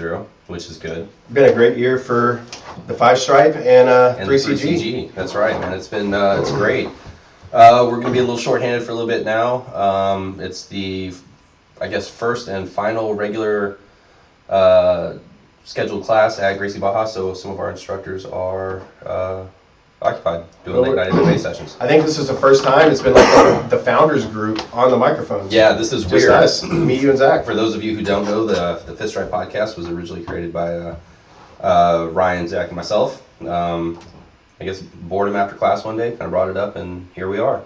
through, which is good. Been a great year for the 5-stripe and 3CG. That's right, man. It's been it's great. We're going to be a little shorthanded for a little bit now. It's the, I guess, first and final regular scheduled class at Gracie Baja, so some of our instructors are occupied doing late night MMA sessions. I think this is the first time it's been like the founders group on the microphones. Yeah, this is weird. Just us, me, you, and Zach. For those of you who don't know, the Fifth Stripe podcast was originally created by Ryan, Zach, and myself. I guess boredom after class one day, kind of brought it up, and here we are.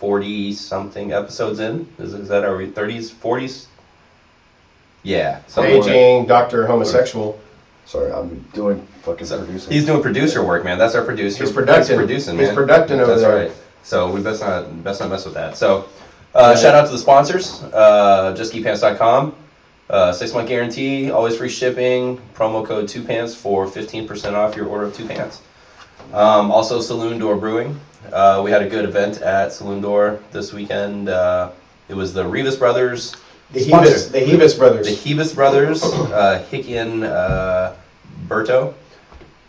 40-something episodes in. Is that, are we 30s, 40s? Yeah. Aging Dr. Homosexual. Sorry, I'm doing fucking producing. He's doing producer work, man. That's our producer. He's producing. Man. He's producing over there. That's right. So we best not mess with that. So shout out to the sponsors, JustKeepPants.com. 6-month guarantee, always free shipping, promo code 2pants for 15% off your order of 2 pants. Also Saloon Door Brewing. We had a good event at Saloon Door this weekend. It was the Rivas Brothers. The Hebus Brothers. The Hebus Brothers, Hickey and Berto.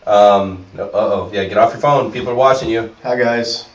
Yeah, get off your phone. People are watching you. Hi, guys.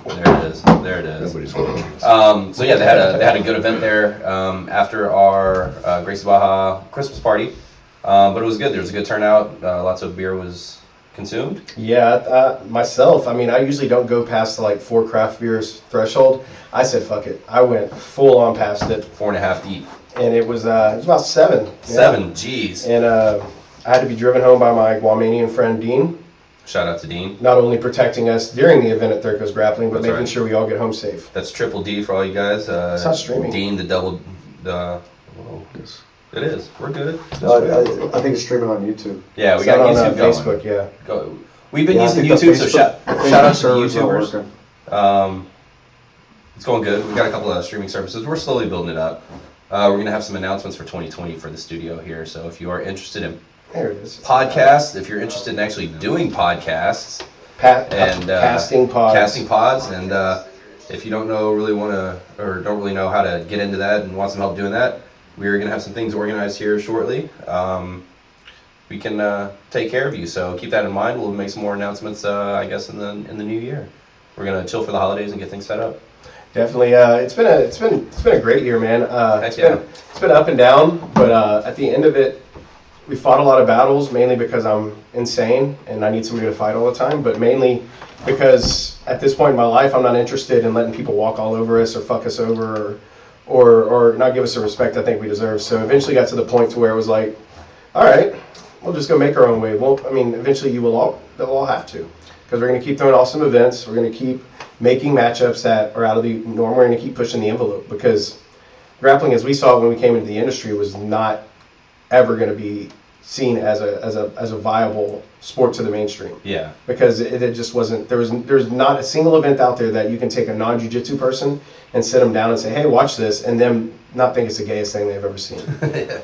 There it is. Nobody's watching. So yeah, they had a good event there after our Gracie Baja Christmas party, but it was good. There was a good turnout. Lots of beer was consumed. Yeah, myself, I mean, I usually don't go past the 4 craft beers threshold. I said, fuck it. I went full on past it. 4.5 deep. And it was about 7. 7, jeez. And I had to be driven home by my Guamanian friend, Dean. Shout out to Dean. Not only protecting us during the event at Third Coast Grappling, but That's making sure we all get home safe. That's Triple D for all you guys. It's not streaming. Dean, whoa. Yes. It is. We're good. I think it's streaming on YouTube. Yeah, we It's got not YouTube on going. Facebook, yeah. Go. We've been Yeah, I using think the YouTube, so shout out to the server's not YouTubers. working. It's going good. We've got a couple of streaming services. We're slowly building it up. We're going to have some announcements for 2020 for the studio here. So if you are interested in There it is. podcasts, if you're interested in actually doing podcasts and casting pods. casting pods, and if you don't really know how to get into that and want some help doing that, we're going to have some things organized here shortly. We can take care of you. So keep that in mind. We'll make some more announcements, I guess, in the new year. We're going to chill for the holidays and get things set up. Definitely, it's been a great year, man. It's been up and down, but at the end of it, we fought a lot of battles, mainly because I'm insane and I need somebody to fight all the time, but mainly because at this point in my life, I'm not interested in letting people walk all over us or fuck us over or not give us the respect I think we deserve. So eventually got to the point to where it was like, all right, we'll just go make our own way. Well, I mean, eventually they'll all have to, because we're going to keep throwing awesome events. We're going to keep making matchups that are out of the norm. We're going to keep pushing the envelope, because grappling, as we saw it when we came into the industry, was not ever going to be seen as a viable sport to the mainstream. Yeah. Because it just wasn't. There's not a single event out there that you can take a non-jiu-jitsu person and sit them down and say, hey, watch this, and them not think it's the gayest thing they've ever seen. Yeah.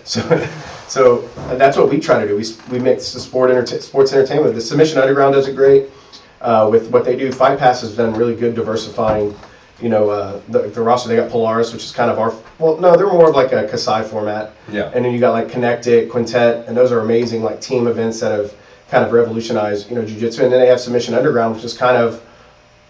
So that's what we try to do. We mix the sports entertainment. The Submission Underground does it great. With what they do, Fight Pass has done really good diversifying. The roster. They got Polaris, which is kind of they're more of like a Kasai format. Yeah. And then you got like Connect It, Quintet, and those are amazing like team events that have kind of revolutionized jiu-jitsu. And then they have Submission Underground, which is kind of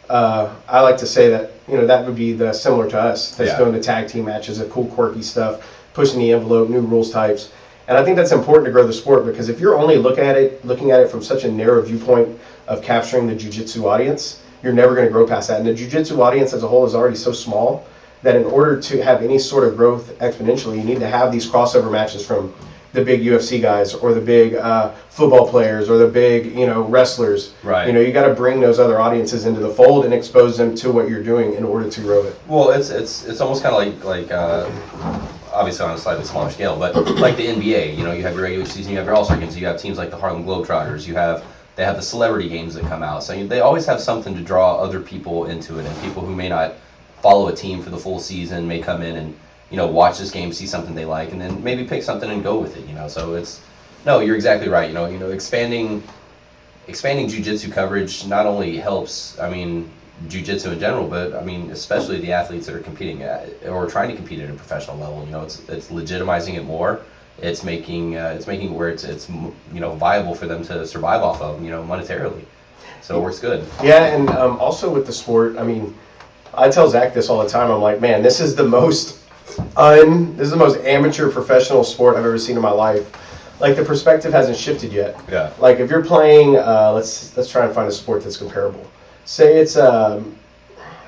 I like to say that that would be the similar to us. That's doing the tag team matches, the cool quirky stuff, pushing the envelope, new rules types. And I think that's important to grow the sport, because if you're only looking at it from such a narrow viewpoint of capturing the jiu-jitsu audience, you're never going to grow past that. And the jiu-jitsu audience as a whole is already so small that in order to have any sort of growth exponentially, you need to have these crossover matches from the big UFC guys or the big football players or the big wrestlers. Right. You got to bring those other audiences into the fold and expose them to what you're doing in order to grow it. Well, it's almost kind of like obviously on a slightly smaller scale, but like the NBA. You have your regular season, you have your All-Star games, you have teams like the Harlem Globetrotters, they have the celebrity games that come out. So they always have something to draw other people into it, and people who may not follow a team for the full season may come in and watch this game, see something they like, and then maybe pick something and go with it. So you're exactly right. Expanding jiu-jitsu coverage not only helps, jiu-jitsu in general, but especially the athletes that are competing at or trying to compete at a professional level. It's legitimizing it more, it's making where it's viable for them to survive off of, monetarily. So it works good. Yeah, and also with the sport, I mean, I tell Zach this all the time. I'm like, man, this is the most amateur professional sport I've ever seen in my life. Like, the perspective hasn't shifted yet. Yeah. Like, if you're playing, let's try and find a sport that's comparable. Say it's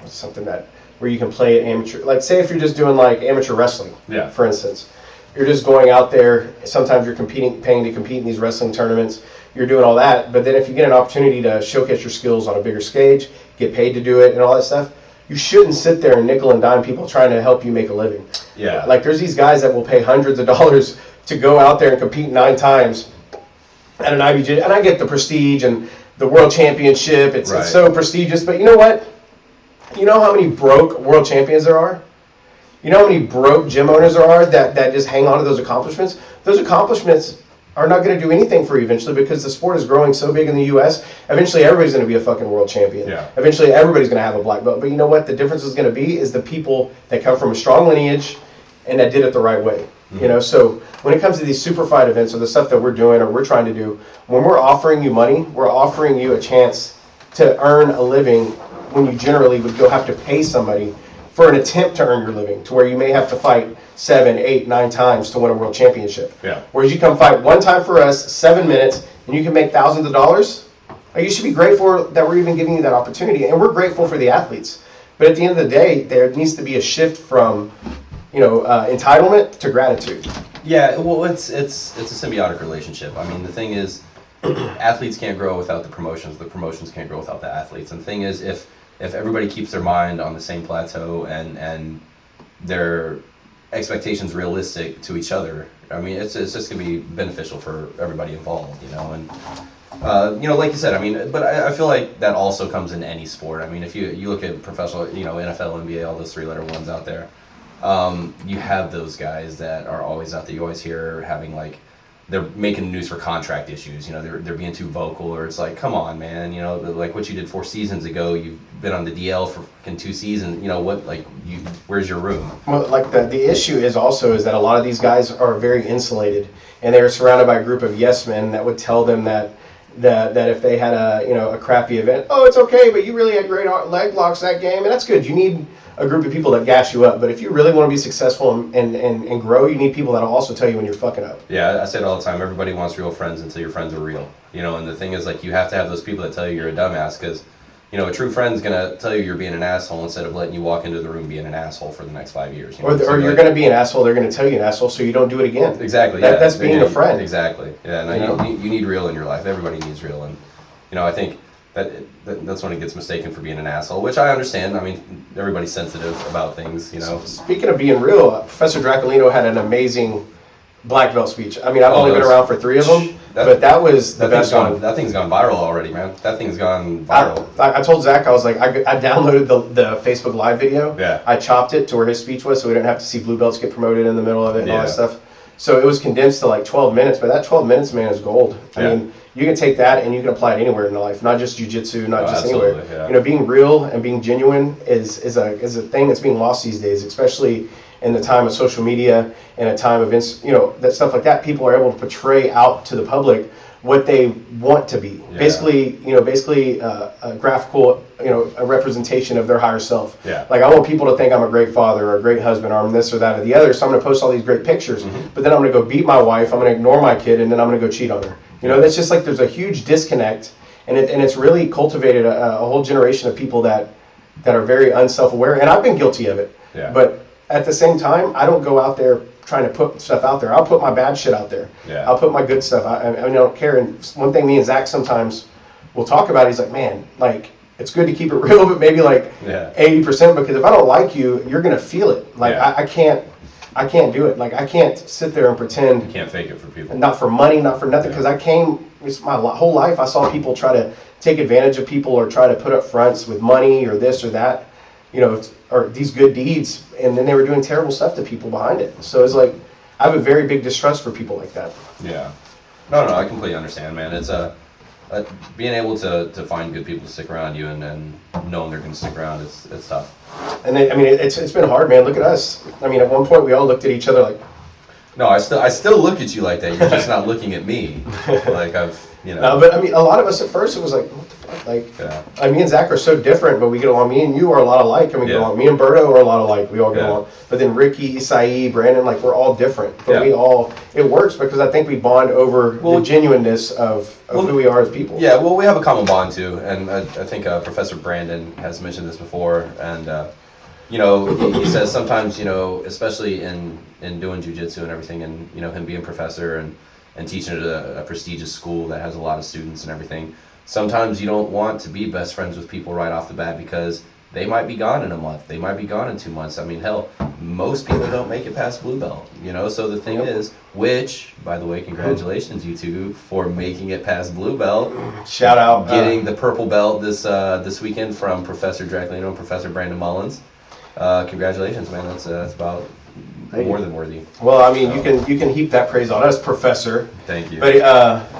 something where you can play at amateur. Like, say if you're just doing like amateur wrestling. Yeah. For instance, you're just going out there. Sometimes you're paying to compete in these wrestling tournaments. You're doing all that, but then if you get an opportunity to showcase your skills on a bigger stage, get paid to do it, and all that stuff, you shouldn't sit there and nickel and dime people trying to help you make a living. Yeah. Like, there's these guys that will pay hundreds of dollars to go out there and compete 9 times at an IBJ, and I get the prestige and the world championship. It's so prestigious, but you know what? You know how many broke world champions there are? You know how many broke gym owners there are that just hang on to those accomplishments? Those accomplishments are not going to do anything for you eventually, because the sport is growing so big in the U.S. Eventually, everybody's going to be a fucking world champion. Yeah. Eventually, everybody's going to have a black belt. But you know what? The difference is going to be is the people that come from a strong lineage and that did it the right way. Mm-hmm. So when it comes to these super fight events or the stuff that we're doing or we're trying to do, when we're offering you money, we're offering you a chance to earn a living when you generally would go have to pay somebody for an attempt to earn your living, to where you may have to fight 7, 8, 9 times to win a world championship. Yeah. Whereas you come fight one time for us, 7 minutes, and you can make thousands of dollars. You should be grateful that we're even giving you that opportunity, and we're grateful for the athletes. But at the end of the day, there needs to be a shift from, entitlement to gratitude. Yeah, well, it's a symbiotic relationship. I mean, the thing is, athletes can't grow without the promotions. The promotions can't grow without the athletes. And the thing is, if everybody keeps their mind on the same plateau and their expectations realistic to each other, I mean, it's just going to be beneficial for everybody involved, And like you said, I mean, but I feel like that also comes in any sport. I mean, if you look at professional, NFL, NBA, all those 3-letter ones out there, you have those guys that are always out there. You always hear having they're making news for contract issues. They're being too vocal, or it's like, come on, man. Like what you did 4 seasons ago. You've been on the DL for fucking 2 seasons. Where's your room? Well, the issue is that a lot of these guys are very insulated, and they're surrounded by a group of yes men that would tell them that if they had a crappy event, oh, it's okay, but you really had great leg locks that game, and that's good. You need a group of people that gas you up, but if you really want to be successful and grow, you need people that'll also tell you when you're fucking up. Yeah, I say it all the time. Everybody wants real friends until your friends are real. And the thing is, you have to have those people that tell you you're a dumbass, because a true friend's gonna tell you you're being an asshole instead of letting you walk into the room being an asshole for the next 5 years. Or you're gonna be an asshole. They're gonna tell you an asshole, so you don't do it again. Exactly. That's being a friend. Exactly. Yeah. No, you need real in your life. Everybody needs real, and I think that's when it gets mistaken for being an asshole, which I understand. I mean, everybody's sensitive about things. Speaking of being real, Professor Dracolino had an amazing black belt speech. I mean, I've only been around for 3 of them. But that was the best one. That thing's gone viral already, man. That thing's gone viral. I told Zach, I was like, I downloaded the Facebook Live video. Yeah. I chopped it to where his speech was, so we didn't have to see blue belts get promoted in the middle of it and all that stuff. So it was condensed to 12 minutes, but that 12 minutes, man, is gold. I mean, you can take that and you can apply it anywhere in life, not just jiu-jitsu, not just anywhere. Yeah. Being real and being genuine is a thing that's being lost these days, especially in the time of social media and a time of that stuff like that. People are able to portray out to the public what they want to be. Yeah. Basically a graphical, a representation of their higher self. Yeah. I want people to think I'm a great father or a great husband, or I'm this or that or the other, so I'm going to post all these great pictures, but then I'm going to go beat my wife, I'm going to ignore my kid, and then I'm going to go cheat on her. That's just there's a huge disconnect, and it's really cultivated a whole generation of people that are very unself-aware, and I've been guilty of it. Yeah. But at the same time, I don't go out there trying to put stuff out there. I'll put my bad shit out there. Yeah. I'll put my good stuff. I don't care. And one thing me and Zach sometimes will talk about, he's like, man, it's good to keep it real, but maybe 80%, because if I don't like you, you're going to feel it. I can't do it. I can't sit there and pretend. You can't fake it for people. Not for money, not for nothing, because it's my whole life, I saw people try to take advantage of people or try to put up fronts with money or this or that, or these good deeds, and then they were doing terrible stuff to people behind it. So it's I have a very big distrust for people like that. Yeah. No, I completely understand, man. It's being able to find good people to stick around you and knowing they're going to stick around, it's tough. And it's been hard, man. Look at us. I mean, at one point we all looked at each other like, No, I still look at you like that. You're just not looking at me. Like No, but I mean, a lot of us at first, it was like, what the fuck? Like, me and Zach are so different, but we get along. Me and you are a lot alike, and we get along. Me and Berto are a lot alike. We all get along. But then Ricky, Saeed, Brandon, like, we're all different. But it works because I think we bond over the genuineness of who we are as people. Yeah, well, we have a common bond, too. And I think Professor Brandon has mentioned this before. And, he says sometimes, especially in doing jiu-jitsu and everything, and, him being professor and teaching at a prestigious school that has a lot of students and everything, sometimes you don't want to be best friends with people right off the bat because they might be gone in a month. They might be gone in 2 months. I mean, hell, most people don't make it past blue belt, So the thing is, which, by the way, congratulations, you two, for making it past blue belt. Shout out. Getting the purple belt this weekend from Professor Draculino and Professor Brandon Mullins. Congratulations, man. That's about more than worthy. Well, I mean, you can heap that praise on us, Professor. Thank you. But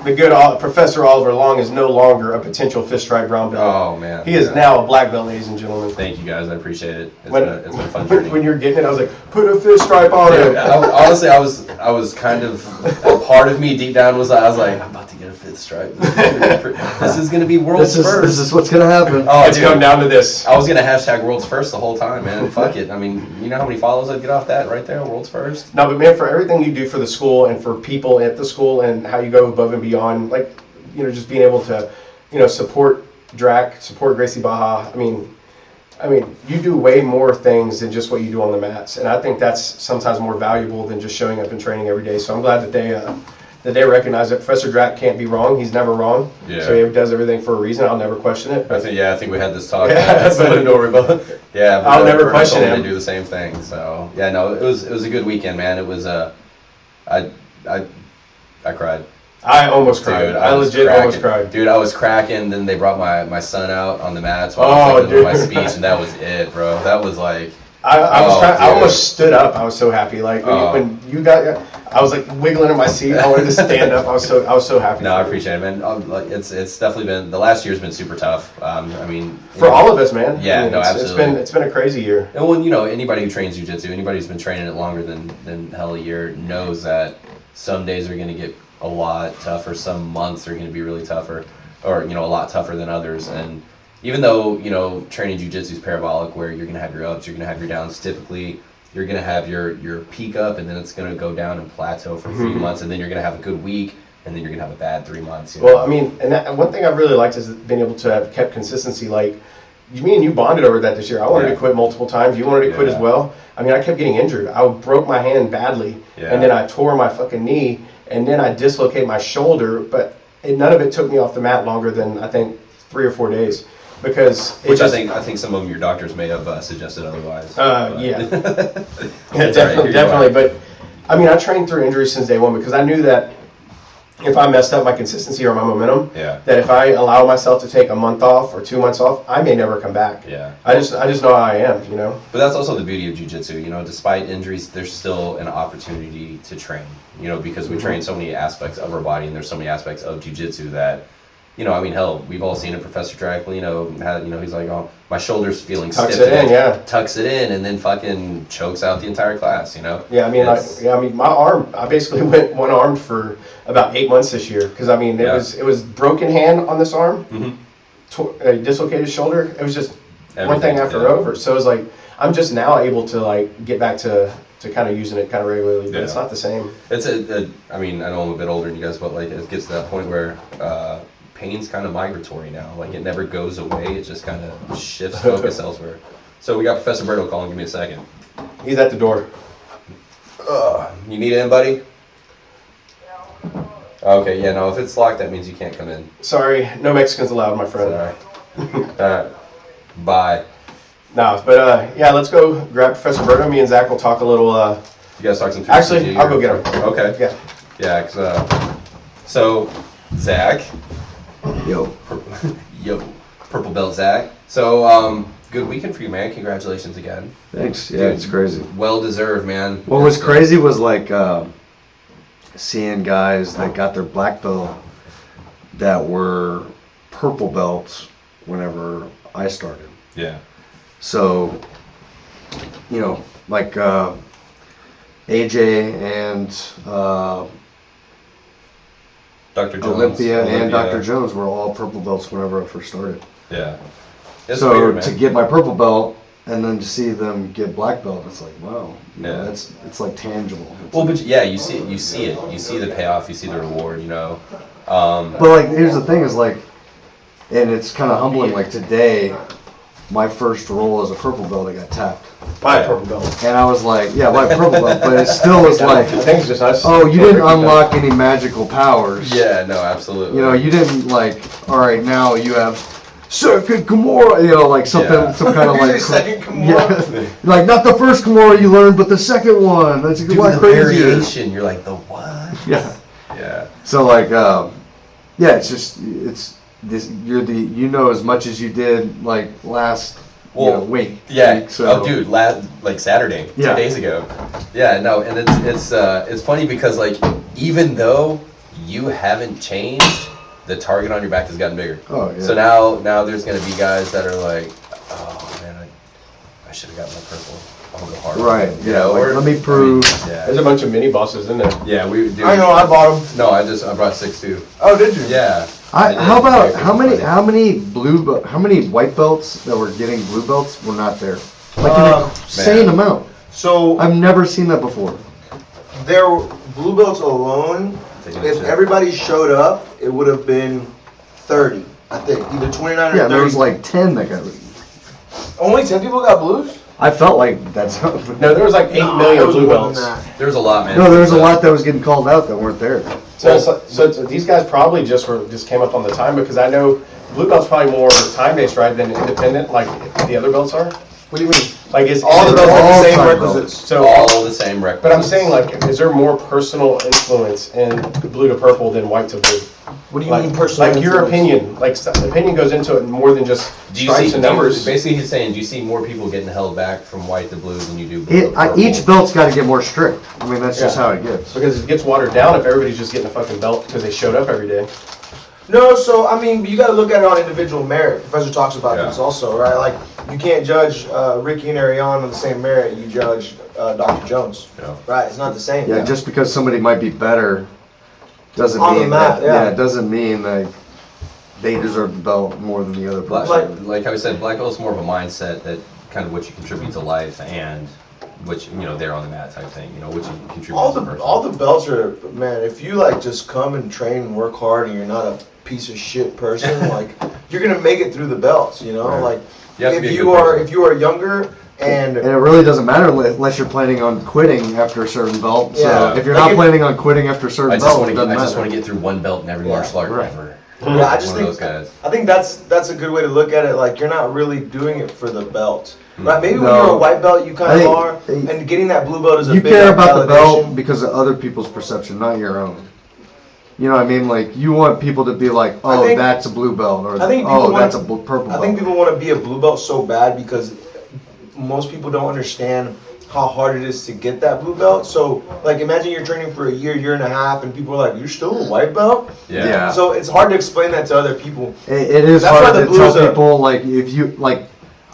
the good Professor Oliver Long is no longer a potential fifth stripe brown belt. Oh man, he is now a black belt, ladies and gentlemen. Thank you guys, I appreciate it. It's been a fun journey. When you're getting it, I was like, put a fifth stripe on it. Honestly, I was kind of, a part of me deep down was I'm about to get a fifth stripe. This is gonna be world's first. This is what's gonna happen. Oh, it's come down to this. I was gonna hashtag world's first the whole time, man. Fuck it. I mean, you know how many follows I'd get off that right there? World's first. No, but man, for everything you do for the school and for people at the school and how you go above and beyond, like, just being able to, support Drac, support Gracie Baja. I mean, you do way more things than just what you do on the mats, and I think that's sometimes more valuable than just showing up and training every day. So I'm glad that they recognize that Professor Drac can't be wrong. He's never wrong. Yeah. So he does everything for a reason. I'll never question it. I think we had this talk. Yeah, but I'll never question him. To do the same thing. So yeah, no, it was a good weekend, man. It was I cried. I almost cried. I legit almost cried. Dude, I was cracking. Then they brought my son out on the mats while I was doing my speech, and that was it, bro. That was like. I almost stood up. I was so happy. Like when you got, I was like wiggling in my seat. I wanted to stand up. I was so happy. No, I appreciate it, man. It's definitely been, the last year's been super tough. For all of us, man. Yeah, no, absolutely. It's been a crazy year. And when anybody who trains jiu-jitsu, anybody who's been training it longer than hell a year, knows that some days are going to get a lot tougher. Some months are going to be really tougher, or a lot tougher than others. And even though, training jiu-jitsu is parabolic, where you're going to have your ups, you're going to have your downs, typically you're going to have your peak up, and then it's going to go down and plateau for 3 months, and then you're going to have a good week, and then you're going to have a bad 3 months. Well, I mean, and one thing I've really liked is being able to have kept consistency. Like, me and you bonded over that this year. I wanted to quit multiple times. You wanted to quit as well. I mean, I kept getting injured. I broke my hand badly, and then I tore my fucking knee, and then I dislocated my shoulder, but none of it took me off the mat longer than, I think, 3 or 4 days. Because I think some of them your doctors may have suggested otherwise. Yeah, definitely. But I mean, I trained through injuries since day one because I knew that if I messed up my consistency or my momentum, that if I allow myself to take a month off or 2 months off, I may never come back. Yeah. I just know how I am, But that's also the beauty of jiu-jitsu. Despite injuries, there's still an opportunity to train. Because we train so many aspects of our body, and there's so many aspects of jiu-jitsu that. Hell, we've all seen it. Professor Draculino he's like, oh, my shoulder's feeling stiff. Tucks it in, and then fucking chokes out the entire class. Yeah, my arm. I basically went one-armed for about 8 months this year because it was broken hand on this arm, dislocated shoulder. It was just one thing after over. So it was like I'm just now able to get back to kind of using it kind of regularly, but it's not the same. It's I know I'm a bit older than you guys, but it gets to that point where. Pain's kind of migratory now. It never goes away. It just kind of shifts focus elsewhere. So we got Professor Berto calling. Give me a second. He's at the door. You need anybody? No. Okay, yeah, no. If it's locked, that means you can't come in. Sorry, no Mexicans allowed, my friend. Alright. Bye. No, but let's go grab Professor Berto. Me and Zach will talk a little. You guys talk some. Actually, I'll go get him. Okay. Yeah. Yeah. Cause, so, Zach. Yo, purple belt Zach. So, good weekend for you, man. Congratulations again. Thanks. Yeah, it's crazy. Well deserved, man. What was crazy was seeing guys that got their black belt that were purple belts whenever I started. Yeah. So, AJ and Dr. Jones. Olympia and Dr. Jones were all purple belts whenever I first started. Yeah. It's So weird, man. to get my purple belt and then to see them get black belt, it's like, wow, you know, Yeah. it's like tangible. It's Well, like- but yeah, you see it. You see the payoff. You see the reward. You know. but like, here's the thing: is like, and it's kind of humbling. Like today, my first roll as a purple belt, I got tapped, Buy a purple belt. and I was like, yeah, my purple belt, but it still was like, I think it's just us. oh, you didn't unlock any magical powers. Yeah. No. Absolutely. You know, you didn't like, all right, now you have second Kimura, you know, like something, Yeah. some kind of like, Second Kimura? yeah, like not the first Kimura you learned, but the second one. That's a Dude, lot the crazier. variation. You're like the what? Yeah. Yeah. So like, yeah, it's just it's this. You're the you know as much as you did like last week. Yeah. So Oh, dude, like Saturday, 2 Yeah. days ago. Yeah. No, and it's funny because like even though you haven't changed, the target on your back has gotten bigger. Oh yeah. So now there's gonna be guys that are like, oh man, I should have gotten my purple. I'm gonna go hard. Right. You Yeah. know, Like, or- let me prove. There's Yeah. a bunch of mini bosses, isn't there? Yeah. We. Dude, I know, I bought them. No, I brought 6 too. Oh, did you? Yeah. How about how many how many white belts that were getting blue belts were not there? Like an insane Man. amount. So I've never seen that before. there, blue belts alone, Taking a if shit. everybody showed up, it would have been 30. I think either 29 or Yeah, 30. there was like 10 that got. only 10 people got blues. I felt like that's. No, there was like 8 million There was blue more than belts. that. There was a lot, man. No, there was a lot that was getting called out that weren't there. So these guys probably just came up on the time because I know blue belt's probably more time based, right, than independent, like the other belts are. What do you mean? Like is All the belts all have the same time requisites. so all the same records. But I'm saying, like, is there more personal influence in blue to purple than white to blue? What do you Like, mean personal? like your influence? opinion, like opinion goes into it more than just Do you stripes see and numbers. Basically, he's saying, do you see more people getting held back from white to blue than you do blue to purple? Each belt's got to get more strict. I mean, that's just Yeah. how it gets. Because it gets watered down if everybody's just getting a fucking belt because they showed up every day. No, so I mean, you got to look at it on individual merit. Professor talks about Yeah. this also, right? Like, you can't judge Ricky and Ariane on the same merit you judge Dr. Jones, Yeah. right? It's not the same. Yeah, just because somebody might be better doesn't On the mean map, that. yeah. It doesn't mean that they deserve the belt more than the other Black, person. like how we said, black belt is more of a mindset that kind of what you contribute to life and which they're on the mat type thing. What you contribute all as a the person. all the belts are, man. If you like just come and train and work hard, and you're not a piece of shit person, like you're gonna make it through the belts. Right. Like You have to if be a you good are person. if you are younger and And it really doesn't matter unless you're planning on quitting after a certain belt. Yeah. So if you're Like not if- planning on quitting after a certain I just belt, want it to doesn't get. I just matter. want to get through one belt in every Yeah. martial art Right. ever. yeah, I just One of think those guys. I think that's a good way to look at it. Like you're not really doing it for the belt, Hmm. right? Maybe when No. you're a white belt, you kind I of think- are, and getting that blue belt is a You big care about the validation. belt because of other people's perception, not your own. You know what I mean? Like you want people to be like, I oh, think- that's a blue belt, or I think people oh, want- that's a purple I belt. think people want to be a blue belt so bad because most people don't understand how hard it is to get that blue belt. So, like, imagine you're training for a year and a half, and people are like, "You're still a white belt?" Yeah. So it's hard to explain that to other people. It is That's why hard the to blues tell are- people, like, if you, like,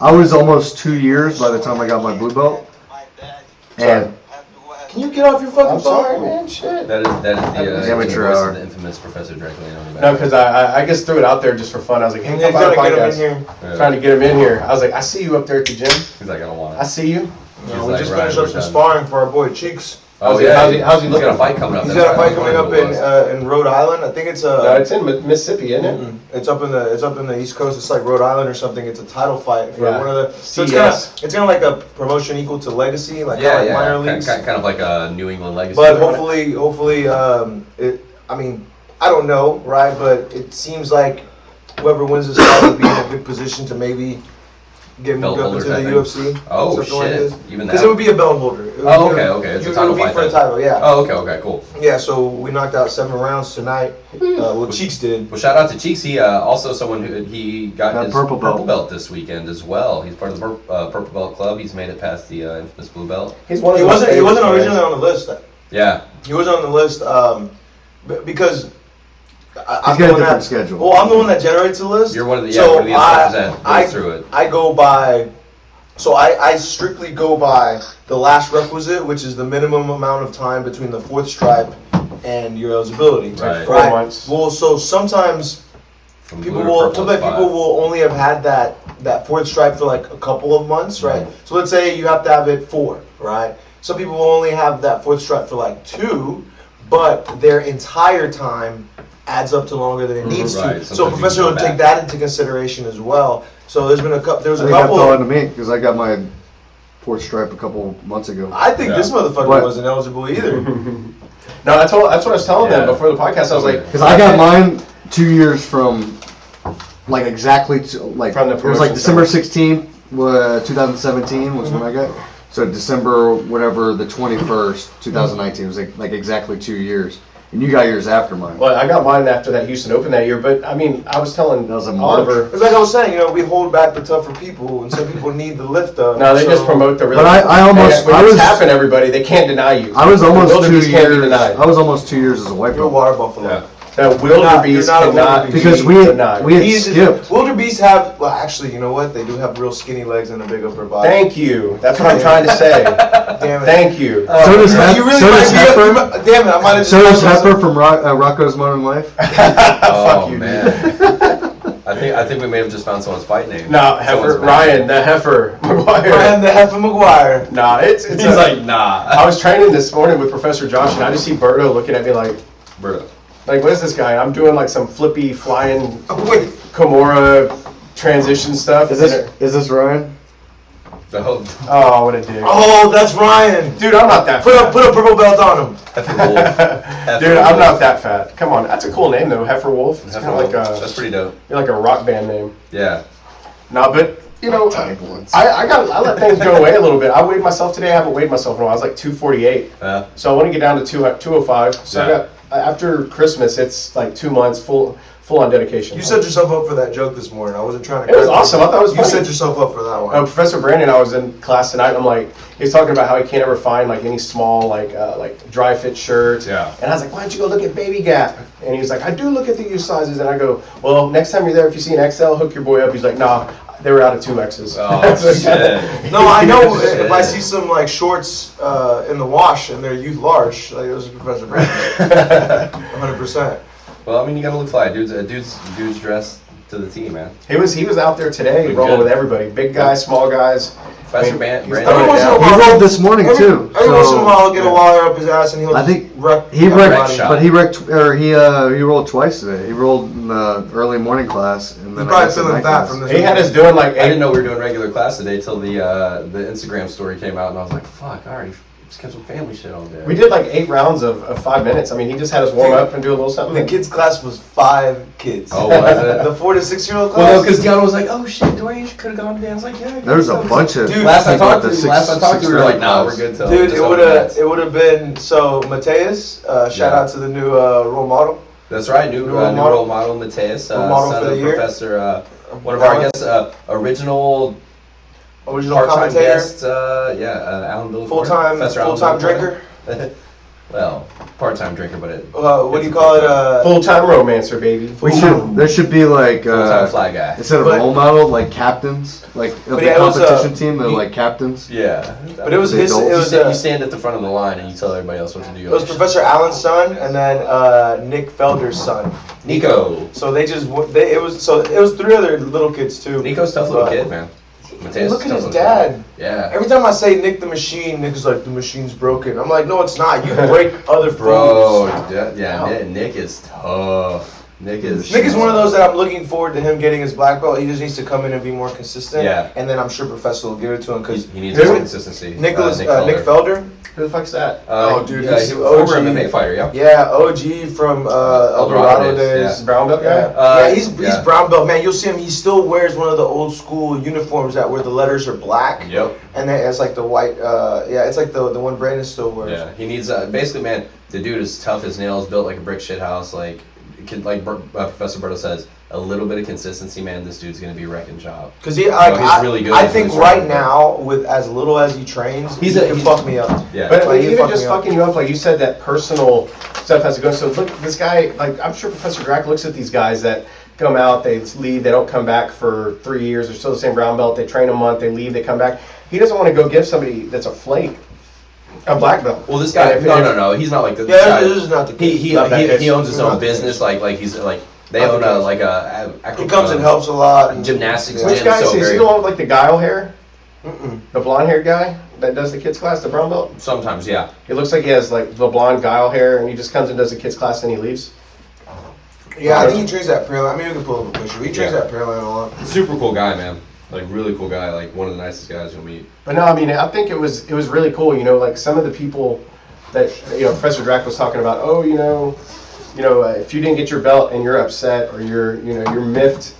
I was almost 2 years by the time I got my blue belt. And Can you get off your fucking I'm sorry, phone? man. Shit. That is the Amateur voice hour. of the infamous Professor Dracula on the back. No, because I just threw it out there just for fun. I was like, hey, Yeah, come by the gotta get 'em in podcast. here. Yeah. Trying to get him in here. I was like, I see you up there at the gym. He's like, I don't want I it. see you. No, He's we like, just Ryan, finished up we're some done. sparring for our boy Cheeks. Oh How's he- yeah, how's he he's got a looking? fight coming up. He's That's got a right. fight coming up in Rhode Island. I think it's No, it's in Mississippi, isn't it? It's up in the East Coast. It's like Rhode Island or something. It's a title fight for Yeah. one of the. So it's CES. kind of like a promotion equal to Legacy, like Yeah, kinda like minor yeah. leagues. Kind of like a New England legacy. But hopefully, it. I mean, I don't know, right? But it seems like whoever wins this fight will be in a good position to maybe get moved Belt up holder into the type UFC. thing? Oh, something like shit. this. Even Because that? it would be a belt holder. It would Oh, be okay, okay. It's a it title would be fight for a then. title, yeah. Oh, okay, cool. Yeah, so we knocked out 7 rounds tonight. Well, Cheeks did. Well, shout out to Cheeks. He also someone who he got That his purple purple belt. belt this weekend as well. He's part of the Purple Belt Club. He's made it past the infamous blue belt. He's one of He those wasn't favorites, man. originally on the list. Yeah, He was on the list because I'm He's got a the one different that- schedule. Well, I'm the one that generates the list. you're one of the So instructors that goes through it. I go by So I strictly go by the last requisite, which is the minimum amount of time between the fourth stripe and your eligibility. Right. 4 months. Well, so sometimes From people blue to will purple, sometimes it's 5. people will only have had that fourth stripe for like a couple of months, right? So let's say you have to have it 4, right? Some people will only have that fourth stripe for like 2, but their entire time adds up to longer than it needs Right, to. So sometimes you professor can will go take back. that into consideration as well. So there's been a couple. There's I a think that couple. fell into me because I got my fourth stripe a couple months ago. I think Yeah. this motherfucker What? wasn't eligible either. No, that's what I was telling Yeah. them before the podcast. I was like, Because I got mine 2 years from, like exactly, like From the it was promotion like December 16th, 2017 was when I got. So December whatever the 21st, 2019 was like exactly 2 years, and you got yours after mine. well, I got mine after that Houston Open that year. But I mean, I was telling That was in March. Oliver. It's like I was saying, we hold back the tougher people, and some people need the lift up. No, they so- just promote the really. But I almost- when I it's was- happen, everybody, they can't deny you. I was almost The 2 Wildebeest can't be years. denied. I was almost 2 years as a white You're a belt. water buffalo. Yeah. The Wildebeest You're not a cannot Wildebeest. Because be we had denied. skipped. Wildebeest have, well, actually, you know what? They do have real skinny legs and a big upper body. Thank you. That's what I'm trying to say. Damn it. Thank you. So does You really so might does be Heifer. damn it, I might have just. So does Heifer from Rocco's Modern Life. Oh Fuck you, man. I think we may have just found someone's fight name. No, Heifer, Someone's band Ryan, name. the Heifer, McGuire. Ryan the Heifer McGuire. Nah, it's He's a- like, nah. I was training this morning with Professor Josh, and I just see Berto looking at me like, Berto. what is this guy? I'm doing like some flippy flying Oh, wait. Kimura transition stuff. Is this Ryan? The whole Oh, what a dick. Oh, that's Ryan. Dude, I'm not that Put fat. a purple belt on him. Heifer Wolf. Heifer Dude, I'm Wolf. not that fat. Come on, that's a cool name though, Heifer Wolf. It's Heifer kind of Wolf. like That's pretty dope. a rock band name. Yeah. No, but you know, I let things go away a little bit. I weighed myself today. I haven't weighed myself in a while. I was like 248. So I want to get down to 205. So I Yeah. got after Christmas, it's like 2 months full on dedication. You set yourself up for that joke this morning. I wasn't trying to. It was awesome. I thought it was You funny. set yourself up for that one. Professor Brandon, I was in class tonight. And I'm like, he's talking about how he can't ever find like any small like dry fit shirts. Yeah. And I was like, why don't you go look at Baby Gap? And he was like, I do look at the U sizes. And I go, well, next time you're there, if you see an XL, hook your boy up. He's like, nah, they were out of 2Xs. Oh shit. No, I know Shit. if I see some like shorts in the wash and they're youth large, like those are Professor Brandon. 100%. Well, I mean, you gotta look fly, dude's dressed to the T, man. He was out there today Pretty rolling good. with everybody, big guys, small guys. Professor he's Brandon. throwing it Every once in a down. while- He rolled this morning too. Every once in a so- while, I'll get a wire up his ass and he'll. I think wreck he everybody. wrecked, shot. but he wrecked, or he rolled twice today. He rolled in the early morning class, and He's then I probably guess the feeling night fat class. from this. He had us doing like I didn't 8. know we were doing regular class today till the Instagram story came out, and I was like, fuck, I already scheduled family shit all day. We did like 8 rounds of 5 minutes. I mean, he just had us warm up and do a little something. The kids' class was 5 kids. Oh, was it? The 4 to 6-year-old class. Well, no, because Deanna was like, "Oh shit, Dwayne could have gone to dance." Like, yeah. I There was a guess so. bunch of Dude, Last I people talked at to the you, last I talked to you, we were like, "Nah, we're class. good till." Dude, just it open would have been so Mateus. Shout Yeah. out to the new role model. That's right, new role model Mateus, Role model son for of the year. Professor. One of our guests, original part-time commentator, guest. Alan Billy. full-time drinker. Well, part-time drinker, but it. What do you call it? Full-time romancer, baby. There should be like Full-time fly guy. instead of But- role model, like captains, like of But the yeah, it was, competition team, they're he- like captains. Yeah. But it was the his. It adults. You was stand at the front of the line and you tell everybody else what to do. it was Professor Allen's son and then Nick Felder's son. Nico. So it was 3 other little kids too. Nico's a tough little But- kid, man. Mateus Look is at a his tough little dad. kid. Yeah. Every time I say Nick the Machine, Nick is like, the machine's broken. I'm like, no, it's not. You break other Bro, foods. yeah, Nick is tough. Nick is One of those that I'm looking forward to him getting his black belt. He just needs to come in and be more consistent. Yeah. And then I'm sure Professor will give it to him because He needs Who? more consistency. Nick Felder. Felder. Who the fuck's that? Dude, yeah, he's he was a former OG. MMA fighter, yeah. Yeah, OG from El Dorado days. yeah. Brown belt guy? Yeah, he's brown belt, man. You'll see him. He still wears one of the old school uniforms where the letters are black. Yep. And then it's like the white. It's like the one Brandon still wears. Yeah, he needs basically, man. The dude is tough as nails, built like a brick shit house. Like Professor Berto says, a little bit of consistency, man. This dude's gonna be wrecking shop. Because he's really good. I He's think really right strong. now, with as little as he trains, he can fuck me up. Yeah. But Like, he even fucked just me up. fucking you up, like you said, that personal stuff has to go. So look, this guy, like I'm sure Professor Grack looks at these guys that come out, they leave, they don't come back for 3 years. They're still the same brown belt. They train a month, they leave, they come back. He doesn't want to go give somebody that's a flake a black belt. Well, this guy, And if- no, he's not like the Yeah, guy. this is not the case. He Not that case. owns his Not own the case. business. Like he's like they Not own the a case. like a He comes and helps a lot. And gymnastics Yeah. Which gym. guy So is he? Is he very the one with like the guile hair? Mm-mm. The blonde haired guy that does the kids class, the brown belt? sometimes, yeah. It looks like he has like the blonde guile hair and he just comes and does the kids class and he leaves. Yeah, I think he trains that Pearline. I mean, we can pull up a picture. He trains Yeah. that Pearline a lot. Super cool guy, man. Like really cool guy. Like one of the nicest guys you'll meet. But no, I mean, I think it was really cool. You know, like some of the people that Professor Drac was talking about. Oh, if you didn't get your belt and you're upset or you're miffed,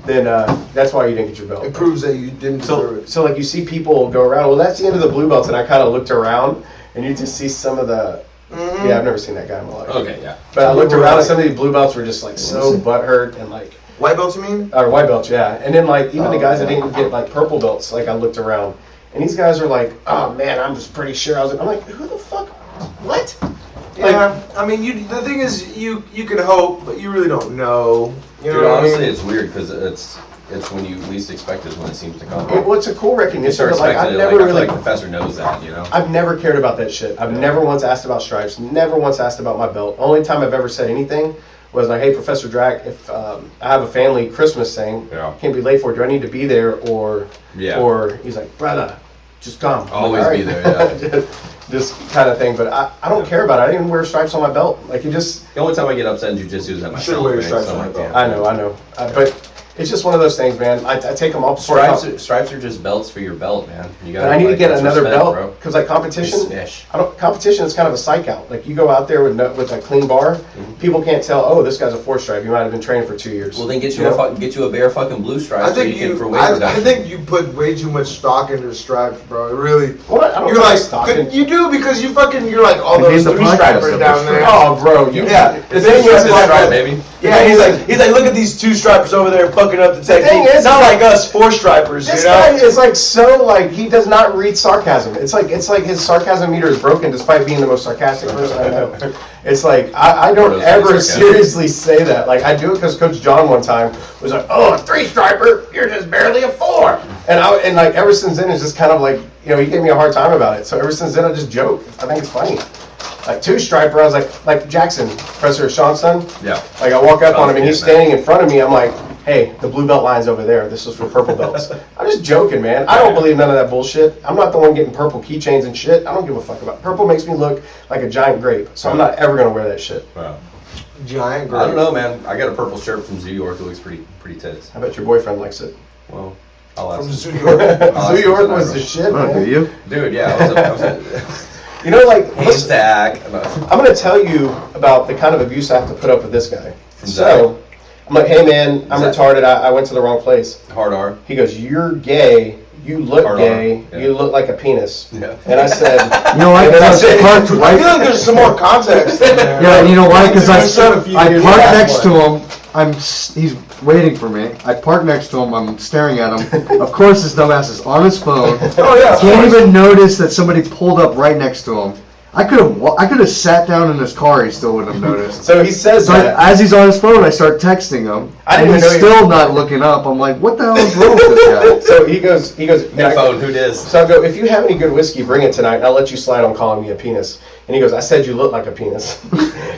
then that's why you didn't get your belt. It proves that you didn't deserve it. So like you see people go around. Well, that's the end of the blue belts, and I kind of looked around and you just see some of the. Mhm. Yeah, I've never seen that guy in my life. Okay, yeah. But I looked around and some of these blue belts were just like so butthurt and like. White belts, you mean? Or white belts, yeah. And then like even the guys that didn't get like purple belts, like I looked around, and these guys are like, oh man, I'm just pretty sure I'm like, who the fuck? What? Yeah. I mean, the thing is, you can hope, but you really don't know. You know Dude, what honestly, I mean? it's weird because it's when you least expect is when it seems to come. Well, it's a cool You recognition, start but like expecting I've it. never Like, I feel really, like Professor knows that, you know. I've never cared about that shit. I've never once asked about stripes. Never once asked about my belt. Only time I've ever said anything was like, hey, Professor Drac, if I have a family Christmas thing, Yeah. can't be late for it. Do I need to be there or? Yeah. Or he's like, brother, just come. I'm Always like, be "All there, yeah." This kind of thing, but I don't care about it. I didn't even wear stripes on my belt. Like you just. The only time I get upset in jiu-jitsu is at my You should've belt, wear your right? stripes So I'm on like, your belt. damn. I know. But it's just one of those things, man. I take them all before Stripes are just belts for your belt, man. You got. And I need to get that's another respect, belt bro. because like competition, Smash. competition is kind of a psych out. Like you go out there with a clean bar, people can't tell. Oh, this guy's a 4-stripe. You might have been training for 2 years. Well, then get you know? get you a bare fucking blue stripe. I so think you can for you. weight I reduction. think you put way too much stock into stripes, bro. Really. What? I don't You're know like, stocking. you do because you're like all We those named the three podcast stripers of down the there. Oh, bro, you. Yeah, The thing Stripe is, is like, stripe, baby. Yeah, he's like, look at these 2 stripers over there fucking up the thing technique. is- Not like us 4 stripers, this you know. guy is like so like he does not read sarcasm. It's like his sarcasm meter is broken despite being the most sarcastic person I know. It's like I don't Brodo's ever sarcastic. seriously say that. Like I do it because Coach John one time was like, "Oh, a 3-striper, you're just barely a 4." And like ever since then it's just kind of like he gave me a hard time about it. So ever since then I just joke. I think it's funny. Like 2-striper, I was like Jackson, Professor Sean's son. Yeah. Like I walk up on him and Yeah, he's man. standing in front of me. I'm like, hey, the blue belt line's over there. This is for purple belts. I'm just joking, man. I don't believe none of that bullshit. I'm not the one getting purple keychains and shit. I don't give a fuck about purple. Makes me look like a giant grape. So I'm not ever gonna wear that shit. Wow. Giant. I don't know, man. I got a purple shirt from Zoo York. It looks pretty tits. I bet your boyfriend likes it. Well, I'll From ask. Zoo York. New York was the shit, Oh, do man. you? Dude, yeah. I was You know, like, hey, listen, Zach. I'm gonna tell you about the kind of abuse I have to put up with this guy. From So, I'm like, hey man, I'm Zach. retarded. I went to the wrong place. Hard R. He goes, you're gay. You look Hard gay. on, yeah. You look like a penis. Yeah. And I said, You know why? And then I Because I said- parked I feel right. like there's some more context in there. Yeah, and you know why? Because There's been a few I years parked back, next to but- him. He's waiting for me. I parked next to him. I'm staring at him. Of course, this dumbass is on his phone. Oh yeah. Can't even notice that somebody pulled up right next to him. I could have sat down in his car. He still wouldn't have noticed. so he says So that. as he's on his phone, I start texting him, I and didn't he's even know he- still not looking up. I'm like, what the hell is wrong with this guy? So he goes, New phone. Who dis? So I go, if you have any good whiskey, bring it tonight, and I'll let you slide on calling me a penis. And he goes, I said you look like a penis.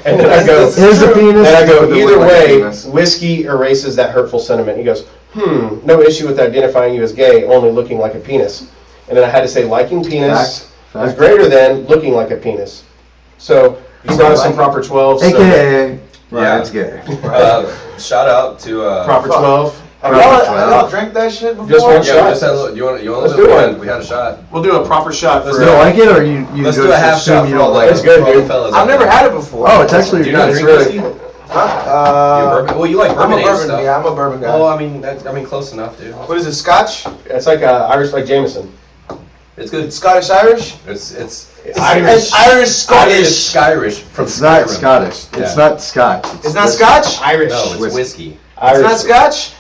And then I go, Here's a penis. and I go, but it either looked like a way, penis. whiskey erases that hurtful sentiment. He goes, no issue with identifying you as gay, only looking like a penis. And then I had to say, liking penis Fact. is greater than looking like a penis. So he brought us some proper 12. So AKA, Yeah. Ryan's gay. Shout out to. proper 12. Y'all drank that shit before? Just one Yeah, shot. we just had a little, you want a Let's little do bit? one. We had a shot. We'll do a proper shot Let's for. You don't like it, or you Let's just do a half assume shot. you for don't all like the- It's good, for all the dude. fellas I've out never there. had it before. Oh, it's actually Do you not good. drink really- whiskey? Huh? You bourbon? Well, you like I'm bourbon a bourbon. stuff. Yeah, I'm a bourbon guy. Well, I mean, close enough, dude. What is it? Scotch? It's like Irish, like Jameson. It's good. Scottish Irish? It's Irish. Irish Scottish. It's Irish from It's not Skyrim. Scottish. Yeah. It's not Scotch. It's not Scotch? Irish. No, it's Whiskey. whiskey. It's not Scotch?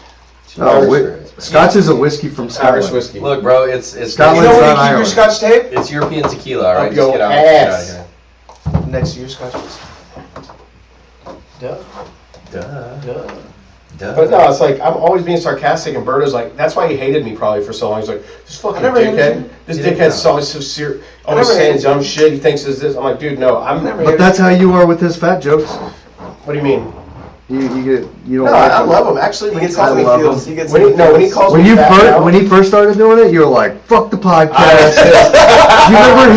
No, Irish. Scotch is a whiskey from Scotland. Irish whiskey. Look, bro, it's You Scotland's know where you not keep your Ireland. Scotch tape? It's European tequila, all right? Up Just your get out ass. of here. Next to your Scotch. Duh. Duh. Duh. Duh. But no, it's like I'm always being sarcastic, and Berto's like, that's why he hated me probably for so long. He's like, this fucking never hated dickhead. you. This You didn't dickhead's know. always so serious, always never saying hated dumb you. shit. He thinks it's this. I'm like, dude, no, I'm never never. But that's how you are with his fat jokes. What do you mean? You don't. No, like I him. love him. Actually, when he gets calls how me he love feels. him. He gets when he calls When me you fat first now, when he first started doing it, you were like, "Fuck the I podcast." was, You remember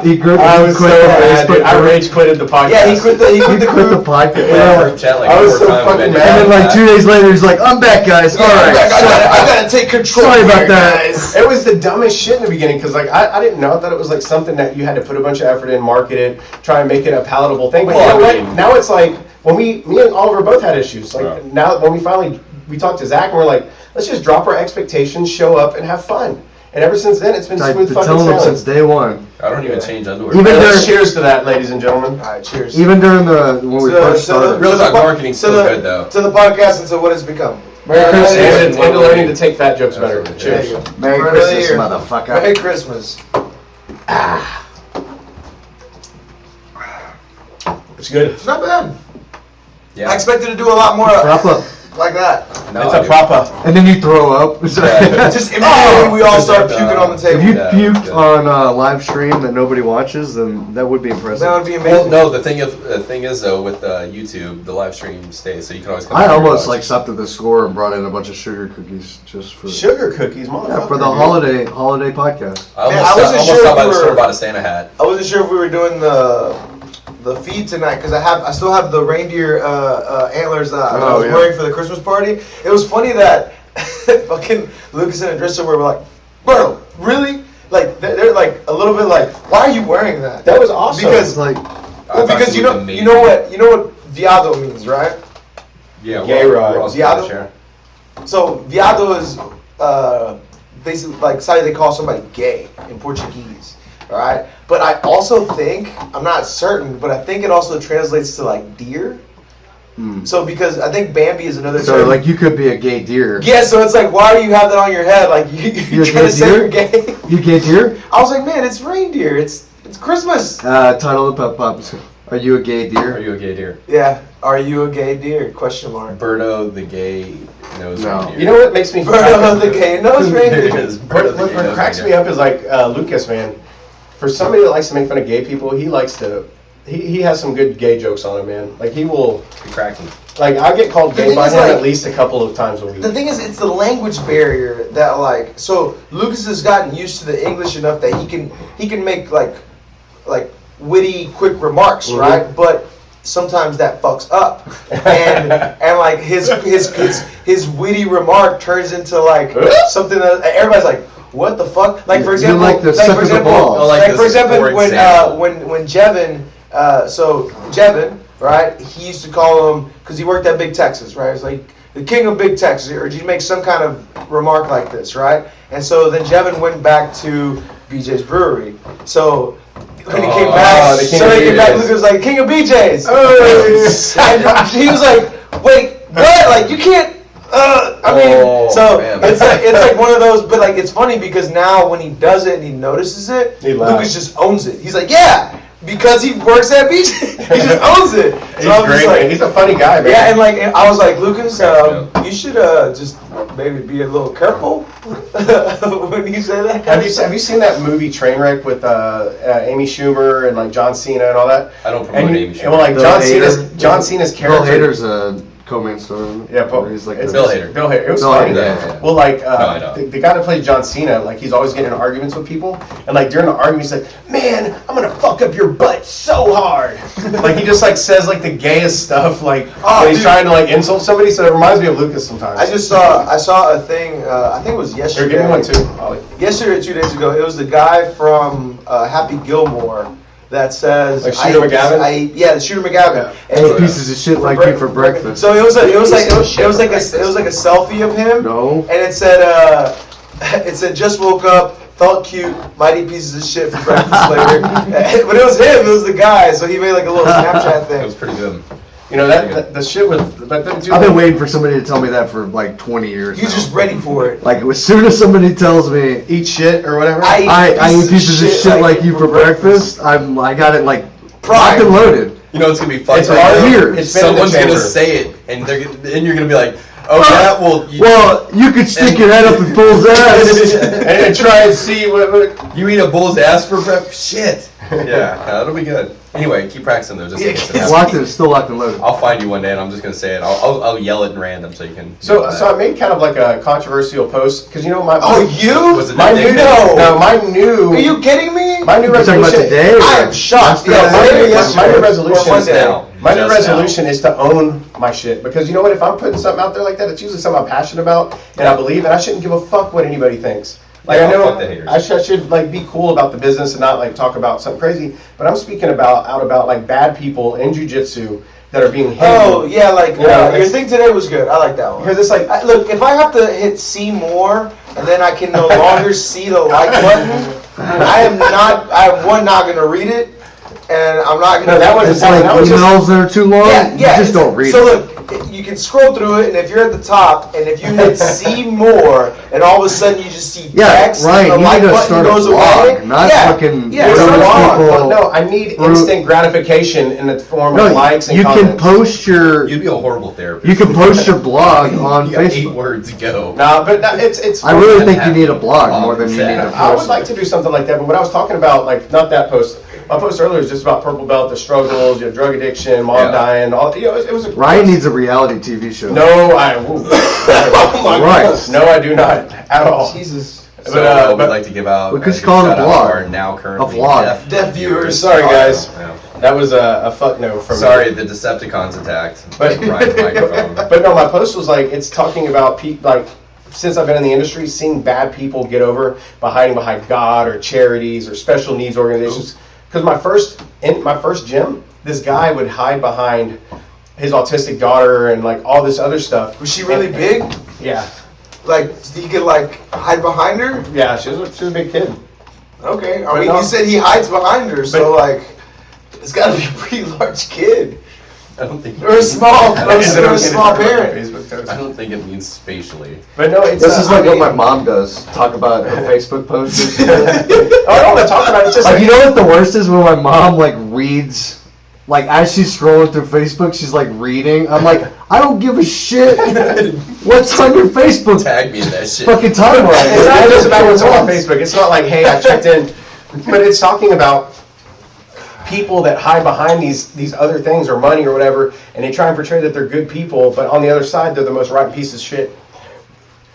he quit I was so the mad, dude. Facebook I group? rage quitted the podcast. Yeah, he quit the He quit the group. podcast. Yeah. Group chat, like, I was four so times, fucking man. mad. And then like 2 days later, he's like, "I'm back, guys. All right." I gotta take control. Sorry about here, that. guys. It was the dumbest shit in the beginning because like I didn't know. I thought it was like something that you had to put a bunch of effort in, market it, try and make it a palatable thing. But Well, you know I what? mean- Now it's like when me and Oliver both had issues. Like Right. now when we talked to Zach and we're like, let's just drop our expectations, show up, and have fun. And ever since then, it's been I've smooth been fucking telling him sailing. since day one. I don't even change underwear. Even Hey, let's during- cheers to that, ladies and gentlemen. All right, cheers. Even during when we first started. Real talk po- marketing's still good, though. To the podcast and to what it's become. Merry Christmas Cheers. and into learning to take fat jokes better. Absolutely. Cheers. There you go. Merry For another Christmas, year. motherfucker. Merry Christmas. It's good. It's not bad. Yeah. I expected to do a lot more Wrap up. like that. No, It's a dude. proper. And then you throw up. Yeah. Just immediately we all Just start like, puking on the If table. you Yeah, puked good. on live stream that nobody watches, then that would be impressive. That would be Well, amazing. no, the thing is though, with YouTube, the live stream stays, so you can always come I back and almost watch. like stopped at the store and brought in a bunch of sugar cookies just for Sugar cookies, motherfucker. yeah, for the dude. holiday podcast. I almost, Man, I wasn't almost sure stopped by if the we store were- bought a Santa hat. I wasn't sure if we were doing the feed tonight because I still have the reindeer antlers that I Oh, was yeah. wearing for the Christmas party. It was funny that fucking Lucas and Adrissa were like, "Bro, really?" Like they're like a little bit like, "Why are you wearing that?" That was awesome. It's Because like I well, thought because she you was know amazing. you know what viado means, right? Yeah, Gay ride. we're all Viado? Spanish, So viado is basically like sorry they call somebody gay in Portuguese, all right? But I also think I'm not certain, but I think it also translates to like deer. So because I think Bambi is another so term. like you could be a gay deer. Yeah, so it's like, why do you have that on your head? Like you're a trying to gay say deer? you're gay. You gay deer? I was like, man, it's reindeer. It's Christmas. Title of the Pep Pops. Are you a gay deer? Are you a gay deer? Yeah. Are you a gay deer? Question mark. Berto the gay nose No. reindeer. You know what makes me Berto the gay nose There it reindeer. is, Berto the What gay nose cracks me reindeer. up is like Lucas, man. For somebody that likes to make fun of gay people, he likes to. He has some good gay jokes on him, man. Like he will. He cracked him. Like I get called The gay thing by is, him like- at least a couple of times a week. The thing is, it's the language barrier that like. So Lucas has gotten used to the English enough that he can make like witty, quick remarks, Mhm. right? But sometimes that fucks up, and like his witty remark turns into like something that everybody's like, what the fuck? Like for You example, like the suck for of the example, balls. Oh, like like this for example, for example. when Jevin, so Jevin, right? He used to call him because he worked at Big Texas, right? It's like the king of Big Texas, or he'd make some kind of remark like this, right? And so then Jevin went back to BJ's Brewery. So when he came Oh, back, the king so of he came back, BJ's. Lucas was like, king of BJ's. Oh. And he was like, wait, what? Like you can't. I mean, Oh, so man. it's like one of those, but like it's funny because now when he does it and he notices it, He laughs. Lucas just owns it. He's like, yeah, because he works at BJ, he just owns it. He's So I'm great, just like, man. He's a funny guy, man. yeah, and like and I was like, Lucas, Yeah. you should just maybe be a little careful when you say that. Have you seen that movie Trainwreck with Amy Schumer and like John Cena and all that? I don't promote And, Amy Schumer. and well, like Bill John Cena's Bill character. Hader's a co-main star. Yeah, but He's like it's the- Bill Hader. Bill Hader. It was Bill funny. Hader, yeah. Well, like I know. the guy that plays John Cena, like he's always getting in arguments with people, and like during the argument, he's like, "Man, I'm gonna fuck up your butt so hard." Like he just like says like the gayest stuff, like Oh, when he's dude. trying to like insult somebody. So it reminds me of Lucas sometimes. I saw a thing. I think it was Here, yesterday. give me one too. Ollie. Yesterday or 2 days ago, it was the guy from Happy Gilmore that says, Like Shooter McGavin? yeah, the Shooter McGavin. And Those he- pieces of shit like you for breakfast. So it was like Shit a selfie of him. No. And it said just woke up, felt cute, mighty pieces of shit for breakfast later. But it was him, it was the guy. So he made like a little Snapchat That was thing. pretty good. You know that the shit with but then, dude, I've been waiting for somebody to tell me that for like 20 years. He's now. just ready for it. Like as soon as somebody tells me eat shit or whatever. I eat pieces of shit like you for breakfast, I got it like Prime. locked and loaded. You know it's gonna be fun. It's right hard. now? Weird. It's been in the Someone's gonna chamber. say it, and you're gonna be like, Oh yeah, Well, you could stick your head up in Bull's ass. and try and see what. you eat a bull's ass for prep? Shit. Yeah, that'll be good. Anyway, keep practicing though. Just in case it happens. Still locked and loaded. I'll find you one day, and I'm just gonna say it. I'll yell it in random so you can. So I made kind of like a controversial post because you know my. Oh, you? Was it My that new nickname? my new. Are you kidding me? My new You're talking about resolution. today? Or I am shocked. yesterday? My new resolution One is day. now. My new Just now. resolution is to own my shit because you know what? If I'm putting something out there like that, it's usually something I'm passionate about and I believe, and I shouldn't give a fuck what anybody thinks. Like Yeah, I know fuck the haters. I should like be cool about the business and not like talk about something crazy, but I'm speaking about like bad people in jujitsu that are being hidden. Oh yeah, like Yeah, your thing today was good. I like that one. Because it's like Look, if I have to hit see more and then I can no longer see the like button, I'm not gonna read it, and I'm not gonna. No, that was It's that like was just- emails that are too long. Yeah, yeah. You just don't read So it. look, you can scroll through it, and if you're at the top, and if you hit see more, and all of a sudden you just see Yeah, text, Ryan, and the you like need to button start a goes blog, away. not yeah, fucking yeah, what start a other blog. people- no, I need instant gratification in the form of No, likes and you can comments. post your You'd be a horrible therapist. you can post your blog on You got 8 Facebook. words to go. No, but it's. I really think you happy. need a blog more than you need a I would post. like to do something like that, but what I was talking about, like, not that post. My post earlier was just about purple belt, the struggles, your drug addiction, mom Yeah. dying, all. You know, it was a. Ryan needs a reality TV show. No, I. Oh my Right. God. No, I do not at all. Jesus. So but- we'd like to give out. We could just a call it a shout out blog. to Our now currently A vlog. Deaf viewers. Sorry, guys. Yeah. That was a fuck no from me. Sorry, the Decepticons attacked But- Ryan's microphone. But no, my post was like, it's talking about people, like, since I've been in the industry, seeing bad people get over by hiding behind God or charities or special needs organizations. Because in my first gym, this guy would hide behind his autistic daughter and like all this other stuff. Was she really big? Yeah, Like he could like hide behind her? yeah, she was a big kid. Okay. I But mean, no. you said he hides behind her, so But- like, it's got to be a pretty large kid I don't think. or a small, I or don't think- a small parent. I don't think it means spatially. But no, it's This is I like what mean- my mom does. Talk about her Facebook posts. I don't want to talk about it. It's just Like, you know what the worst is when my mom like reads, like as she's scrolling through Facebook, she's like reading. I'm like, I don't give a shit. What's on your Facebook Tag me in that shit. fucking timeline? It's not just about what's on Once. Facebook. It's not like, hey, I checked in, but it's talking about people that hide behind these other things or money or whatever, and they try and portray that they're good people, but on the other side, they're the most rotten piece of shit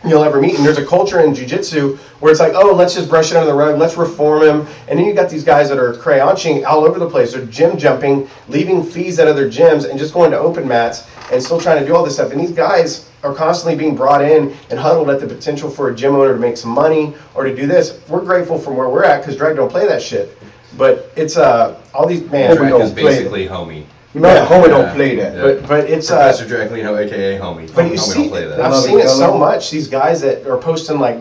you'll ever meet. And there's a culture in jiu-jitsu where it's like, oh, let's just brush it under the rug, let's reform him. And then you got these guys that are crayonching all over the place. They're gym jumping, leaving fees at other gyms, and just going to open mats and still trying to do all this stuff. And these guys are constantly being brought in and huddled at the potential for a gym owner to make some money or to do this. We're grateful from where we're at because Drag don't play that shit. But it's all these man. Drake we is don't play it. basically homie. You know, Yeah. homie Yeah. don't play that. Yeah. But it's Professor Draculino, aka homie. but you homie see, don't play that. I've seen it so much. These guys that are posting like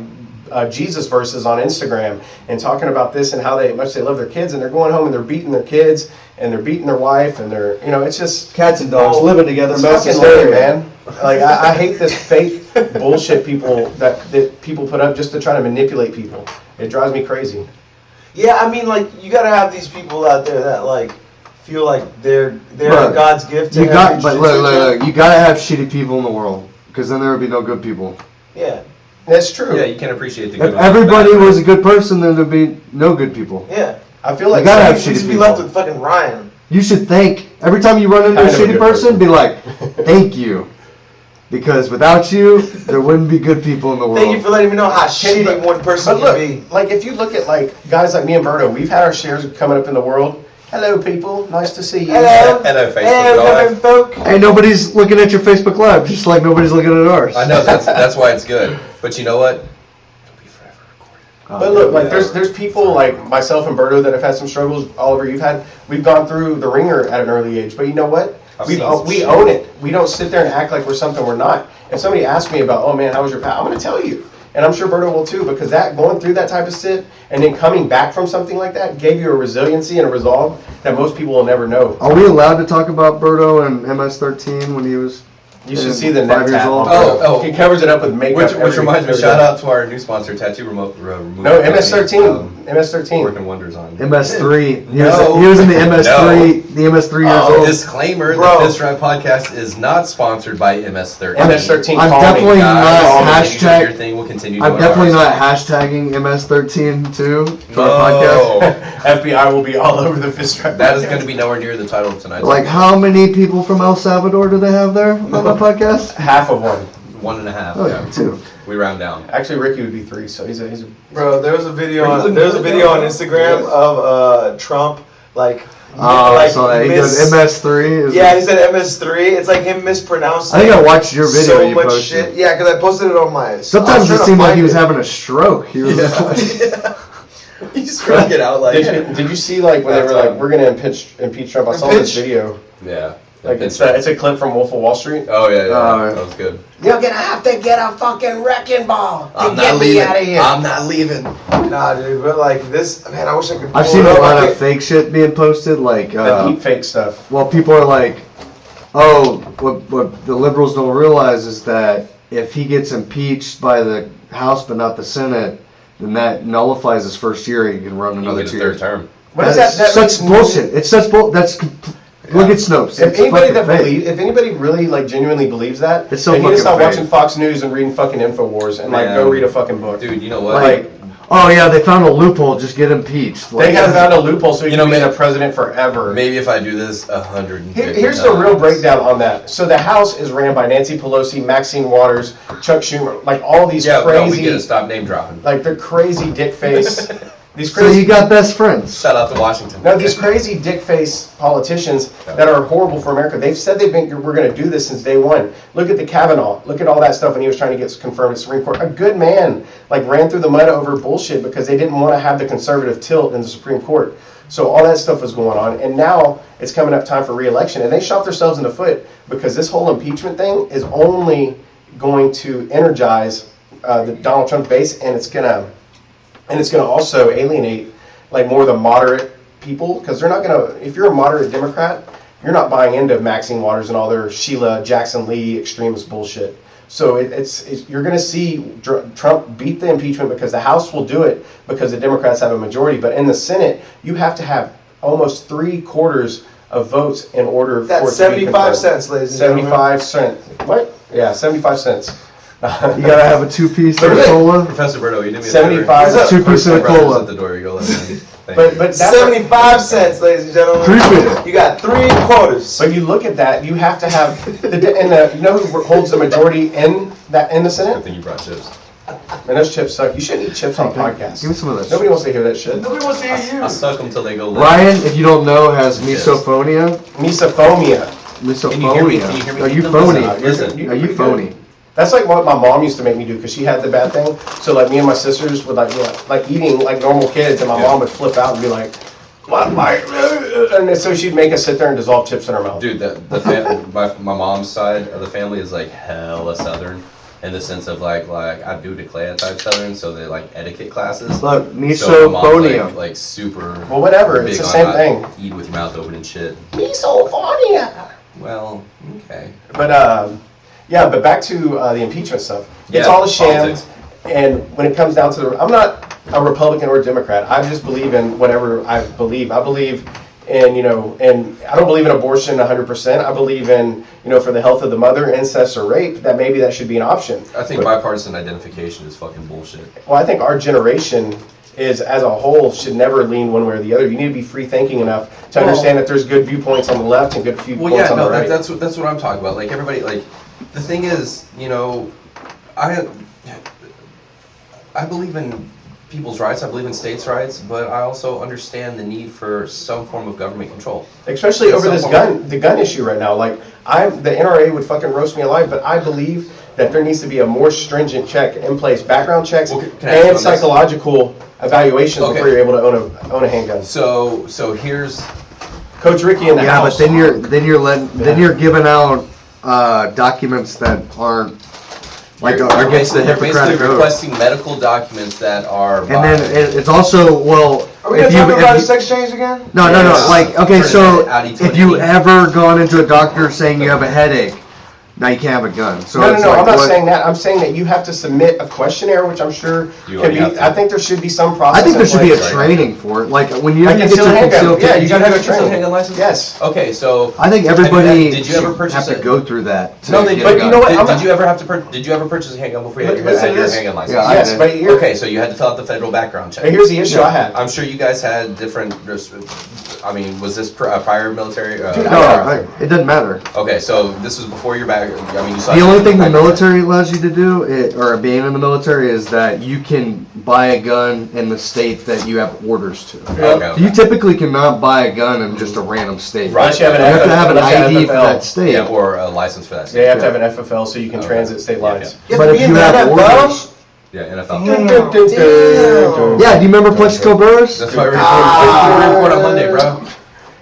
Jesus verses on Instagram and talking about this and how much they love their kids, and they're going home and they're beating their kids and they're beating their wife and they're it's just Cats and dogs living together. it's mass fucking hysteria. lame, man. Like I hate this fake bullshit people that people put up just to try to manipulate people. It drives me crazy. Yeah, I mean, like you gotta have these people out there that like feel like they're Bruh, God's gift to You got, every but jiu-jitsu look, gym. you gotta have shitty people in the world, because then there would be no good people. Yeah, That's true. Yeah, you can appreciate the good. If ones and the everybody bad was ones. a good person, then there'd be no good people. yeah. I feel like You gotta have We shitty should be people. left with fucking Ryan. You should thank every time you run into a Kind of a shitty good person, person. be like, "Thank you," because without you, there wouldn't be good people in the world. Thank you for letting me know how shitty one person But look, can be. like if you look at like guys like me and Berto, we've had our shares coming up in the world. Hello, people. Nice to see you. Hello, Hello, Facebook hello, Live. folk. Hey, nobody's looking at your Facebook Live, just like nobody's looking at ours. I know that's why it's good. But you know what? It'll be forever recorded. But look, like there's people like myself and Berto that have had some struggles. Oliver, we've gone through the ringer at an early age. But you know what? I've We seen some shit. own it. We don't sit there and act like we're something we're not. If somebody asks me about, oh man, how was your past? I'm going to tell you. And I'm sure Berto will too, because that going through that type of shit and then coming back from something like that gave you a resiliency and a resolve that most people will never know. Are we allowed to talk about Berto and MS-13 when he was You should see the 5 neck years tat. old. Oh. He covers it up with makeup. Which reminds me, shout out to our new sponsor, Tattoo Removal. No, MS13. MS13. Working wonders on. MS3. No. He was in the MS3. No. The MS3 years old. Disclaimer: Bro. the Fist Drive podcast is not sponsored by MS13. MS13. I'm call me, definitely guys. not Guys, you do your hashtag. thing. We'll continue. I'm doing definitely ours. not hashtagging MS13 too for No. our podcast. FBI will be all over the Fist Drive. That is going to be nowhere near the title of tonight's. Like, how many people from El Salvador do they have there on the podcast? half of one. 1.5. Oh, yeah. 2. We round down. Actually, Ricky would be 3. So he's a. Bro, there was a video on Instagram of Trump like So he goes MS3. Is yeah, he said MS3. It's like him mispronouncing. I think I watched your video so you much posted. shit. Yeah, because I posted it on my. Sometimes it seemed like he was having a stroke. He was He struck it out like. Did you see like when they were like, we're gonna impeach Trump? I saw this video. Yeah. Like it's a clip from Wolf of Wall Street. Oh yeah, Oh, that was good. You're gonna have to get a fucking wrecking ball to I'm get not me leaving. out of here. I'm not leaving. Nah, dude, but like this, man, I wish I could. I've pull seen it a up. lot I of can't- fake shit being posted. Like, The deep fake stuff. well, people are like, oh, what the liberals don't realize is that if he gets impeached by the House but not the Senate, then that nullifies his first year. He can run You another get a 2 third years. term. What is That's that? such bullshit. It's such bull. That's look at Snopes. If It's anybody fucking that fake. believe, if anybody really like genuinely believes that, It's so they need to fucking stop fake. watching Fox News and reading fucking Infowars and like Man. go read a fucking book. Dude, you know what? Like, oh yeah, they found a loophole. Just get impeached. They Like, have found a loophole so he You can know, be man- the president forever. Maybe if I do this 150 Here's the real breakdown on that. So the House is ran by Nancy Pelosi, Maxine Waters, Chuck Schumer, like all these Yeah, no, we crazy, get to stop name dropping. like they're crazy dick face. These so you crazy, got best friends. Shout out to Washington. no, these crazy dick face politicians that are horrible for America. They've said we're going to do this since day one. Look at the Kavanaugh. Look at all that stuff when he was trying to get confirmed at Supreme Court. A good man like ran through the mud over bullshit because they didn't want to have the conservative tilt in the Supreme Court. So all that stuff was going on, and now it's coming up time for re-election, and they shot themselves in the foot because this whole impeachment thing is only going to energize the Donald Trump base, and it's gonna also alienate like more of the moderate people because they're not gonna. If you're a moderate Democrat, you're not buying into Maxine Waters and all their Sheila Jackson Lee extremist bullshit. So you're going to see Trump beat the impeachment because the House will do it because the Democrats have a majority. But in the Senate, you have to have almost 3/4 of votes in order for it That's to be 75 confirmed. cents, ladies and gentlemen. 75 cents. What? Yeah, 75 cents. You gotta have a 2-piece But really- cola. Professor Berto, you did me a 75 favor. 2-piece My of brother's cola. at the door. You go let him in. Thank But you. that's 75 cents, ladies and gentlemen. Appreciate it. You got 3/4. But you look at that, you have to have you know who holds the majority in the Good Senate? thing you brought chips. Man, those chips suck. You shouldn't eat chips on a podcast. Give me some of that. Nobody wants to hear that shit. Nobody wants to hear you. I suck them till they go limp. Ryan, if you don't know, has misophonia. Misophonia. Misophonia. Can you hear me? Can you hear me? Are you Listen, phony? listen. Are you phony? That's like what my mom used to make me do because she had the bad thing. So like me and my sisters would like eating like normal kids, and my Yeah. mom would flip out and be like, "What?" And so she'd make us sit there and dissolve chips in her mouth. Dude, my mom's side of the family is like hella Southern, in the sense of like I do declare type Southern, so they like etiquette classes. Look, So my mom's, misophonia. like super. Well, whatever. big It's the on same not thing. Eat with your mouth open and shit. Misophonia. Well, okay. But yeah. But back to the impeachment stuff. It's Yeah, all a sham. politics. And when it comes down to I'm not a Republican or a Democrat. I just believe in whatever I believe. I believe in, and I don't believe in abortion 100%. I believe in, for the health of the mother, incest or rape, that maybe that should be an option. I think bipartisan identification is fucking bullshit. Well, I think our generation is, as a whole, should never lean one way or the other. You need to be free thinking enough to understand that there's good viewpoints on the left and good viewpoints Well, yeah, on no, the right. that's what I'm talking about. Like everybody, like the thing is, I believe in people's rights. I believe in states' rights, but I also understand the need for some form of government control. Especially over Some this form the gun issue right now. Like, the NRA would fucking roast me alive, but I believe that there needs to be a more stringent check in place, background checks Well, can I ask you on and this? psychological evaluations Okay. before you're able to own a handgun. So here's Coach Ricky in the Yeah, house. but then you're giving out documents that aren't like you're are against the basically Hippocratic Oath. requesting medical documents that are. And then it's also Are we gonna talk about a sex change again? No. Yes. Like, okay, Turn so it out into if an you E. ever gone into a doctor saying you have a headache, now you can't have a gun. So No, it's no, like, I'm not what- saying that. I'm saying that you have to submit a questionnaire, which I'm sure You can already be. have to. I think there should be some process. I think there in should be a place. training for it. Like when you Like have to get concealed your handgun. concealed Yeah, carry. you Did you gotta have go a concealed training. handgun license? Yes. Okay, so. I think Have you everybody did you ever should purchase have to a- go through that. to No, they get did. a But you gun. know what? Did you ever purchase a handgun before you had Listen to your this. handgun license? Yeah, I Yes, did. but here, Okay, so you had to fill out the federal background check. here's the issue I had. I'm sure you guys had different. I mean, was this prior military? Dude, No, it doesn't matter. Okay, so this was before your back. I mean, you saw. The only thing the military allows you to do, or being in the military, is that you can buy a gun in the state that you have orders to. Okay. You typically cannot buy a gun in just a random state. Right. Unless you have You an have to have an unless you have ID for FFL. that state. Yeah, or a license for that. Yeah, State. you have to have an FFL so you can Okay. transit state Yeah, lines. But if you have orders, Yeah, NFL. yeah. Do you remember Plexico Burris? That's why we report on Monday, bro.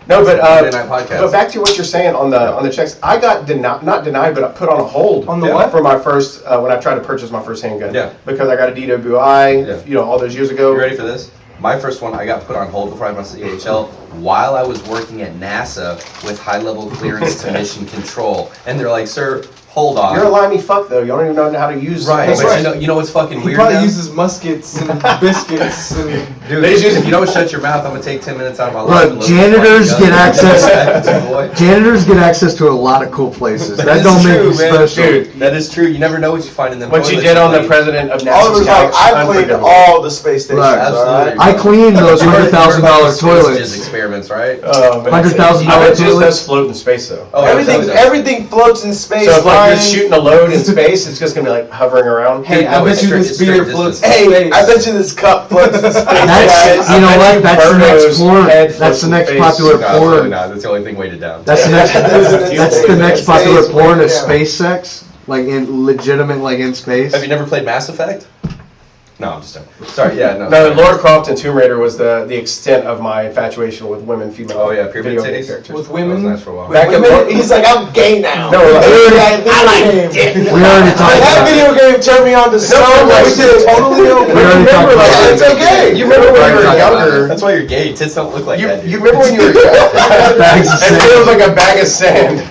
No, but Monday night podcast. but back to what you're saying on the checks. I got not denied, but I put on a hold On the what? for my first when I tried to purchase my first handgun. Yeah. Because I got a DWI, Yeah. all those years ago. You ready for this? My first one, I got put on hold before I went to the AHL while I was working at NASA with high-level clearance to mission control. And they're like, sir, hold on. You're a limey fuck though. You don't even know how to use. Right, That's but right. you know what's fucking He weird probably now? uses muskets and biscuits and Dude, if you don't shut your mouth, I'm gonna take 10 minutes out of my life. Look, and load this janitors fucking get gun. access- Boy. Janitors get access to a lot of cool places. That is don't make true, you man. special. Dude, That is true. You never know what you find in them. what you toilets did on the clean. president of Oliver's NASA's like, couch, I cleaned unforgivable. all the space stations. Look, Absolutely. I cleaned those You heard about the $100,000 space jizz toilets. experiments, right? Oh, man. $100,000 I bet just toilets. does float in space though. Oh, Everything, absolutely. everything floats in space. So if like you're Ryan. shooting a load in space, it's just gonna be like hovering around. hey, I no, bet it's you straight- this it's beer straight floats. distance. Hey, I bet you this cup floats in space. That's, I you know bet what? you That's the next Birdo's porn. head That's floats the in next space. popular No, absolutely porn. not. That's the only thing weighted down. That's the next. That's the next popular Space, porn is yeah. space sex, like in legitimate, like in space. Have you never played Mass Effect? No, I'm just joking. Sorry, yeah, no. No, Lara Croft and Tomb Raider was the extent of my infatuation with women, female. Oh, yeah, pyramid video game titties? characters. With That was women. nice for a while. Back in Women, he's like, I'm gay now. No, like- I like dick. We already talked That about video game turned me on to so no, much we shit. did totally okay. We already talked about like, it. it's okay. You remember when you were younger? That's why you're gay. Tits don't look like that, dude. You remember when you were younger? Bags of It sand. feels like a bag of sand.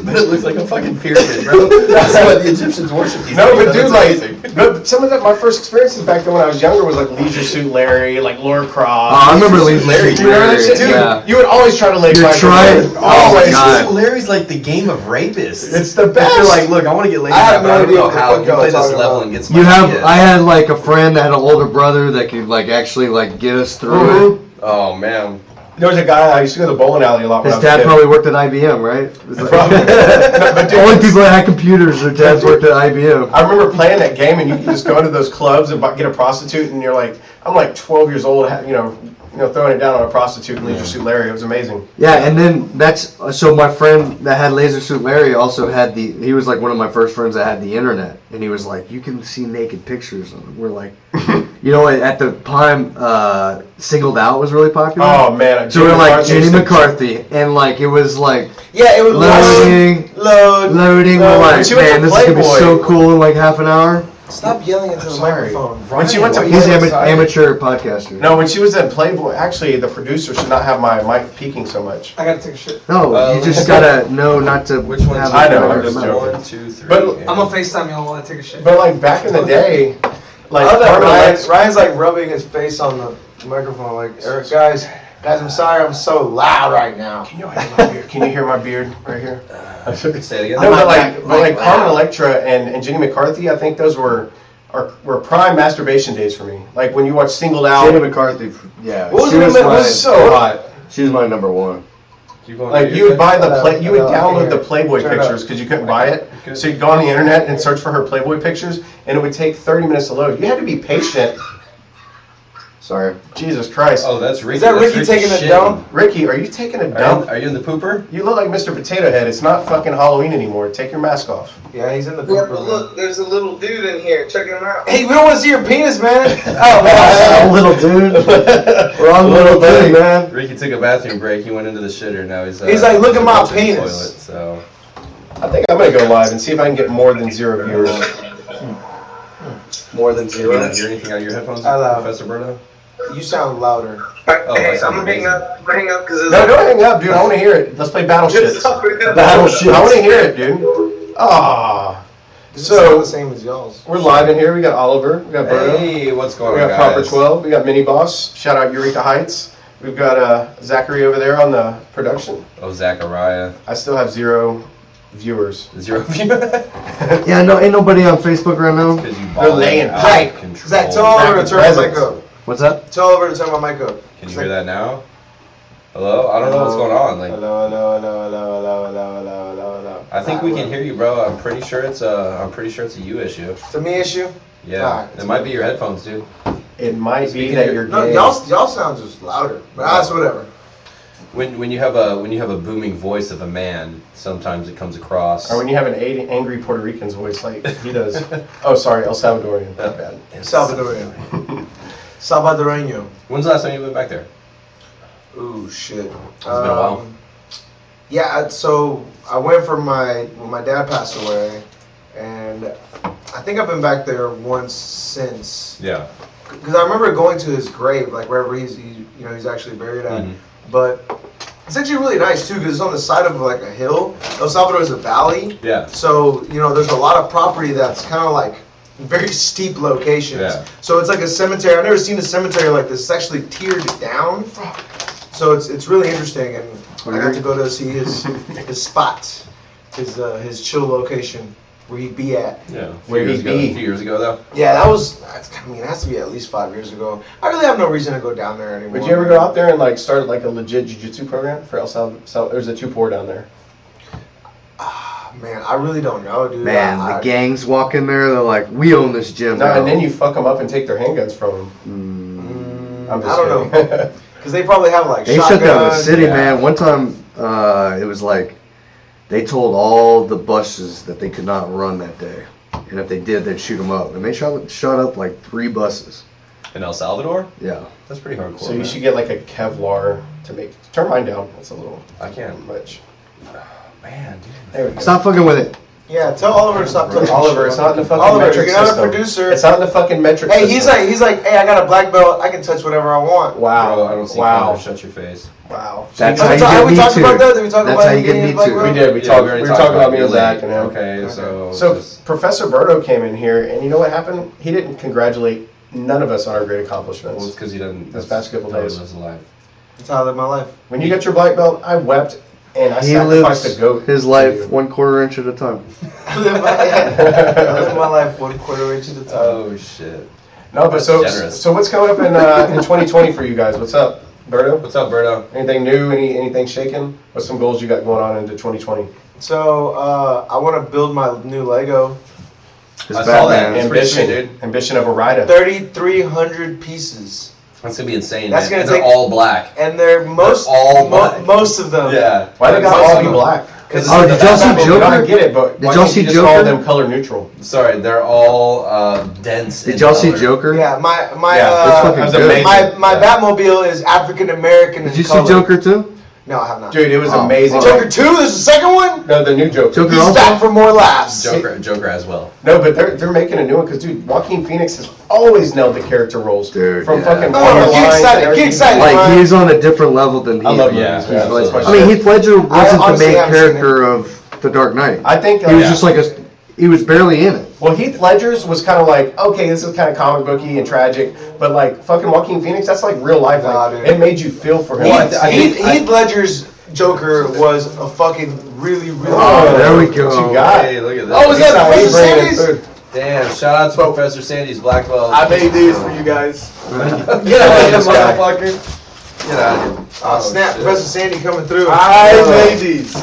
But it looks like a fucking pyramid, bro. That's why the Egyptians worship these No, things. but dude, That's like, amazing. but some of that, my first experiences back then when I was younger was like Leisure Suit Larry, like Lara Croft. Oh, I remember Leisure Larry. Suit Do you remember that shit, dude? Yeah. You would always try to lay You're Michael trying- Jordan. oh, Always. God. Larry's like the game of rapists. It's the You're best. like, look, I want to get laid I have but no I don't idea know what the how. fuck You play y'all this talking level about. and get some You have. ideas. I had like a friend that had an older brother that could like actually like get us through Mhm. it. Oh, man. There was a guy I used to go to the bowling alley a lot. His when I was a dad kid. probably worked at IBM, right? It's like- Probably. But dude, Only people that had computers, their dads worked at IBM. I remember playing that game, and you could just go into those clubs and get a prostitute, and you're like, I'm like 12 years old, throwing it down on a prostitute in Leisure Suit Larry. It was amazing. Yeah, and then so my friend that had Laser Suit Larry also had he was like one of my first friends that had the internet, and he was like, you can see naked pictures. And we're like, at the time, Singled Out was really popular. Oh man, So we're like Jenny used to- McCarthy, and like it was like Yeah, it was loading, load. loading. We're like, When she went to man, this is gonna be Playboy- so cool in like half an hour. Stop yelling into the Sorry. microphone. When she went to He's Playboy- amateur podcaster. No, when she was at Playboy, actually, the producer should not have my mic peaking so much. I gotta take a shit. No, you just gotta know not to. Which one's have I it know, in I'm your just mouth. joking. 1, 2, 3. But I'm gonna FaceTime y'all while I take a shit. But like back in the day, like I love that Carmen Ryan, Alex- Ryan's like rubbing his face on the microphone, like, Eric, guys, I'm sorry, I'm so loud right now. Can you hear my beard? Can you hear my beard right here? Say it again. No, I'm but like like loud. Carmen Electra and Jenny McCarthy, I think those were prime masturbation days for me. Like when you watch Singled Out. Jenny McCarthy, yeah. What was she her was name? my- was so hot. She was my number one. Keep going. Like you would buy you would I download can't the hear. Playboy Turn it up. pictures because you couldn't buy it. So you'd go on the internet and search for her Playboy pictures, and it would take 30 minutes to load. You had to be patient. Sorry. Jesus Christ. Oh, that's Ricky. Is that That's Ricky taking a shitting. dump? Ricky, are you taking a Are dump? you, are you in the pooper? You look like Mr. Potato Head. It's not fucking Halloween anymore. Take your mask off. Yeah, he's in the Yeah, pooper. but man. look, there's a little dude in here. Check him out. Hey, we don't want to see your penis, man. Oh, Oh, little dude. We're on little dude, man. Ricky took a bathroom break. He went into the shitter. Now he's. He's like, "Look at my watching the penis." Toilet, so. I think I'm gonna go live and see if I can get more than 0 viewers. More than You not hear anything out of your headphones, I love. Professor Berto? you sound louder. Oh, Hey, I sound I'm gonna hang amazing. up. I'm gonna hang up because No, don't hang up, dude. I want to hear it. Let's play Battleship. Battleship. I want to hear it, dude. Ah. This is not So the same as y'all's. we're live in here. We got Oliver. We got Berto. Hey, what's We going on, got Proper guys? 12. We got Mini Boss. Shout out Eureka Heights. We've got Zachary over there on the production. Oh, Zachariah. I still have 0 viewers. 0 view. Yeah, no, ain't nobody on Facebook right now. Because you They're laying out pipe. of control. Zach, tell Oliver to turn my mic Presents. up. What's that? Tell Oliver to turn my mic up. Can you hear that now? Hello? I don't know what's going on. Like, Hello, hello, hello, hello, hello, hello, hello, hello, hello. I think we can hear you, bro. I'm pretty sure it's a you issue. It's a me issue. Yeah, Alright. it might be your headphones, dude. It might be Speaking that of- you're No, gay. y'all sound just louder, but that's whatever. When you have a booming voice of a man, sometimes it comes across. Or when you have an angry Puerto Rican's voice like he does. Oh, sorry, El Salvadorian. Not bad. Salvadorian. Salvadoreño. When's the last time you went back there? Ooh, shit. It's been a while. Yeah, so I went for when my dad passed away, and I think I've been back there once since. Yeah. Because I remember going to his grave, like wherever he's actually buried at. Mhm. But it's actually really nice too, because it's on the side of like a hill. El Salvador is a valley. Yeah. So, there's a lot of property that's kind of like very steep locations. Yeah. So it's like a cemetery. I've never seen a cemetery like this. It's actually tiered down. So it's really interesting, and I got to go to see his spot, his chill location where he'd be at. Yeah. Where he A be? few years ago, though. Yeah, it has to be at least 5 years ago. I really have no reason to go down there anymore. Would you ever go out there and like start like a legit jiu-jitsu program for El Salvador? There's a 2-4 down there. Man, I really don't know, dude. Man, the gangs walk in there, they're like, we own this gym No, now. and then you fuck them up and take their handguns from them. I'm just I don't kidding. know. Because they probably have like They shotguns. shut down the city, yeah. man. One time, it was like, they told all the buses that they could not run that day. And if they did, they'd shoot them up. And they shot up like 3 buses. In El Salvador? Yeah. That's pretty hardcore. So you man. should get like a Kevlar to make. Turn mine down. That's a little I can't. much. Man, dude. There we go. Stop fucking with it. Yeah, tell Oliver to stop touching Oliver, shit. it's not in the fucking Oliver, metric you're not a system. producer. It's not in the fucking metric Hey, system. he's like, hey, I got a black belt. I can touch whatever I want. Wow. Bro, I don't see wow. color. Shut your face. Wow. That's See, how you Have get we me talked to. about that? Did we talk That's about how you it get getting me a black to. belt? We did. We already were talking about me your and Zach late. and him. Okay, so So just- Professor Berto came in here, and you know what happened? He didn't congratulate none of us on our great well, accomplishments. it's because he doesn't. Those past couple that days. was alive. That's how I live my life. When you got your black belt, I wept, and I He sacrificed lives a goat. his to life you. 1/4 inch at a time. I live my life 1/4 inch at a time. Oh shit. No, but That's so generous. so what's coming up in 2020 for you guys? What's up, Berto? What's up, Berto? Anything new? Anything shaking? What's some goals you got going on into 2020? So I want to build my new Lego. His I saw that. Batman. It's pretty sweet, Ambition, dude. ambition of a rider. 3,300 pieces, That's gonna be insane. That's man. gonna And they're take- all black. and they're all black. most of them. Yeah. Why they got Most all of be them. black? Because Oh, did y'all see I Joker? get it, but Did why y'all can't see you just call Joker? them color neutral? Sorry, they're all dense. Did in y'all see color. Joker? Yeah, my Yeah, it's fucking that was good. amazing. my Yeah. Batmobile is African American. Did you see Joker too? No, I have not. Dude, it was Oh, amazing. fuck. Joker 2. There's a second one. No, the new Joker. Joker He's also? back for more laughs. Joker as well. No, but they're making a new one because dude, Joaquin Phoenix has always nailed the character roles. Dude, from yeah. fucking Oh, Borderline get to excited, everything. get excited. Like Ryan. he's on a different level than he I love is. Yeah, movies. yeah, man. That's my absolutely. I mean, shit. Heath Ledger wasn't the honestly main haven't seen character of The Dark Knight. I think He was yeah. just like he was barely in it. well, Heath Ledger's was kind of like, okay, this is kind of comic booky and tragic, but like fucking Joaquin Phoenix, that's like real life. Nah, Like dude. it made you feel for him. Well, I think- Heath Ledger's Joker was a fucking really. Oh, there we what go. you got? Hey, look at this. Oh, is that He's Professor bringing in Sandy's? food. Damn! Shout out to Professor Sandy's black belt. I made these for you guys. Get out This of here, guy. motherfucker! Get out of here. Oh, snap! shit. Professor Sandy coming through. I made these.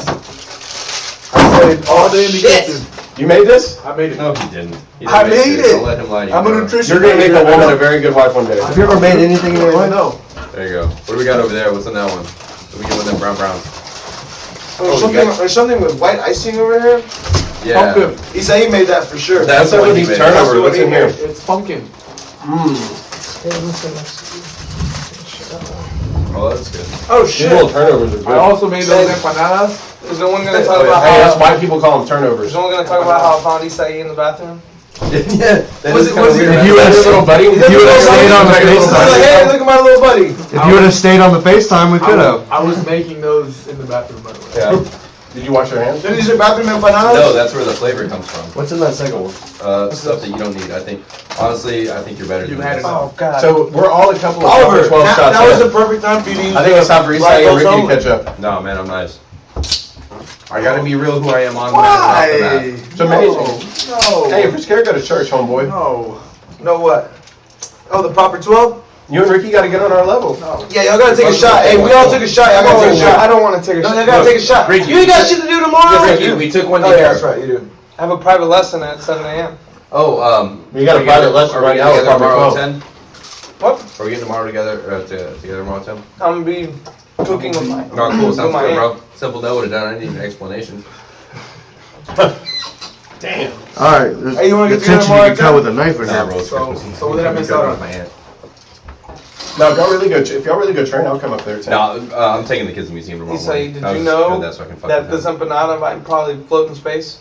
I played all day in the shit. kitchen. You made this? I made it. No, he didn't. He I didn't make made this. it. Don't let him lie to you. I'm a bro. nutrition. You're gonna make a major. woman a very good wife one day. Have you ever made anything in your I life? know. There you go. What do we got over there? What's in that one? What do we get with them brown? There's something with white icing over here. Yeah. Pumpkin. He said he made that for sure. That's What's up what with he these made. turnovers? That's what What's he in here? made. It's pumpkin. Oh, that's good. Oh These shit! little turnovers are good. I also made those empanadas. Is no one gonna talk Oh, yeah. about Hey, that's how? why people call them turnovers. Is no one gonna talk about how I found Isai in the bathroom? Yeah. That Was is it- kinda was it- weird. If you Hey, had little buddy, if you would have stayed on the I was like, hey, FaceTime, look at my little buddy. if you would have stayed on the FaceTime, we could have. I was making those in the bathroom, by the way. Yeah. Did you wash your hands? Didn't you say bathroom empanadas? No, that's where the flavor comes from. What's in that second one? Stuff that you don't need. I think, honestly, I think you're better than You've had this. enough. Oh God. So we're all a couple of Oliver, 12 that shots was in. the perfect time for you to use I think it's time for Isai and Ricky to only. catch up. No, man, I'm nice. I gotta be real who I am on Why? It's amazing. No. Hey, if you're scared, go to church, homeboy. No. No what? Oh, the proper 12? You and Ricky got to get on our level. No. Yeah, y'all gotta take a shot. Hey, we all took a shot. Y'all gotta take a I shot. don't want to take a No, y'all shot. gotta take a shot. Ricky, You ain't got shit to do tomorrow. Ricky, we took one Oh, together. yeah, that's right, you do. I have a private lesson at 7 a.m. Oh, We got a private lesson are right we now with together tomorrow Proper at 10? What? Are we getting tomorrow together, together tomorrow at 10? I'm gonna be cooking with my. No, cool, with sounds my good, aunt. bro. Simple no would have done, I didn't need an explanation. Damn. All right. Hey, you wanna the get together tension tomorrow you at can cut 10? with a knife or Nah, not. bro, it's So- Christmas. so what did I miss out on? My aunt. No, if y'all really go, if y'all really go train, I'll come up there too. No, I'm taking the kids to the museum tomorrow Isai, morning. did I you was know good, that's so I can fuck that with this empanada might probably float in space?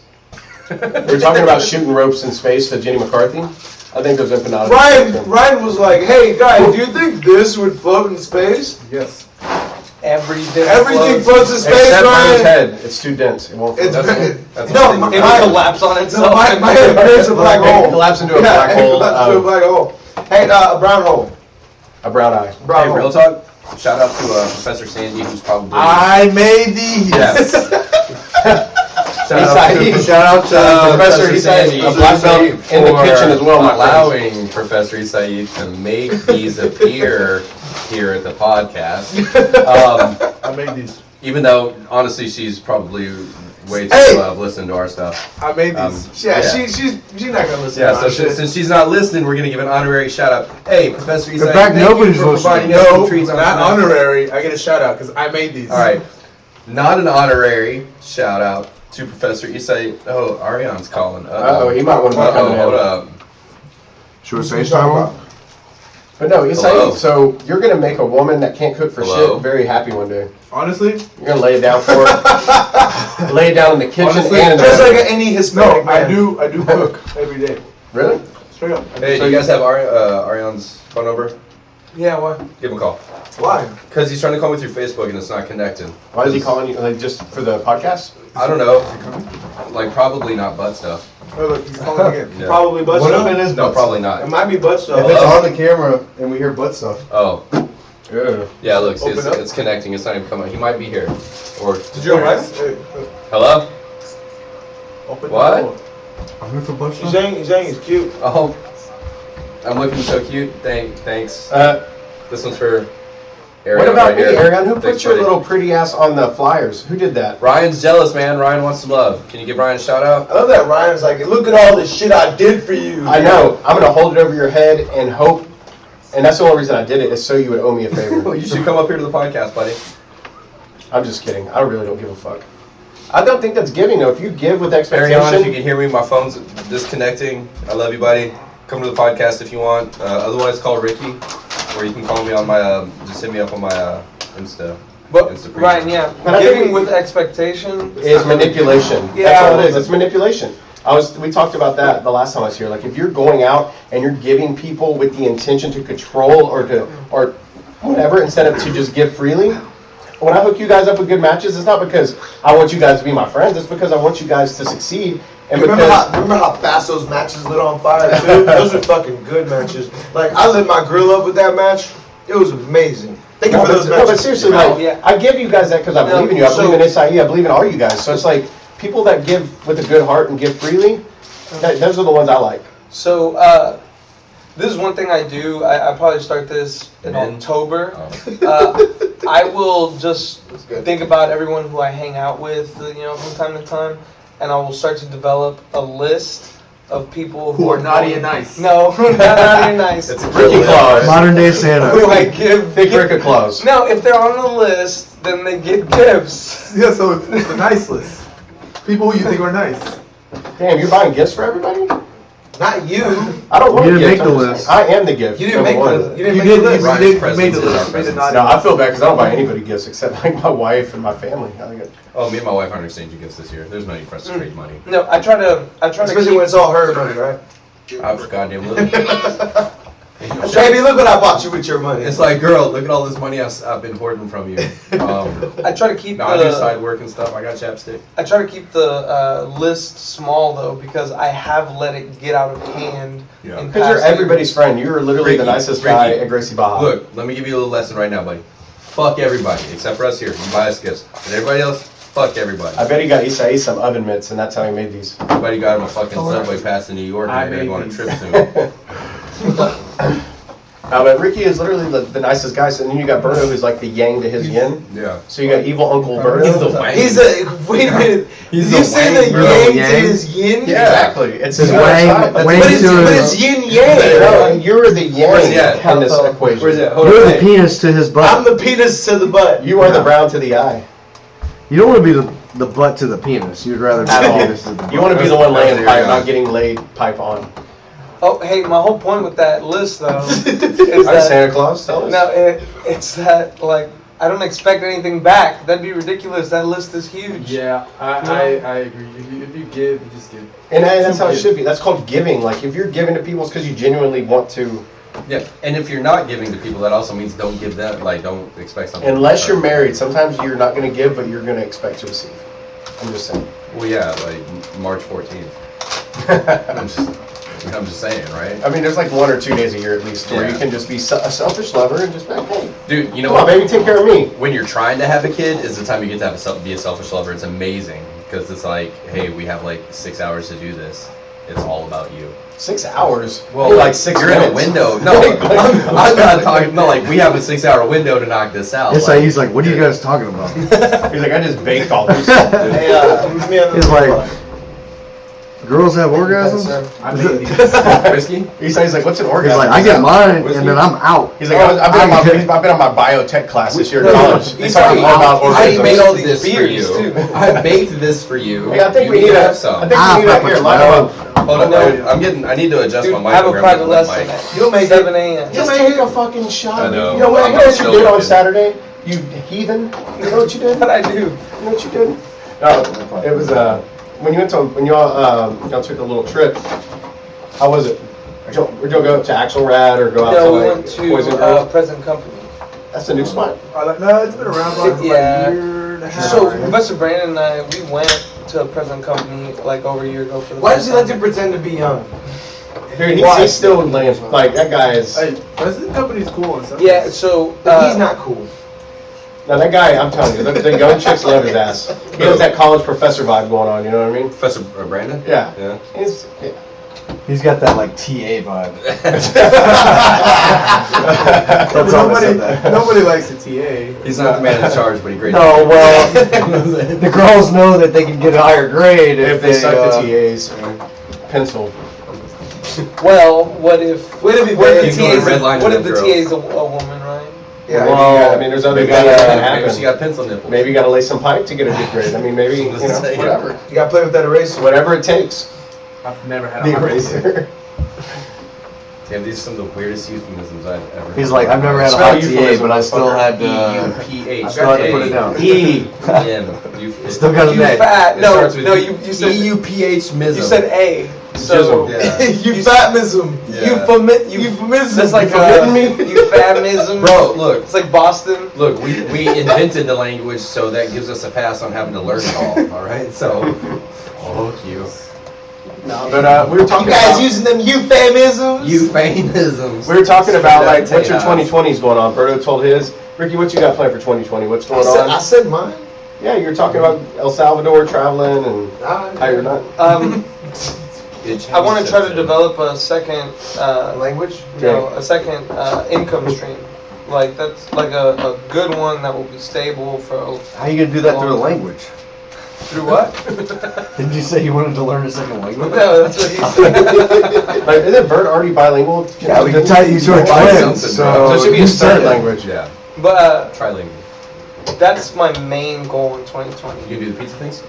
We're talking about shooting ropes in space to Jenny McCarthy. I think those empanadas. Ryan was like, hey guys, do you think this would float in space? Yes. Everything Everything floats in space, Except for his Ryan. head. It's too dense. It won't. It's float. That's no, the my, thing. my, collapse on no, itself. my head creates a black It hole. collapses into a black it hole. collapses into a black hole. Hey, a brown hole. A brown eye. Brown Hey, hole. real talk, shout out to Professor Sandy, who's probably... I made these. Yes. Shout out to Professor Isai, a black belt in the kitchen as well, my friends. allowing Professor Isai to make these appear here at the podcast. I made these. Even though, honestly, she's probably way too Hey! listening to our stuff. I made these. Yeah, Yeah. she's not gonna listen Yeah, to so my shit. since she's not listening, we're gonna give an honorary shout out. Hey, Professor Isai, In fact, thank nobody's you for listening. providing us No, some treats on not tonight. honorary. I get a shout out because I made these. All right, not an honorary shout out to Professor Isai. Oh, Ariane's calling. Uh-oh, he might want to be coming hold in. up. Should we FaceTime him? But no, Hello? Isai, so you're going to make a woman that can't cook for Hello? shit very happy one day. Honestly, You're going to lay it down for her. Lay it down in the kitchen Honestly, and in the Just like bedroom. any no, Hispanic I man. do cook every day. Really? Straight up. Hey, do you guys have Ariane's phone number? Yeah, what? Give him a call. Why? Because he's trying to call with your Facebook and it's not connected. Why is he calling you? Like, just for the podcast? I don't know. Like, probably not butt stuff. Oh, look, he's calling again. Yeah. Probably butt What if stuff. it is No, butt probably stuff? It not. might be butt stuff. If it's on the camera and we hear butt stuff. Oh, Yeah. yeah, look, see, Open up. it's connecting. It's not even coming. He might be here. Or, Did you arrive? Hey, hello? open What? the door. I'm here for butt He's stuff. saying he's cute. Oh, I'm looking so cute. Thanks. This one's for Ariane. What about right me, here. Ariane? Who Thanks, put your buddy. little pretty ass on the flyers? Who did that? Ryan's jealous, man. Ryan wants some love. Can you give Ryan a shout out? I love that Ryan's like, look at all this shit I did for you. I know. I'm going to hold it over your head and hope. And that's the only reason I did it, is so you would owe me a favor. Well, you should come up here to the podcast, buddy. I'm just kidding. I really don't give a fuck. I don't think that's giving, though. If you give with Ariane, if you expectation. can hear me, my phone's disconnecting. I love you, buddy. Come to the podcast if you want. Otherwise, call Ricky, or you can call me on my. Just hit me up on my Insta. But Insta preview. Ryan, yeah, But I think giving we- with expectation Is manipulation. Yeah. That's all it is. It's manipulation. We talked about that the last time I was here. Like, if you're going out and you're giving people with the intention to control or whatever, instead of to just give freely. When I hook you guys up with good matches, it's not because I want you guys to be my friends. It's because I want you guys to succeed. And Remember because how fast those matches lit on fire too? Those are fucking good matches. Like I lit my grill up with that match. It was amazing. Thank you for those no, matches. but seriously, Oh, like, yeah. I give you guys that because I No, believe in you. I so- believe in SIE. I believe in all you guys. So it's like people that give with a good heart and give freely. Those are the ones I like. So, this is one thing I do. I probably start this in Men. October. Oh. I will just good. think about everyone who I hang out with, from time to time, and I will start to develop a list of people Who are naughty and nice. No, not naughty and nice. It's a Ricky good Claus. Modern day Santa. Who I give. Thick Rick Claus. No, if they're on the list, then they get gifts. Yeah, so it's the nice list. People who you think are nice. Damn, you're buying gifts for everybody? Not you. I don't want You a didn't gift. make the I'm just list. saying, I am the gift. You didn't make number the. one. You didn't You make did. the list. Ryan's You made presence the is our list. You made the presence. naughty. No, I feel bad because I don't buy anybody gifts except like my wife and my family. Oh, me and my wife aren't exchanging gifts this year. There's no need for us to trade money. No, I try to Especially when it's all her money, right? I was goddamn little. Baby, look what I bought you with your money. It's like, girl, look at all this money I've been hoarding from you. I try to keep Now I do the side work and stuff. I got chapstick. I try to keep the list small though because I have let it get out of hand. Yeah. in Because you're past everybody's years. friend. You're literally the Ricky, nicest guy Ricky. at Gracie Baja. Look, let me give you a little lesson right now, buddy. Fuck everybody except for us here. You buy us gifts, and everybody else, fuck everybody. I bet he got Isai some oven mitts, and that's how he made these. Everybody got him a fucking subway pass to New York, I and they're made going on a these. trip soon. But Ricky is literally the nicest guy. So then you got Berto, who's like the yang to his yin. Yeah. So you got evil Uncle Berto. He's the wang. He's a wait a minute. He's you the say wang, the bro. yang to Yang? his yin? Yeah, exactly. It's His his wang- But wang But it's, to but his- it's yin no, yang. you're the Where's he yang at? in this equation. Where's it? You're the penis to his I'm butt. the penis to the butt. You are the brown to the eye. You don't want to be the butt to the penis. You'd rather be At the all. penis to the butt. You want to be the one laying There you pipe, go. not getting laid pipe on. Oh, hey, my whole point with that list though is Hi, that Santa Claus. Tell us. no, it's that like I don't expect anything back. That'd be ridiculous. That list is huge. Yeah, I agree. If you give, you just give. And that's how it should be. That's called giving. Like, if you're giving to people, it's because you genuinely want to. Yeah, and if you're not giving to people, that also means don't give them, like, don't expect something. Unless you're married, sometimes you're not going to give, but you're going to expect to receive. I'm just saying. Well, yeah, like March 14th. I'm just saying, right? I mean, there's like 1 or 2 days a year at least where Yeah. you can just be a selfish lover and just be like, hey, Dude, you know come on, what? baby, take care of me. When you're trying to have a kid is the time you get to have be a selfish lover. It's amazing because it's like, hey, we have like 6 hours to do this. It's all about you. 6 hours? Well, You're like like 6 you're minutes. in a window. No, I'm not talking. No, like we have a 6 hour window to knock this out. It's like, he's like, what are you guys talking about? He's like, I just baked all this. Hey, meet me on the He's like, front. girls have orgasms? I made these. Risky. He's like, what's an He's orgasm? like, I get mine and then I'm out. He's like, I've been on my biotech class this year in college. They He's talk talking more about about- I orgasms. made all These this for beers, you. too. I baked this for you. Hey, I think You we need to a. have some. I think we need that here. Line them up. Hold on, I need to adjust Dude, my mic. have a over. I'm private getting lesson mic. at You'll make 7 a.m. Just take a fucking shot. I know. You know what? I'm You know what still you did on looking. Saturday? You heathen. You know what you did? What I do? You know what you did? No, it was when you went to when y'all took a little trip. How was it? Would you go to Axelrad or go out No, to we like went Boys and to Girls? Present Company. That's a new spot. No, it's been around for like Yeah. a year and a half. So Professor Brandon and I, we went to a Present Company like over a year ago for the Why first does he like time. to pretend to be young? Dude, Why? he's still laying. Like that guy is. Hey, President Company's cool and stuff. Yeah, so But he's not cool. Now that guy, I'm telling you, the young chicks love his ass. He has that college professor vibe going on. You know what I mean? Professor Brandon. Yeah. Yeah. Yeah. He's got that like TA vibe. But That's all I said that. nobody likes the TA. He's not the man in charge, but he great. No, well, the girls know that they can get a higher grade If they suck the TA's pencil. Well, what if Way to be what bad. if You the go to TA's red line what to if the them TA's a woman, right? Yeah. Well, I mean, there's other Maybe things that can maybe she happen. got pencil nipples. Maybe you got to lay some pipe to get a good grade. I mean, maybe you know, whatever, You gotta play with that eraser. whatever it takes. I've never had The a hot eraser. Damn, these are some of the weirdest euphemisms I've ever. He's like, I've never had a Spell hot TA, euphemism, but I still motherfucker. had EUPH. still had to put it down. E-M. Still got You an A. fat? It No, starts with no. You said EUPH mism. you said A. So Yeah. You fatmism. Yeah. Euphemism. that's like forgetting me? euphemism. Bro, look. It's like Boston. Look, we invented the language, so that gives us a pass on having to learn it all. All right, so fuck you. No, but we were talking You guys about using them euphemisms? Euphemisms. we were talking about like That's what your chaos. 2020's going on. Berto told his. Ricky, what you got planned for 2020? What's going I on? said mine. Yeah, you're talking about El Salvador traveling and how you're not. I want to try to develop a second Language? a second income stream. Like that's like a good one that will be stable for How you gonna do that through a language? through what? Didn't you say you wanted to learn a second language? No, that's what he said. Like, isn't Bert already bilingual? Yeah, we can tell you sort of Buy twins, something, so bro. So it should be you a said third it. language. Yeah, But trilingual. that's my main goal in 2020. You can do the pizza things.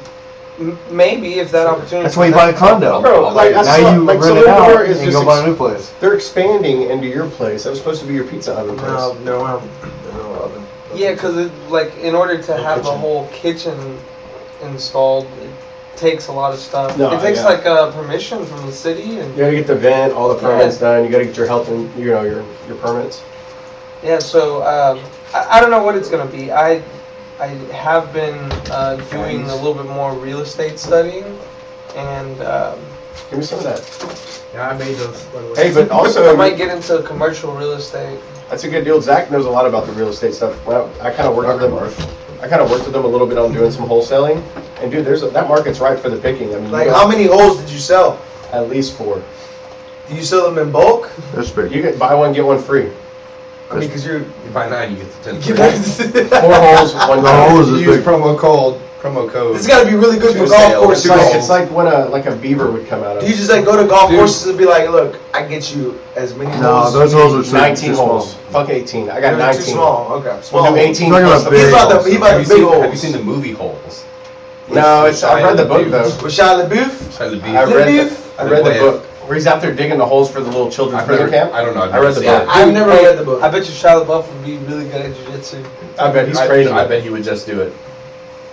Maybe if that opportunity. That's why you buy a condo. Bro, like I Now saw, you like rent it out Salvador is and just go buy a new place. they're expanding into your place. That was supposed to be your pizza oven place. No oven. Yeah, because like in order to have a whole kitchen installed, takes a lot of stuff. No, it takes yeah. like permission from the city and You gotta get the vent, all the permits done. You gotta get your health and your permits. yeah. So I don't know what it's gonna be. I have been doing a little bit more real estate studying, and Give me some of that. Yeah, I made those, by the way. Hey, but I also might get into commercial real estate. that's a good deal. Zach knows a lot about the real estate stuff. Well, I kind of worked with him. I kind of worked with them a little bit on doing some wholesaling. And dude, that market's ripe for the picking. I mean, Like, you how got many holes did you sell? at least 4. Do you sell them in bulk? That's big. You can buy one get one free. I mean, because you're. You buy 9, you get the 10 You free. get 4 holes, 1 The holes You is use big. promo code. It's got to be really good for Two golf sales. courses. It's like when a beaver would come out of. You just like go to golf Dude. courses and be like, look, I get you as many No, holes. those holes are too 19 too small. holes. Fuck 18. I got They're 19. Too small. Okay. We'll Small. do 18 Talking plus about the big big about the- holes. he about Have the you big seen, have you holes. seen the movie Holes? No, I've read the book Shia though. With Shia LaBeouf? LaBeouf. I read LaBeouf? I read the book where he's out there digging the holes for the little children's I've prison never- camp. I don't know, I've I read never the seen book. it. I've never read the book. I bet you Shia LaBeouf would be really good at jiu-jitsu. I bet he's crazy. I bet he would just do it.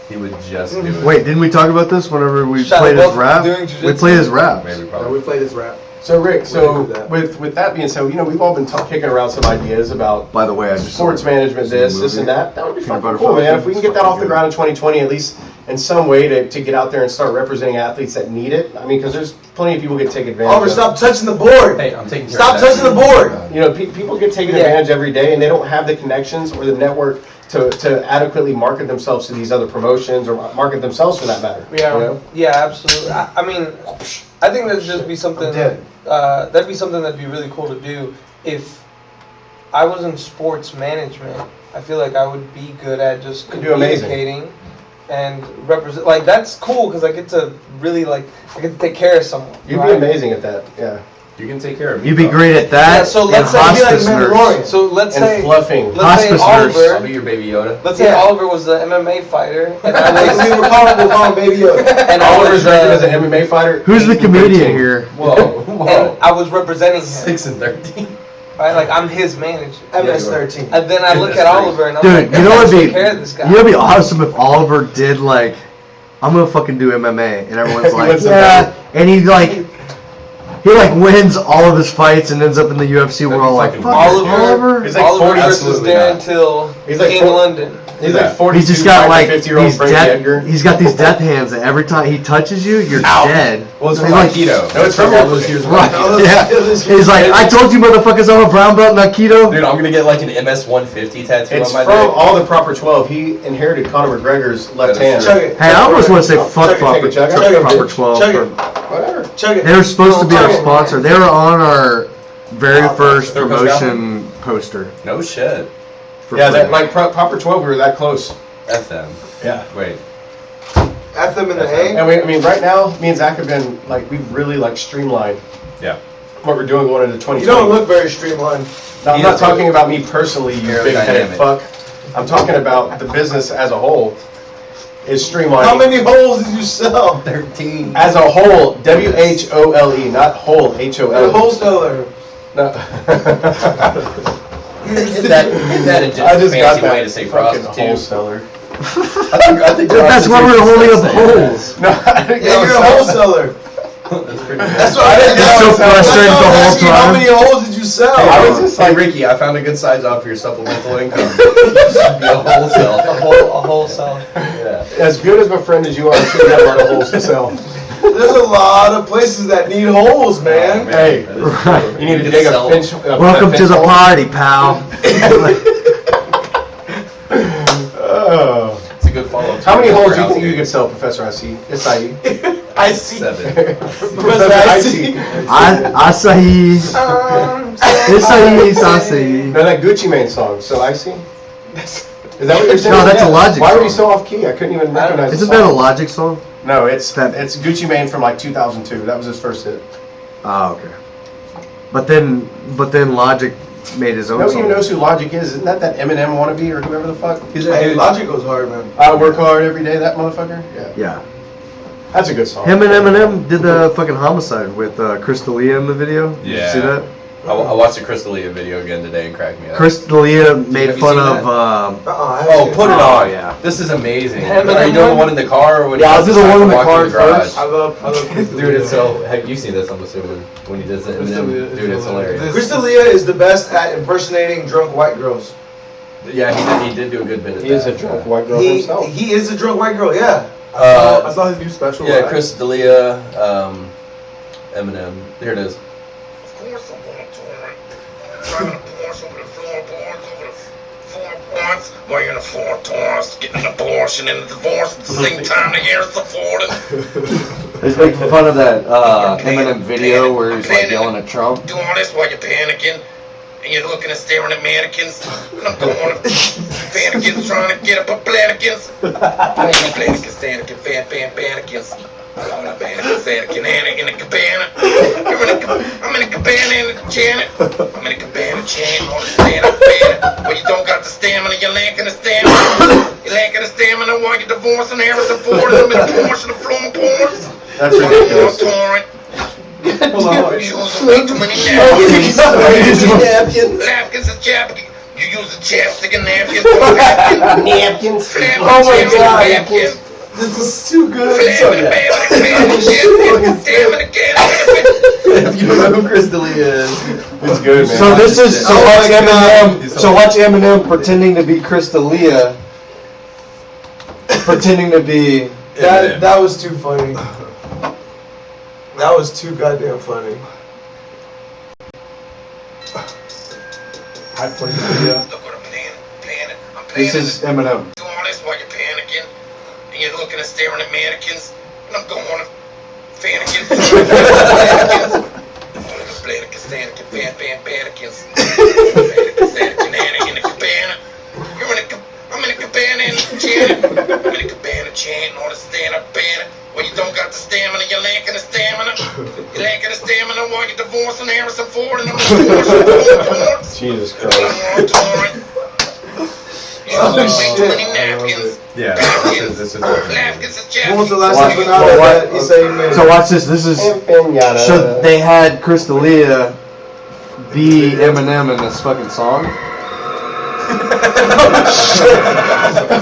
He would just do it. Wait, didn't we talk about this whenever we Shia played his LaBeouf rap? doing We jiu-jitsu? played his rap. Maybe Yeah, probably. we played this rap. So Rick, so do that. with that being said, we've all been kicking around some ideas about By the way, I just sports management, this and that. That would be Peanut fucking butter cool, man. falcon. If we can get that off the ground in 2020, at least in some way to get out there and start representing athletes that need it. I mean, because there's plenty of people get taken advantage Oliver, of. stop touching the board. Hey, I'm taking care Stop of that. touching the board. You know, people get taken Yeah. advantage every day, and they don't have the connections or the network to adequately market themselves to these other promotions or market themselves for that matter. Yeah, You know? yeah, absolutely. I mean, I think that'd just be something. I'm dead. That'd be something that'd be really cool to do if I was in sports management. I feel like I would be good at just You'd do amazing. communicating and represent. Like that's cool because I get to really I get to take care of someone. You'd right? be amazing at that, yeah. You can take care of me. You'd be bro. great at that. Yeah, so and let's say you'd be like hospice nurse. Mandalorian. So let's And say fluffing. let's say Hospice nurse. I'll Oliver. be your baby Yoda. Let's say Yeah. Oliver was the MMA fighter, and I was we'll call him Baby Yoda. and I Oliver's was rated as an uh, MMA fighter. Who's the 8 and comedian 13. here? Whoa, and whoa. I was representing him. 6 and 13. Right, like I'm his manager. MS-13. And then I look That's at great. Oliver and I'm Dude, like, you know I what'd gotta be, take care of this guy. you know what'd be awesome if Oliver did like, I'm gonna fucking do MMA, and everyone's He like, wins the yeah, battle. and he wins all of his fights and ends up in the UFC. We're That'd all be like, fucking fuck Oliver, Oliver. He's like Oliver 40 versus absolutely Darren not. Till He's like in 40 London. He's Yeah. like 40. He's just got like 50-year-old these Frankie Edgar. he's got these death hands that every time he touches you, you're Ow. dead. Well, it's He's from like, Aikido. No, it's from all those years of Right, Aikido. yeah. He's like, I told you motherfuckers I'm a brown belt in Aikido. Dude, I'm gonna get like an MS 150 tattoo It's on my from neck. all the proper 12. He inherited Conor McGregor's left That is hand. true. Chug it. Hey, I almost want to say Chug fuck it, take a chug. Chug it, proper bitch. 12. Chug for- it. Whatever. Chug it. They were supposed to be Chug our it. sponsor. They were on our very first They're Coach promotion poster. No shit. For Yeah, free. that like proper 12. We were that close. F them. Yeah. Wait. F them in the A. And I mean, right now, me and Zach have been like, we've really like streamlined Yeah. what we're doing going into 2020. You don't look very streamlined. Now, I'm He not does talking about me personally, you big-headed Aerodynamic. fuck. I'm talking about the business as a whole is streamlined. How many holes did you sell? 13. As a whole, WHOLE, not whole, The HOLE. wholesaler. No. Isn't that a I just fancy got that way to say fucking prostitute? wholesaler. I think That's why we're holding up holes. No, I didn't Yeah, you're a wholesaler. That's pretty That's good. what I didn't It's so frustrating the whole asking, how time. many holes did you sell? I was just Hey, like, Ricky, I found a good size off for your supplemental income. You should be a wholesale. A wholesale. Yeah. as good as my friend as you are, I'm sure you got a lot of holes to sell. There's a lot of places that need holes, man. Hey, That is right. true. You need to can dig a sell pinch. them. Welcome to the party, pal. Oh. It's a good follow-up. How many holes do you think you could sell, Professor SIE? I see. 7. Professor IC. Acai. Acai. No, that Gucci Mane song, So Icy? Is that what you're saying? No, that's a Yeah. Logic Why were you song. so off key? I couldn't even recognize Isn't the that a song. Logic song? No, it's That- Gucci Mane from like 2002. That was his first hit. Oh, okay. But then Logic made his own Nobody song. even knows who Logic is. Isn't that Eminem wannabe or whoever the fuck? Hey, Logic goes hard, man. I work hard every day, that motherfucker? Yeah. Yeah. That's a good song. Him and Eminem did the fucking Homicide with Chris D'Elia in the video. Did you Yeah. see that? I watched the Chris D'Elia video again today and cracked me up. Chris D'Elia made Have you fun seen of. that? I haven't Oh, seen put it Oh, on. yeah. This is amazing. Eminem Are you doing the one? one in the car or when Yeah, I'll do the one in the car walking garage? first. I love Chris Dude, D'Elia. it's so. Have you seen this? I'm assuming when he does it. Chris D'Elia is Dude, it's hilarious. Chris D'Elia is the best at impersonating drunk white girls. Yeah, he did do a good bit of He that. is a drunk white girl He himself. he is a drunk white girl. Yeah. I saw his new special. Yeah, live. Chris D'Elia, Eminem. Here it is. Of course I'm gonna tour it. Driving a Porsche over the floorboards, over the floorboards, wearing the floor tours, getting an abortion and a divorce at the same time the years afforded. He's making fun of that Eminem video where he's like yelling at Trump. Do all this while you're panicking, and you're looking and staring at mannequins. And I'm going to mannequins trying to get up a plannikins. Plannikins, Anakin, Panikins. Mannequins, Anakin, Anna in a cabana. I'm in a cabana in a Janet. I'm in a cabana chain on a stand-up banner. Well, you don't got the stamina, you're lacking the stamina. You're lacking the stamina while you're divorcing Harrison Ford and I'm in a Porsche, the flowing porns. That's ridiculous. Hold on. You use way too many napkins. Napkins. Napkins and chapkins. You use a chapstick and napkins. Napkins. Napkins. Oh my God. Napkins. This is too good. If you don't know who Chris D'Elia is, It's good, man. So this is so Oh watch my God. Eminem. So watch Eminem pretending to be Chris D'Elia, pretending to be. That was too funny. That was too goddamn funny. I played D'Elia. Look what I'm playing it. I'm This playing it. is Eminem. Do all this while you're panicking, and you're looking and staring at mannequins, and I'm going to Fannikins. Mannequins, Fannikins, Anna in a cabana. I'm in a cabana in a Janet. I'm in a cabana chanting on a stand-up banner. Well, you don't got the stamina, you're lacking the stamina. You're lacking the stamina while you're divorcing Harrison Ford and I'm divorcing Jesus I'm Christ. on touring. Way too many napkins. yeah, this is Napkins and When was the chapkins. last Watch- banana watch- that you say you made? So watch this. This is. Empanada. So they had Chris D'Elia be Eminem in this fucking song.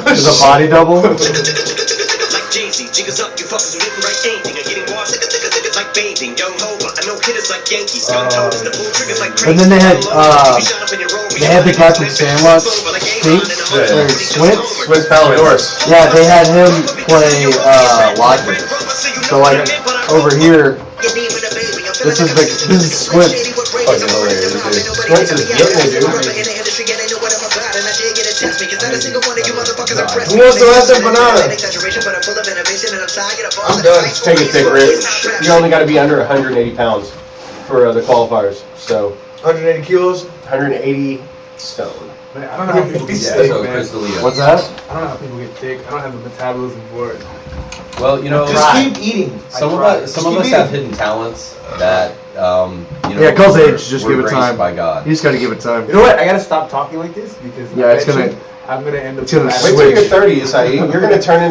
Is a body double. Like Jay-Z, jiggers up, you fuckers who didn't write anything are getting washed like bathing. Young Hova, I know hitters like Yankees, gun toes, the bull triggers like And then they had the guy from Sandlot, Swiss Palmadors. Yeah, they had him play Logic. So like over here, this is Squints. fucking hilarious, dude. Squints is getting it, dude. Who wants the last banana? I'm done. Take it, Dick Rick. You only got to be under 180 pounds for the qualifiers. So 180 kilos. 180 stone. Man, I don't know how people get Yeah, thick, so man. Chris D'Elia. What's that? I don't know how people get thick. I don't have the metabolism for it. Well, you know, Just keep eating. some of tried. us, some of us have hidden talents that, you know, Yeah, cause we're- age, just we're give it graced time. by God. You just gotta give it time. You know what? I gotta stop talking like this because Yeah, it's gonna- I'm gonna end up. it's gonna Wait switch. till you're 30, Isai. You're gonna turn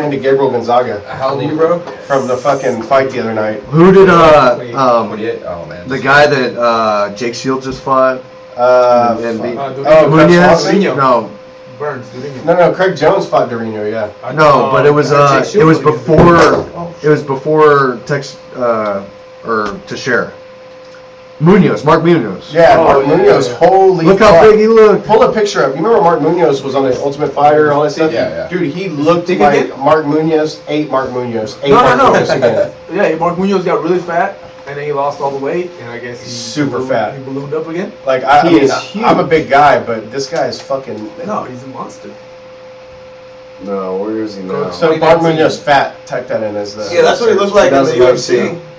into Gabriel Gonzaga How old are you, bro? from the fucking fight the other night. Who did 48? Oh, man. the guy that Jake Shields just fought? And beat- oh, Munoz? Swanson? No, Burns, didn't No, Craig Jones fought Dorino, yeah. no, but it was Jake Shields it was against before Oh, it was before or Teixeira. Munoz, Mark Munoz. Yeah, Oh, Mark yeah, Munoz, yeah. holy Look how fuck. big he looked. Pull a picture up. You remember Mark Munoz was on the Ultimate Fighter, all that stuff? Yeah, yeah. Dude, he looked Dig like again? Mark Munoz, ate Mark Munoz, ate No, Mark no, Munoz again. no. Yeah, Mark Munoz got really fat, and then he lost all the weight, and I guess he Super fat. He ballooned up again. Like, I He mean, is huge. I'm a big guy, but this guy is fucking... No, he's a monster. No, where is he now? So Mark Munoz fat, type that in as the... Yeah, that's what he looks like in the 2019. UFC.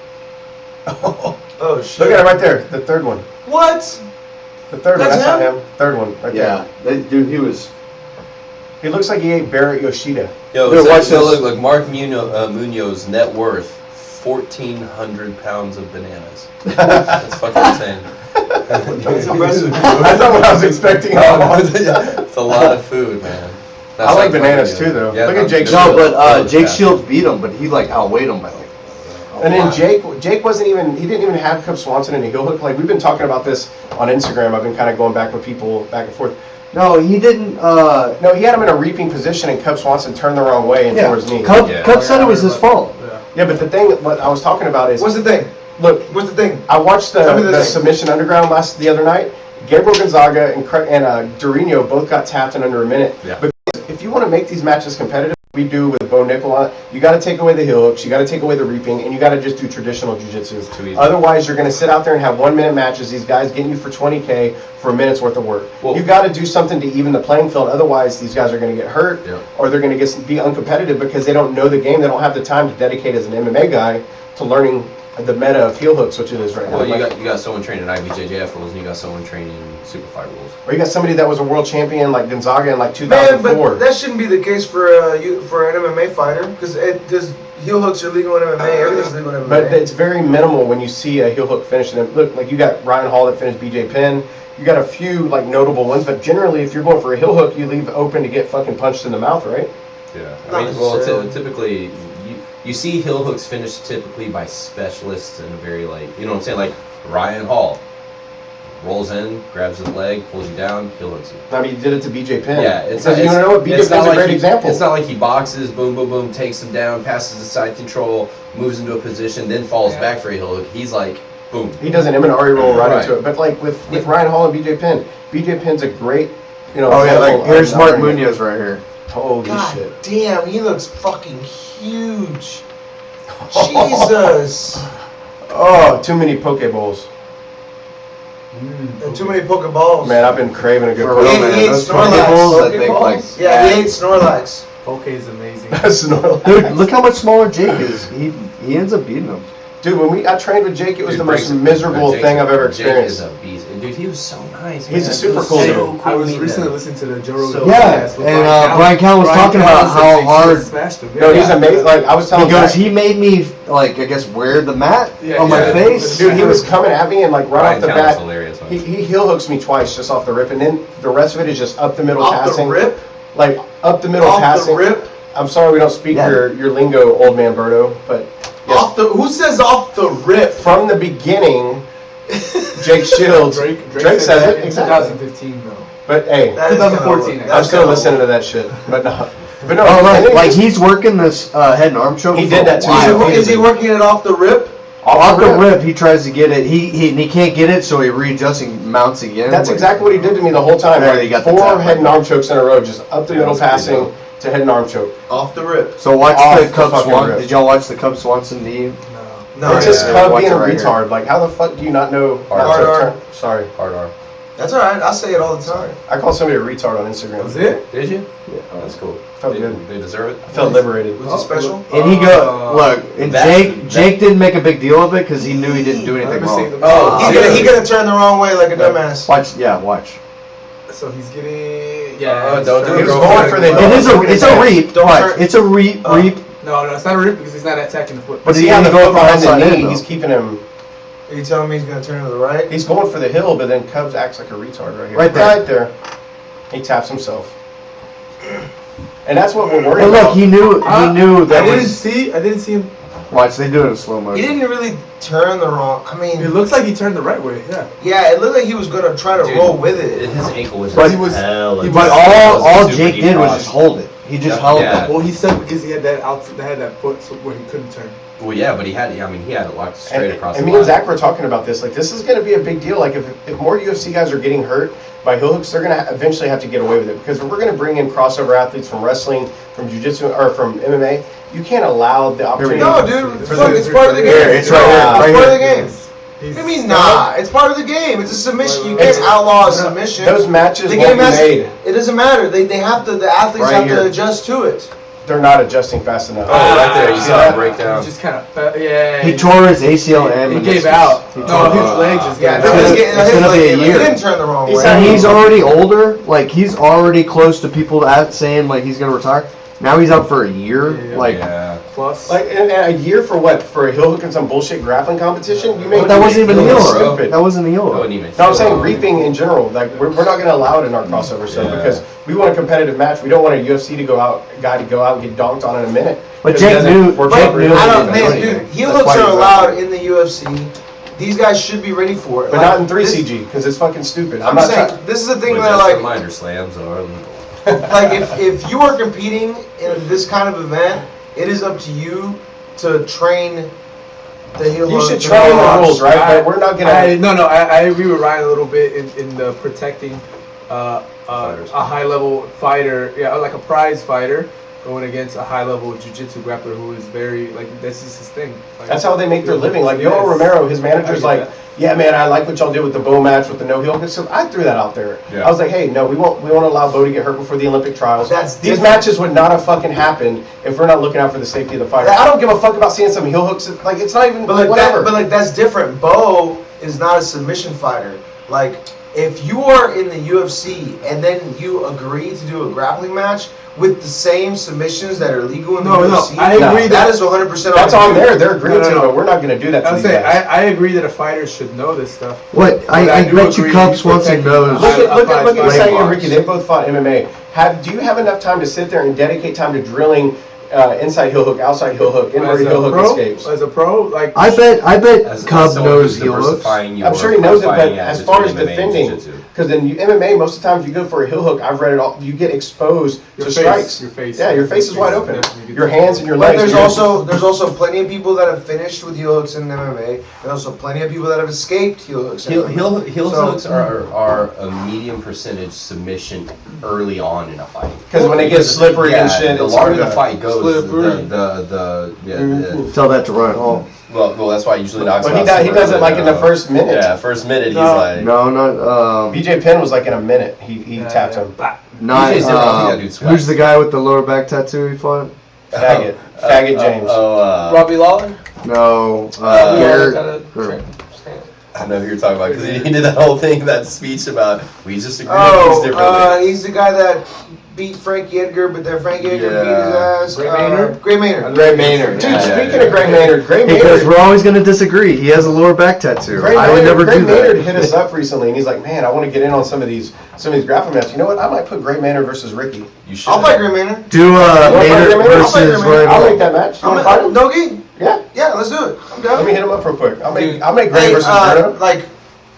Oh shit. Look at it right there, the third one. What? The third one, That's that's not him. Third one, right Yeah, dude, he was. there. He looks like he ate Barrett Yoshida. Yo, Dude, so, watch so this. look, like Mark Munoz net worth 1,400 pounds of bananas. That's fucking insane. That's impressive. That's not what I was expecting. It's a lot of food, man. That's I like bananas too, though. Look at Jake No, Shields. but Jake Shields beat him, but he like outweighed him by like And then Jake wasn't even, he didn't even have Cub Swanson in a heel hook. Like, we've been talking about this on Instagram. I've been kind of going back with people back and forth. No, he didn't. No, he had him in a reaping position, and Cub Swanson turned the wrong way and tore his knee. Cub Yeah. said it was his fault. Yeah, but the thing, what I was talking about is, What's the thing? look, What's the thing? I watched Tell me the the thing. Submission Underground the other night. Gabriel Gonzaga and Dorino both got tapped in under a minute. Yeah. But if you want to make these matches competitive, we do with Bo Nickel on it, you got to take away the heel hooks, you got to take away the reaping, and you got to just do traditional jiu-jitsu. Too easy. Otherwise, you're going to sit out there and have 1 minute matches. These guys getting you for $20K for a minute's worth of work. Well- You got to do something to even the playing field. Otherwise, these guys are going to get hurt, Yeah. or they're going to be uncompetitive because they don't know the game. They don't have the time to dedicate as an MMA guy to learning the meta of heel hooks, which it is right now. Well, Like, you got someone training IBJJF rules, and you got someone training super fight rules. or you got somebody that was a world champion like Gonzaga in like Man, 2004. but that shouldn't be the case for for an MMA fighter because heel hooks are legal in MMA. Everything's legal in MMA. But it's very minimal when you see a heel hook finish. And look, like you got Ryan Hall that finished BJ Penn. You got a few like notable ones, but generally, if you're going for a heel hook, you leave open to get fucking punched in the mouth, right? Yeah. Not I mean, well, necessarily. typically, you see heel hooks finished typically by specialists in a very, like, you know what I'm saying? Like, Ryan Hall rolls in, grabs his leg, pulls you down, heel hooks you. I mean, he did it to BJ Penn. Yeah, it's because you know what? BJ it's Penn's not a like great example. It's not like he boxes, boom, boom, boom, takes him down, passes the side control, moves into a position, then falls back for a heel hook. He's like, boom. He does an Imanari roll right, Right. into it. But like with Ryan Hall and BJ Penn's a great, you know. Oh yeah, example like here's of Mark not bringing- Munoz right here. Holy God shit. damn, he looks fucking huge. Jesus. Oh, too many Pokeballs. And too many Pokeballs. Man, I've been craving a good For He real, ate- Pokeball. he ate Those Snorlax. Pokeballs that think like Yeah, he ate Snorlax. Poke is amazing. Snorlax. Dude, look how much smaller Jake is. He ends up beating him. Dude, when I trained with Jake, it was Dude, the most Jake's- miserable Jake's- thing I've ever Jake experienced. is a beast. And dude, he was so nice. He's man. a super He was cool so dude. cool I to was meet recently him. listening to the Joe Rogan Yeah, podcast with and Brian Callen was talking about said how Jake hard. smashed him. No, he's amazing. Like, I was telling He goes, Zach, he made me like I guess wear the mat Yeah, on my yeah. face. dude, he was coming at me and like right Ryan off the Callen's bat, hilarious, man. he heel hooks me twice just off the rip, and then the rest of it is just up the middle Off passing. the rip? Like up the middle Off passing. the rip? I'm sorry we don't speak Yeah. your lingo, old man Berto, but yes, Off the, who says off the rip? from the beginning, Jake Shields. Drake says that it in exactly. 2015 though. But hey, That is 2014, kinda- I'm that's still kinda listening to old. that shit. But no, but no. Oh, and right. then Like just he's working this head and arm choke. He for did a that too. while. Is he working it off the rip? Off the rip, he tries to get it. He can't get it, so he readjusts and mounts again. That's Like, exactly what he did to me the whole time. There, Like, you got the 4 tap. head and arm chokes in a row, just up the Yeah, middle that's pretty passing to head and arm choke. Off the rip. So watch Off the the Cub fucking Swan. rip. Did y'all watch the Cub Swanson knee? No, It's just yeah. Cub Watch being a it right here. retard. Like, how the fuck do you not know? Hard not to R. turn- Sorry. Hard R. that's all right. I say it all the time. I called somebody a retard on Instagram. Was it? Did you? Yeah. Oh, that's cool. Felt they, good. They deserve it. I felt liberated. Was it special? And he go look. And That- Jake didn't make a big deal of it because he knew he didn't do anything wrong. Oh, He's gonna turn the wrong way like a dumbass. Watch. So he's getting don't do He it. was going for the. It's a reap. Don't Watch. turn- It's a reap. No, it's not a rip because he's not attacking the foot. But But see he how had the to go foot behind the outside in, knee, though. he's keeping him. Are you telling me he's gonna turn to the right? He's going for the hill, but then Cubs acts like a retard right here. Right there. Right there. He taps himself. And that's what we're worried And look, about. he knew that I didn't was. see him. Watch, they do it in slow He motion. didn't really turn the wrong. I It mean, looks like he turned the right way. Yeah. yeah, it looked like he was gonna try to Dude, roll with it. His ankle was But just he was- hella he deep. But It all was super Jake deep did was cross. just hold it. He just Yeah, held yeah. that. Well, he said because he had that foot so where he couldn't turn. Well, yeah, but he had it locked straight across And the me and line. Zach were talking about this. Like, this is going to be a big deal. Like, if more UFC guys are getting hurt by heel hooks, they're going to eventually have to get away with it. Because if we're going to bring in crossover athletes from wrestling, from jiu-jitsu, or from MMA, you can't allow the opportunity. No, dude, it's for part of the game. Here, it's right here, It's right part of the here. game. What do you mean, nah? It's part of the game. It's a submission. You It's- can't outlaw a submission. Those matches The won't game be has. made. It doesn't matter. They have to. The athletes Right have here. to adjust to it. They're not adjusting fast enough. Oh, right there, you See saw that? it break down. He just kind of yeah. He tore his ACL and He meniscus. gave out. He No, tore- his leg just Yeah, gave It's out. gonna- it's gonna be a He year. didn't turn the wrong He's way. had- And he's already older. Like he's already close to people that saying like he's gonna retire. Now he's out for a year. Yeah. Like Yeah. plus. Like in a year for what? For a heel hook and some bullshit grappling competition? You make But that wasn't even a heel heel hook, hook. stupid. That wasn't a heel I hook. wouldn't even. No, I'm saying reaping in general. Like we're not going to allow it in our crossover stuff Yeah. because we want a competitive match. We don't want a UFC to go out and get donked on in a minute. But 'Cause he Jake doesn't knew- work Jake out knew really I he don't, good. didn't man, do dude. anything. Heel That's hooks why are he's allowed in the UFC. These guys should be ready for it. But Like, not in 3 this- CG because it's fucking stupid. I'm not saying trying- this is the thing But that just a like reminder, slams are legal. like if you are competing in this kind of event, it is up to you to train the heel You hook. should train the rules, right? But we're not I gonna. agree with Ryan a little bit in the protecting Fighters. a high level fighter, like a prize fighter going against a high level jiu-jitsu grappler who is very like this is his thing. Like, That's how they make their living. Like Yes. Yoel Romero, his manager's I get like, yeah, man, I like what y'all did with the Bo match with the no heel. So I threw that out there. Yeah. I was like, hey, no, we won't allow Bo to get hurt before the Olympic trials. That's These different. matches would not have fucking happened if we're not looking out for the safety of the fighter. I don't give a fuck about seeing some heel hooks. Like it's not even But like whatever. that, but like that's different. Bo is not a submission fighter. Like if you are in the UFC and then you agree to do a grappling match with the same submissions that are legal in the UFC, I agree that is 100% That's on there. They're agreeing No, no, to, no. but we're not going to do that to I'm these saying guys. I agree that a fighter should know this stuff. What? But I do bet you agree Cubs once he protecting knows. Look at a prize Isai fighter. and Ricky. They both fought MMA. Do you have enough time to sit there and dedicate time to drilling inside heel hook, outside heel hook, inward heel hook escapes? As a pro, like I bet As Cub someone knows who's heel hooks. diversifying your I'm sure he knows it, but fighting as attitude far as between MMA and defending, jiu-jitsu. because in MMA, most of the time, if you go for a heel hook, I've read it all. You get exposed Your to face, strikes. your face. Yeah, your face is wide open. Yeah, you get- Your hands and your But legs. there's also plenty of people that have finished with heel hooks in MMA. There's also plenty of people that have escaped heel hooks. In Heel MMA. hooks So- are a medium percentage submission early on in a fight. because when they get slippery and shit, the it's longer hard the to- fight goes, Slippery. Tell that to Ryan Hall. well, that's why he usually knocks. But he out does it like in the somewhere, first minute. Yeah, first minute he's No. like. No, not BJ Penn was like in a minute. He tapped him. not. BJ's different. I think that dude's swag. Who's the guy with the lower back tattoo he fought? Faggot James. Robbie Lawler. No, Uh, Garrett. Gotta or- train. I know who you're talking about because he did that whole thing, that speech about we just agree Oh, with things differently. he's the guy that beat Frankie Edgar, but then Frankie Edgar beat his ass. Gray Maynard? Gray Maynard. Gray Maynard. Dude, Yeah, speaking yeah, of Gray yeah. Maynard, Gray Because Maynard. we're always going to disagree. He has a lower back tattoo. Gray I would never Gray do Maynard that. hit us up recently, and he's like, "Man, I want to get in on some of these grappling matches. You know what? I might put Gray Maynard versus Ricky. You should. I'll fight Gray Maynard. Do You wanna fight Gray Maynard Maynard? I'll fight versus Gray Maynard. Ryan I'll Hall. make that match. You want to fight him? Nogi? Yeah. Yeah, let's do it. I'm Let me down. hit him up real quick. I'll Dude. make Gray Hey, versus Bruno. like,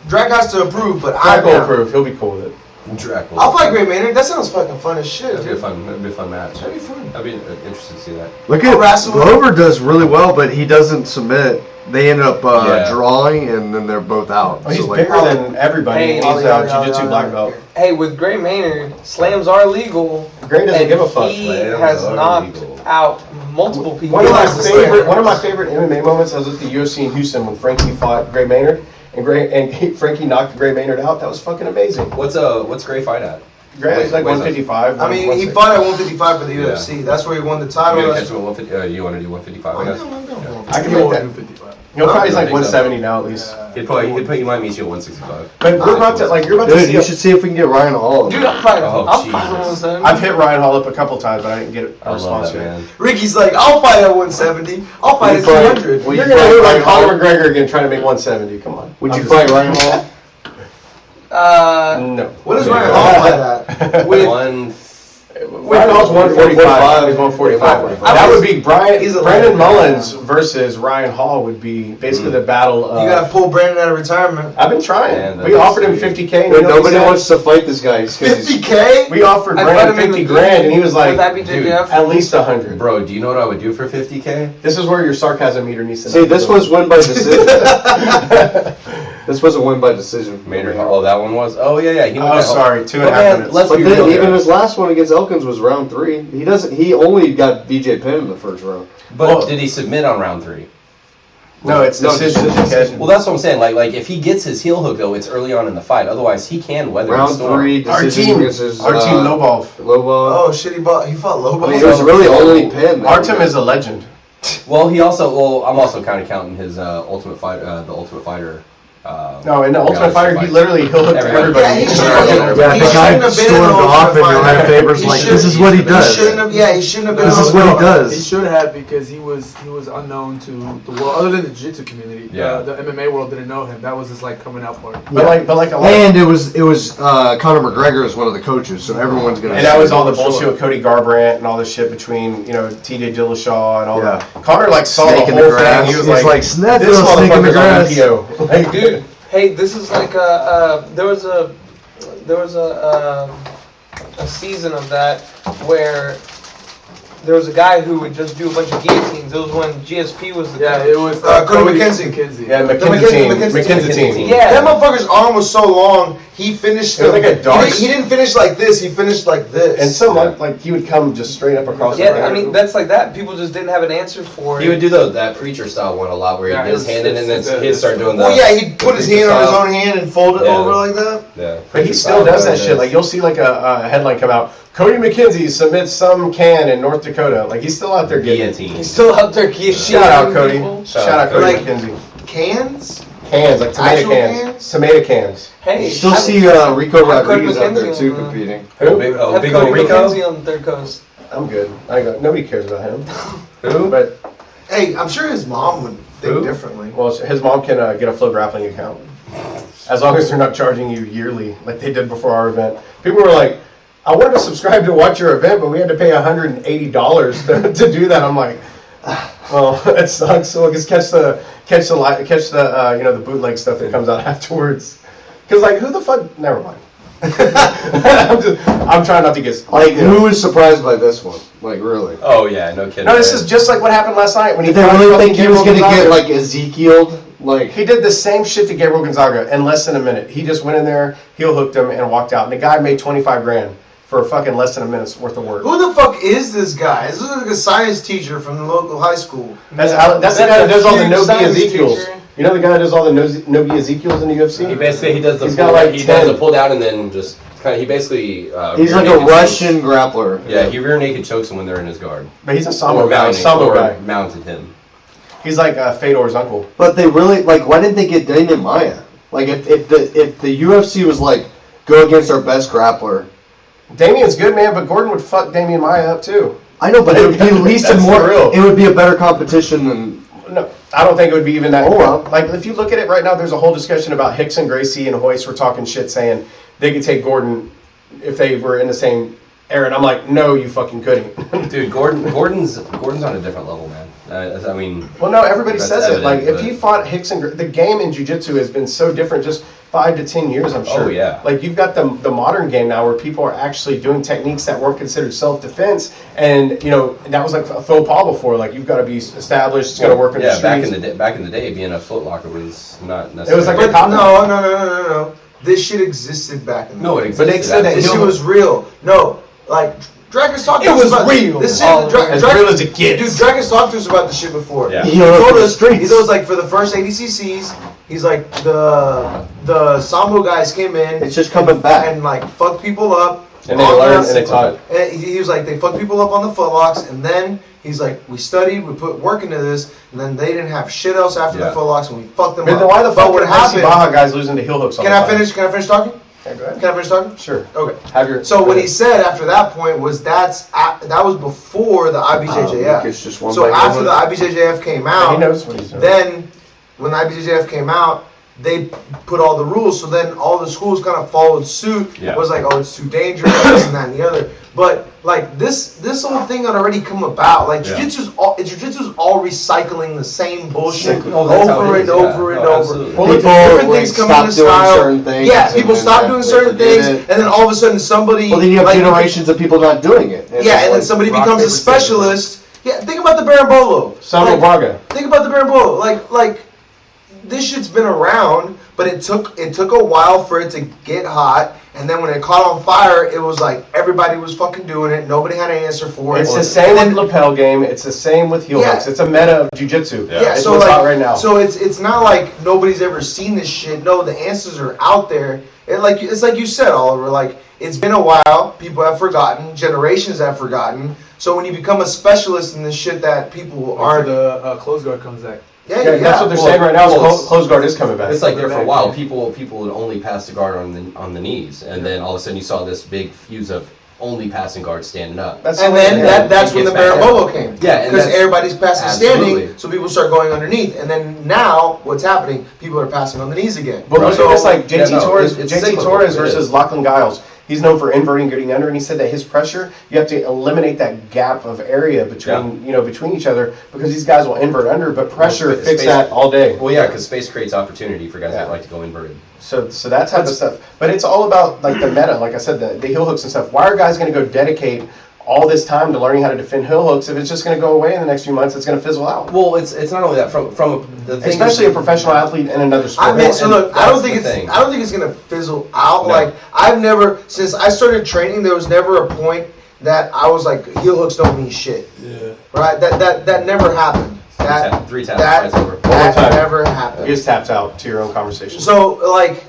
Drake has to approve, but Drake will I'm approve. He'll be cool with it. Dracula. I'll fight Gray Maynard. That sounds fucking fun as shit, That'd be a dude. fun match. That'd be fun. I'd be interested to see that. Look I'll at wrestle with Glover does really well, but he doesn't submit. They end up Yeah. drawing, and then they're both out. Oh, he's So, like, bigger than everybody. Hey, He's Ollie, a Ollie, jiu-jitsu Ollie, black Ollie. belt. Hey, with Gray Maynard, slams are legal. Gray doesn't and give a fuck. He Slams has are knocked legal. out multiple people. One of One my favorite MMA moments. I was at the UFC in Houston when Frankie fought Gray Maynard, and Frankie knocked Gray Maynard out. That was fucking amazing. What's Gray fight at? Gray is like Where's 155. I mean, he 160. fought at 155 for the Yeah. UFC. That's where he won the You title. gonna catch him at 150? You want to do 155? I guess. I can make that. He'll probably like 170 now at least. He might meet you at 165. But we're about to you're about to Dude, see. you should see if we can get Ryan Hall. Dude, I'm fighting. Oh, I'm fighting Jesus. on I've hit Ryan Hall up a couple times, but I didn't get a I response love that, yet. man. Ricky's like, I'll fight at 170. I'll fight at 200. Will You're you gonna fight look like Ryan Hall? Conor McGregor again, trying to make 170. Come on. Would you fight Ryan Hall? No. What does Ryan Hall fight at? With Ryan Hall's 145. He's 145. That would be He's a Brandon legend. Mullins versus Ryan Hall would be basically the battle of. You gotta pull Brandon out of retirement. I've been trying. And We offered him 50K. And you know what he Nobody said? wants to fight this guy. 50K? We offered I'd Brandon fight him in 50 the grand, and he was like, Would that be dude, JJF? at least 100. Bro, do you know what I would do for 50K? This is where your sarcasm meter needs to. See, this was win by decision. This was a win by decision. Maynard. Oh, that one was. Oh yeah. He went Oh, to- sorry, 2.5 But man, minutes. let's But be then real. even here. his last one against Elkins was round 3. He only got BJ Penn in the first round. But Oh. did he submit on round 3? No, it's decision. Well, that's what I'm saying. Like if he gets his heel hook though, it's early on in the fight. Otherwise, he can weather the Round storm. 3 Our decision team, versus our team, Lobov. Lobo. Oh shit, he fought Lobo. I mean, it was really only Penn. that Artem was- is a legend. Well, I'm also kind of counting his Ultimate Fighter, the Ultimate Fighter No, in the Ultimate Fighter, he literally he'll hook Everybody. everybody. Yeah, he Yeah, shouldn't have. the He guy shouldn't have been in stormed the off and Ultimate Fighter. papers He like, should- this is what he does. He shouldn't have. Yeah, he shouldn't have been. This in is the what he Ultimate does. He should have, because he was unknown to the world, other than the jiu-jitsu community. Yeah. The MMA world didn't know him. That was his like coming out party. But like a lot. And it was Conor McGregor is one of the coaches, so everyone's gonna. And that was all the Sure. bullshit with Cody Garbrandt and all this shit between, T.J. Dillashaw and all Yeah. that. Connor like saw Snake the in the whole grass. thing. He was He's like, "Snap this little snake in the motherfucker's grass." on PO. Like, dude. Hey, this is like there was a season of that where there was a guy who would just do a bunch of guillotines. It was when GSP was the Yeah, coach. it was Cody McKenzie. Yeah, The McKenzie team. Yeah. That motherfucker's arm was so long. He finished. It was like a dart. He didn't finish like this. He finished like this. And some like he would come just straight up across the Yeah, ring. I mean that's like that. People just didn't have an answer for it. He would do that preacher style one a lot, where Yeah, he'd get his it's- hand in, and then it's- he'd start doing the. Well, yeah, he'd put his preacher hand on his style. own hand and fold it Yeah. over like that. Yeah. But he preacher still style, does that whatever it shit. is. Like you'll see like a headline come out. Cody McKenzie submits some can in North Dakota. Like he's still out there getting. guillotine. He's still out there guillotining Shout out Cody. people. Shout out Cody Like- McKenzie. Cans? Cans like tomato Actual cans. cans? Tomato cans. Hey, You still have- see Rico have Cody Rodriguez out there McKenzie too on, competing. Who? Big, have big Cody old Rico. McKenzie on Third Coast. I'm good. Nobody cares about him. Who? But Hey, I'm sure his mom would think Who? differently. well, his mom can get a Flow Grappling account as long as they're not charging you yearly like they did before our event. People were like, "I wanted to subscribe to watch your event, but we had to pay $180 to do that." I'm like, well, it sucks. So just catch the the bootleg stuff that comes out afterwards. Cause like who the fuck? Never mind. I'm trying not to get Like, who was surprised by this one? Like, really? Oh yeah, no kidding. No, this man. is just like what happened last night when he Did they fought really fucking think he was gonna Gabriel get Gonzaga. like Ezekiel'd? Like, He did the same shit to Gabriel Gonzaga in less than a minute. He just went in there, heel hooked him, and walked out. And the guy made 25 grand for fucking less than a minute's worth of work. Who the fuck is this guy? This is like a science teacher from the local high school. That's the guy that does all the huge Nobi science Ezekiels. teacher. You know the guy that does all the Nobi Ezekiels in the UFC? He basically he does the He's pull, got like he 10. does the pull down and then just kind of he basically he's rear like a naked Russian chokes. grappler. Yeah, he rear naked chokes them when they're in his guard. But he's a Sambo Or guy. mounting, Sambo or guy. mounted him. He's like Fedor's uncle. But they really like. Why didn't they get Damian Maia? Like, if the UFC was like, go against our best grappler. Damian's good, man, but Gordon would fuck Damian Maia up too. I know, but it would be at least a That's more. the real. It would be a better competition than. No, I don't think it would be even that. Oh, well. Like, if you look at it right now, there's a whole discussion about Hicks and Gracie and Hoist were talking shit saying they could take Gordon if they were in the same era. And I'm like, no, you fucking couldn't. Dude, Gordon's on a different level, man. I mean, Well, no, everybody That's says it. evident, Like, if but- he fought Hicks and the game in jiu-jitsu has been so different just 5 to 10 years, I'm sure. Oh, yeah. Like, you've got the modern game now where people are actually doing techniques that weren't considered self-defense. And, that was like a faux pas before. Like, you've got to be established, it's got to work in the yeah, streets. back in the day, being a footlocker was not necessarily. It was like But a cop. no. This shit existed back in the No, day. it existed. But they said that This shit heel- was real. No, like Dragon's talked to It us was about real. This shit, Oh, as real as it gets. Dude, Dragon's talked to us about this shit before. Yeah. He Heel up told in the us. streets. He was like, for the first ADCCs, he's like the Sambo guys came in. It's just coming back. and like fucked people up. And they on learned the- and they taught. And he was like, they fucked people up on the footlocks, and then he's like, we studied, we put work into this, and then they didn't have shit else after the Yeah. footlocks, and we fucked them But up. then why the fuck what would Gracie happened? Baja guys losing to heel hooks all Can the I time? finish? Can I finish talking? Yeah, go ahead. Can I finish talking? Sure. Okay. Have your. So what he said after that point was that was before the IBJJF. Lucas just won So by after one. the IBJJF came Yeah, out, he knows what he's doing. then when the IBJJF came out, they put all the rules. So then all the schools kind of followed suit. Yeah. It was like, oh, it's too dangerous, this and that and the other. But like this whole thing had already come about. Like Yeah. jujitsu's all recycling the same bullshit Oh, that's how over it and is, over yeah. and No, over. absolutely. Well, People, different like, things come stop into doing style. certain things, Yeah, and people then stop that doing they certain forget things, it. and then all of a sudden somebody. Well, then you have like, generations of people not doing it. Yeah, and then somebody rock, becomes a paper, scissors. specialist. Yeah, think about the Barambolo. Sambo Like, Braga. think about the Barambolo. Like this shit's been around, but it took a while for it to get hot, and then when it caught on fire, it was like everybody was fucking doing it. Nobody had an answer for it. It's the same And with lapel game. It's the same with heel Yeah. hooks. It's a meta of jiu-jitsu. Yeah. It's so what's like, hot right now. So it's not like nobody's ever seen this shit. No, the answers are out there. It's like you said, Oliver. Like it's been a while. People have forgotten. Generations have forgotten. So when you become a specialist in this shit that people Or aren't. the close guard comes back. Yeah, Yeah, that's what they're saying right now. Is Well, closed guard is coming back. It's like there for a while. People would only pass the guard on the knees, and then all of a sudden you saw this big fuse of only passing guards standing up. That's And the way then they- that's when the It gets back Barabobo down. came. Yeah, and because that's- everybody's passing Absolutely. standing, so people start going underneath. And then now, what's happening? People are passing on the knees again. But look So- at this, like JT Yeah, no, Torres, it's JT cyclical. Torres It versus is. Lachlan Giles. He's known for inverting, getting under, and he said that his pressure, you have to eliminate that gap of area between between each other because these guys will invert under, but pressure Well, fix space- that all day. Well, yeah, because space creates opportunity for guys Yeah. that like to go inverted. So that type of stuff. But it's all about like the meta, like I said, the heel hooks and stuff. Why are guys going to go dedicate all this time to learning how to defend heel hooks if it's just going to go away in the next few months? It's going to fizzle out. Well, it's not only that from the thing. Especially a professional athlete in another sport. I mean, so and look, I don't that's think the it's thing. I don't think it's gonna fizzle out. No. Like I've never since I started training, there was never a point that I was like heel hooks don't mean shit. Yeah. Right? That never happened. That Three taps, that, it's over. One more that time. never You happened. just tapped out to your own conversation. So like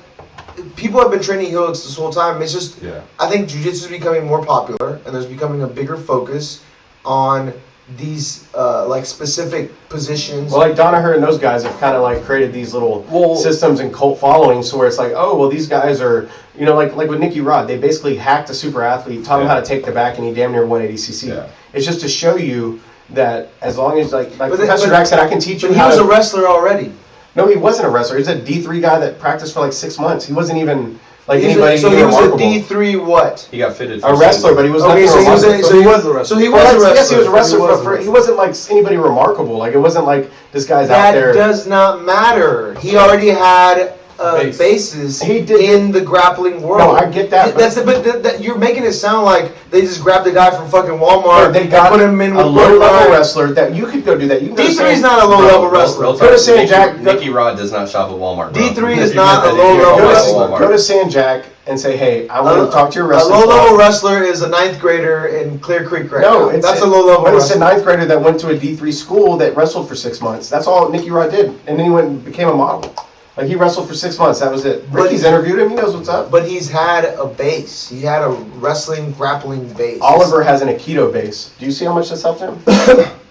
people have been training heel hooks this whole time. It's just Yeah. I think jiu-jitsu is becoming more popular and there's becoming a bigger focus on these like specific positions. Well, like Danaher and those guys have kind of like created these little Well- systems and cult followings, so where it's like, oh, well, these guys are, like with Nicky Rod, they basically hacked a super athlete, taught him Yeah. how to take the back, and he damn near 180 cc. Yeah. It's just to show you that as long as like But Professor but- Drac said, I can teach you But he how was to. a wrestler already. No, he wasn't a wrestler. He was a D3 guy that practiced for like 6 months. He wasn't even like He's anybody. so he was a remarkable. D3 what? He got fitted. A wrestler, but he was Okay, nothing so he was remarkable. a, so he was a wrestler. So he was a wrestler. Yes, he was a wrestler, He was a but he wasn't like anybody remarkable. Like it wasn't like this guy's That out there. does not matter. He already had Base. bases He did- in the grappling world. No, I get that, but- But you're making it sound like they just grabbed the guy from fucking Walmart Or they and got put him in a with low-level Burt wrestler that you could go do that. You can go to D3 is San- not a low-level wrestler. Go to San Jack- Nicky Rod does not shop at Walmart. Bro. D3 is You not get a that if you low-level go to wrestler. Walmart. Go to San Jack and say, hey, I want to talk to your A wrestling low-level club. wrestler is a 9th grader in Clear Creek right No, now. it's That's a low-level But it's a wrestler. 9th grader that went to a D3 school that wrestled for 6 months. That's all Nicky Rod did, and then he went and became a model. Like he wrestled for 6 months. That was it. But- Ricky's interviewed him. He knows what's up. But he's had a base. He had a wrestling, grappling base. Oliver has an Aikido base. Do you see how much that's helped him?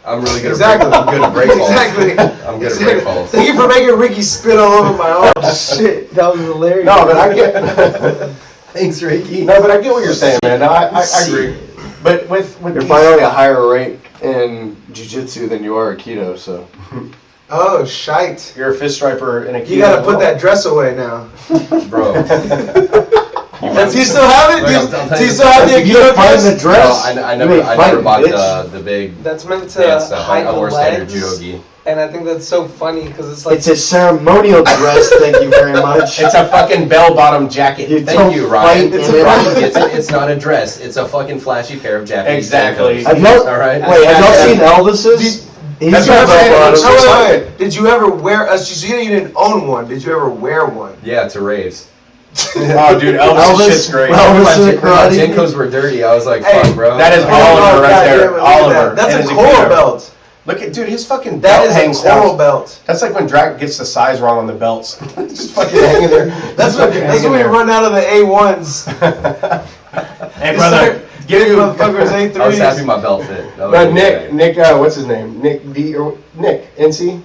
I'm really good Exactly. at break. I'm good at break balls. Exactly. I'm good at break balls. Thank you for making Ricky spit all over my arm. Shit, that was hilarious. No, but I get. Thanks, Ricky. No, but I get what you're saying, man. No, I agree. But with You're these- finally a higher rate in jiu-jitsu than you are Aikido, so. Oh, shite. you're a fist striper in Aikido. You gotta put that dress away now. Bro. Do you still have it? Do you still have the You Aikido find the dress? dress. No, I You never ain't fighting, bought bitch. the big That's meant to dance stuff. hide I the wore standard legs, judo gi. and I think that's so funny because it's like It's a ceremonial dress, thank you very much. It's a fucking bell-bottom jacket. You Thank don't you, Ryan. fight It's, in it. it's not a dress. It's a fucking flashy pair of Japanese Exactly. sandals. Have y'all, All right. wait, have y'all seen Elvis's? He's That's got what I'm saying. bell-bottoms. Oh, wait. Did you ever wear? So you didn't own one. Did you ever wear one? Yeah, to raves. Oh, dude, Elvis shit's great. Elvis My in the karate. Jenkos were dirty. I was like, Hey, fuck, bro. that is Oh, Oliver right God there. damn it, look at Oliver. that. That's And a his coral Aikido. belt. Look at, dude, his fucking That belt is hangs a coral down. belt. That's like when Drac gets the size wrong on the belts. Just fucking hanging there. That's fucking when hanging we there. run out of the A1s. Hey, brother, Give you. motherfuckers I was happy A3s. my belt fit. That was But a Nick, good day. what's his name? Nick D or Nick NC.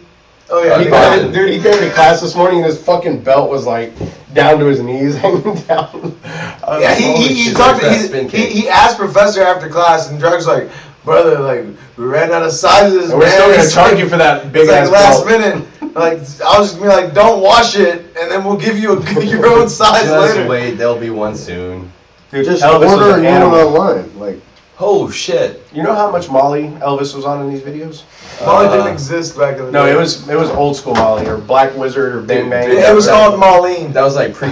Oh yeah. He Nick got Boston. it, dude. He came to class this morning, and his fucking belt was like down to his knees, hanging down. I was Yeah, like, holy he shit. talked. that spin kick. He asked professor after class, and Drag's like, "Brother, like we ran out of sizes, And we're man. still gonna It's charge like- you for that big It's like ass last belt. minute. Like I was just gonna be like, don't wash it, and then we'll give you your own size Just later. wait, there'll be one soon. Dude, Just Elvis was order an and animal. online. Like, Oh shit. You know how much Molly Elvis was on in these videos? Molly didn't exist back in the No, day. it was old school Molly or Black Wizard or Bang Dude, Bang. dude, It was called Marlene. That was like pre.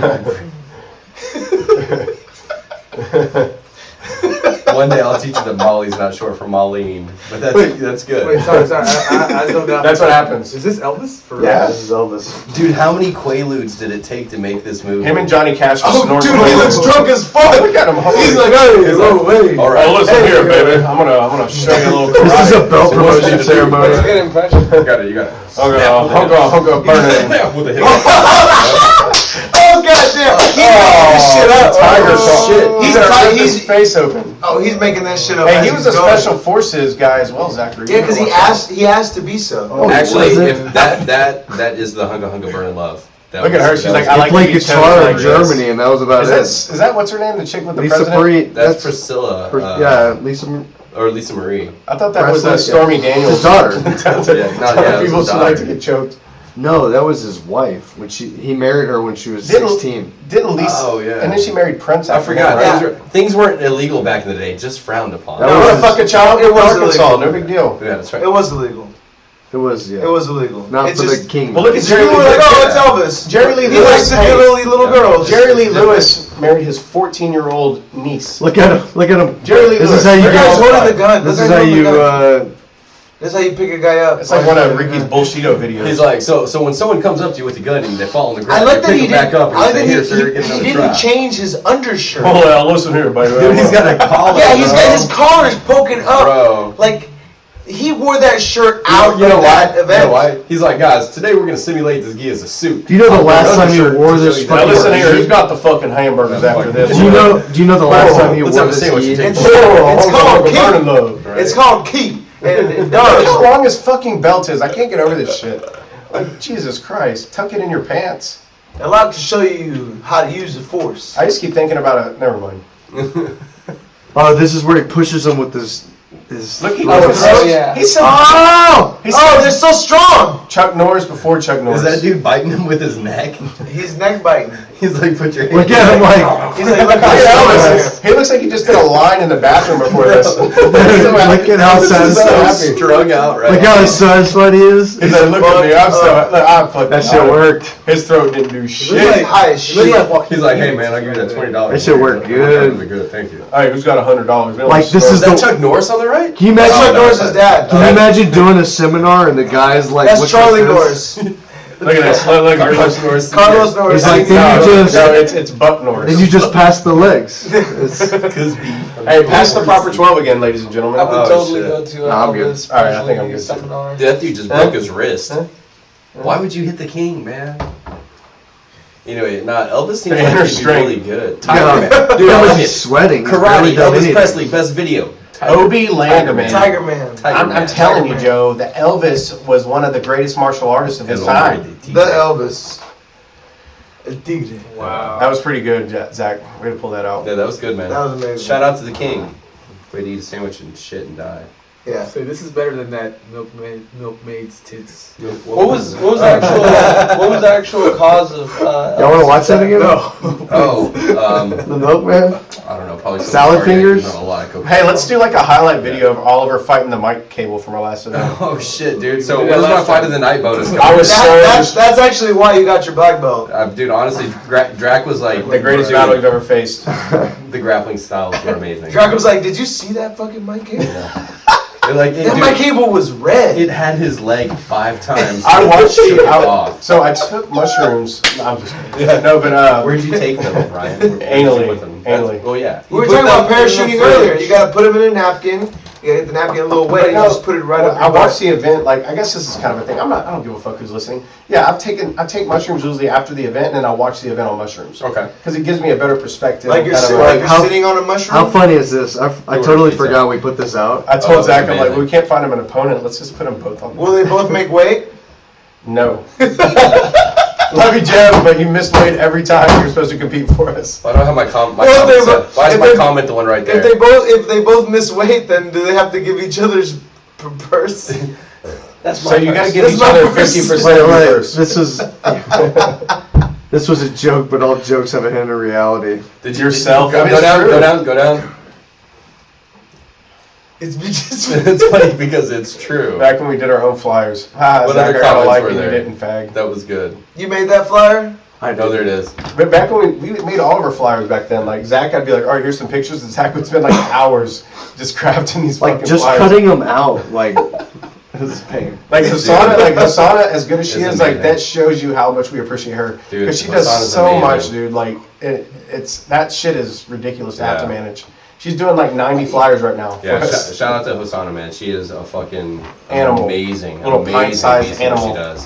One day I'll teach you that Molly's not short for Marlene, but that's good. Wait, sorry. I don't know. That's what happens. Is this Elvis? For Yeah. this is Elvis. Dude, how many Quaaludes did it take to make this movie? Him and Johnny Cash were Oh, snorting. dude, he looks drunk as fuck. Look at him. He's like, hey, oh, wait. All right. Oh, listen here, baby. I'm gonna show you a little karate. This is a belt See what you promotion do. ceremony. that's a good impression. You got it. I'm gonna burn it. With a hip. Oh god He made this shit up. Tiger shit. He's his face open. he's making that shit up. Hey, as he was he's a going. special forces guy as well, Zachary. Yeah, because he asked to be so. Oh, Actually, was it? if that is the Hunga Hunga Burn in Love. That Look at was- her, she's that like, was- I like He played to be guitar chosen in like this. Germany, and that was about Is that what's her name? The chick with the Lisa president? Marie. That's Priscilla. Yeah, Lisa. Or Lisa Marie. I thought that was President, Stormy yeah. Daniels' His daughter. Yeah, People his still like daughter. to get choked. No, that was his wife. When he married her when she was 16. Didn't Lisa? Oh, yeah. And then she married Prince. I after forgot. that, right? Things weren't illegal back in the day, just frowned upon. That No, was- what a fucking child It in was Arkansas. illegal. No big deal. Yeah, that's right. It was illegal. It was, yeah. It was illegal. Not It for just, the king. Well, look at People Jerry Lee were like, Lewis. oh, it's Elvis. Jerry Lee He Lewis. likes to Hey, do little girls. Jerry Lee Lewis married his 14-year-old niece. Look at him. Look at him. Jerry Lee This Lewis. is how you That guy's get. holding the gun. This That is guy's how holding you. the gun. That's how you pick a guy up. It's like one of Ricky's Bullshito videos. He's like, so when someone comes up to you with a gun and they fall on the I ground, like you that pick he them back didn't. up and I like say, that here, sir, get he another didn't try. change his undershirt. Hold on, listen here, baby. Dude, he's got a collar. Yeah, he's bro. got his collar's poking up. Bro. Like he wore that shirt out You know of why? that You event. know why? He's like, guys, today we're gonna simulate this gi as a suit. Do you know the I'll last wear time you undershirt wore to this show you Now that. listen here, who's got the fucking hamburgers after this? Do you know the last time you Let's wore have a this? sandwich and gi? take It's, a it's called Burning key. Love. Right. It's called key. And it Look how does. long his fucking belt is. I can't get over this shit. Like, Jesus Christ. Tuck it in your pants. A lot to show you how to use the force. I just keep thinking about it. Never mind. Oh, this is where he pushes him with his. Look, he Oh, said, yeah. he said, he Oh, said they're so strong. Chuck Norris before Chuck Norris. Is that dude biting him with his neck? He's neck biting. He's like, put your hand. Look at him like. He's like, Look look at how Elvis. He looks like he just did a line in the bathroom before this. Look at how This is so satisfied. strung out right Look how satisfied he is. He's like, look at me, I'm so, look, I'm fucking. That shit worked. His throat didn't do He's shit. high as shit. He's like, hey man, I'll give you that $20. That shit worked good. That'd be good, thank you. All right, who's got $100? Like, this Is is that the. Chuck Norris on the right? Can you imagine? Chuck no, Norris's dad. Can you imagine doing a seminar and the guy's like? That's looks Charlie like this? Norris. Look at this. Look, Carlos Norris. Carlos Norris. He's like, No, then you just. no, it's Buck Norris. Then you just pass the legs. It's- Hey, pass the proper 12 again, ladies and gentlemen. I would Oh, totally shit. go to Nah, I'm good. Elvis All right, I think I'm Presley good, too. seminar. Dude, that dude just broke his wrist. Huh? Why would you hit the king, man? Anyway, Elvis seems The like inner he'd be strength. really good. Yeah. Tiger Man. Dude, I like Elvis it. is sweating. He's Karate, barely done Elvis anything. Presley, best video. Obi Landaman. Tiger Man. I'm telling you, Joe, that Elvis was one of the greatest martial artists of his time. The Elvis. El Tigre. That was pretty good, Zach. Way to pull that out. Yeah, that was good, man. That was amazing. Shout out to the king. Way to eat a sandwich and shit and die. Yeah. So this is better than that milkmaid's tits. What was the actual cause of? Y'all want to watch that again? Oh, The milkman? I don't know, probably some Salad party, fingers? A lot of cocaine. Hey, let's do like a highlight video of Oliver fighting the mic cable from our last event. Oh shit, dude. So We did where's that my last fight time. of the night bonus coming? I was That's actually why you got your black belt. Dude, honestly, Drac was like The greatest dude, battle we've ever faced. The grappling styles were amazing. Draco was like, did you see that fucking mic cable? Like, That dude, mic cable was red. it had his leg 5 times. I watched Shook it. off. So I took mushrooms. No, I'm just kidding. Yeah, no, but Where'd you take them, Ryan? Where'd you Anally. with them? Anally. Well, yeah. We were put talking about them in the parachuting fridge. earlier. You gotta put them in a napkin. You gotta get the napkin a little wet and you just put it right up. I watched the event. Like, I guess this is kind of a thing. I don't give a fuck who's listening. Yeah, I take mushrooms usually after the event, and then I watch the event on mushrooms. Okay. Because it gives me a better perspective. Like you're, kind of sit- a- like you're how- sitting on a mushroom. How funny is this? I totally pizza. forgot we put this out. I told Oh, Zach, I'm like, amazing. we can't find him an opponent. Let's just put them both on. Will they both make weight? No. Love you, Jeff, but you missed weight every time you're supposed to compete for us. I don't have my comment. Well, comment they- set. Why is if my they- comment the one right there? If they both miss weight, then do they have to give each other's purse? That's So you got to give That's each my other purse. 50% Wait, of wait, yours. this was a joke, but all jokes have a hint of reality. Did Yourself. Go, I mean, go it's down. true. Go down. Go down. It's just It's funny because it's true. Back when we did our own flyers. Ah, What Zach, other I gotta comments like were you, you there? didn't fag. That was good. you made that flyer. I No, there it is. But back when we made all of our flyers back then, like Zach, I'd be like, all right, here's some pictures, and Zach would spend like hours just crafting these Like, fucking just flyers. cutting them out, like, this is pain. Like Hasana, as good as she It's is, like amazing. that shows you how much we appreciate her. Dude, Because she does Hasana's so amazing. much, dude. Like it's that shit is ridiculous to have to Yeah. manage. She's doing like 90 flyers right now. Yeah, shout out to Hosanna, man. She is a fucking Animal. amazing, Little amazing pint-sized beast at what animal. she does.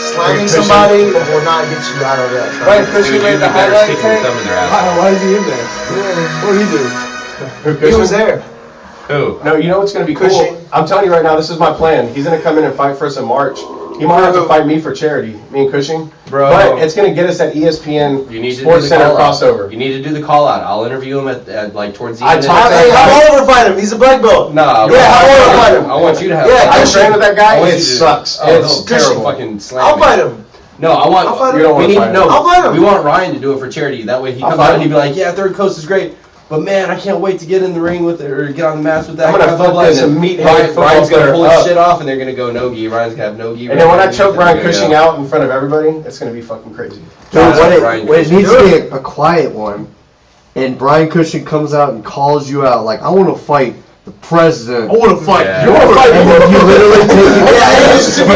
slamming somebody will not get you out of that. Right, Cushing Dude, made you'd the be better highlight sticking your tape. thumb in their ass. Why is he in there? What did he do? He was there. Who? No, you know what's going to be cool? Cushing. I'm telling you right now, this is my plan. He's going to come in and fight for us in March. He might have to fight me for charity, me and Cushing. Bro. But it's going to get us that ESPN You need to Sports do the Center call out. crossover. You need to do the call out. I'll interview him at like towards the I end. talked to Hey, that have guy. Oliver fight him. He's a black belt. No. Yeah, how will I fight him? I want you to have. Yeah, I'm Cushing. trained with that I guy. want It you to- sucks. Oh, It's no, Cushing terrible. fucking slam I'll me. fight him. No, I want. I'll fight him. You don't want we to need fight no. him. I'll fight him. We want Ryan to do it for charity. That way he I'll comes fight out him. and he'd be like, "Yeah, Third Coast is great, but man, I can't wait to get in the ring with it or get on the mats with that." I'm gonna guy, blah, flip blah, this and and then meathead Ryan's football gonna player pull his up. shit off, and they're gonna go no gi. Ryan's gonna have no gi. And then when I right choke Brian underneath, Cushing and they're out in front of everybody, it's going to be fucking crazy. Dude, Shout out when to it, Brian when it Cushing. needs to be a quiet one, and Brian Cushing comes out and calls you out, like, I want to fight the president. I want to fight. Yeah. You want to fight? And then you literally take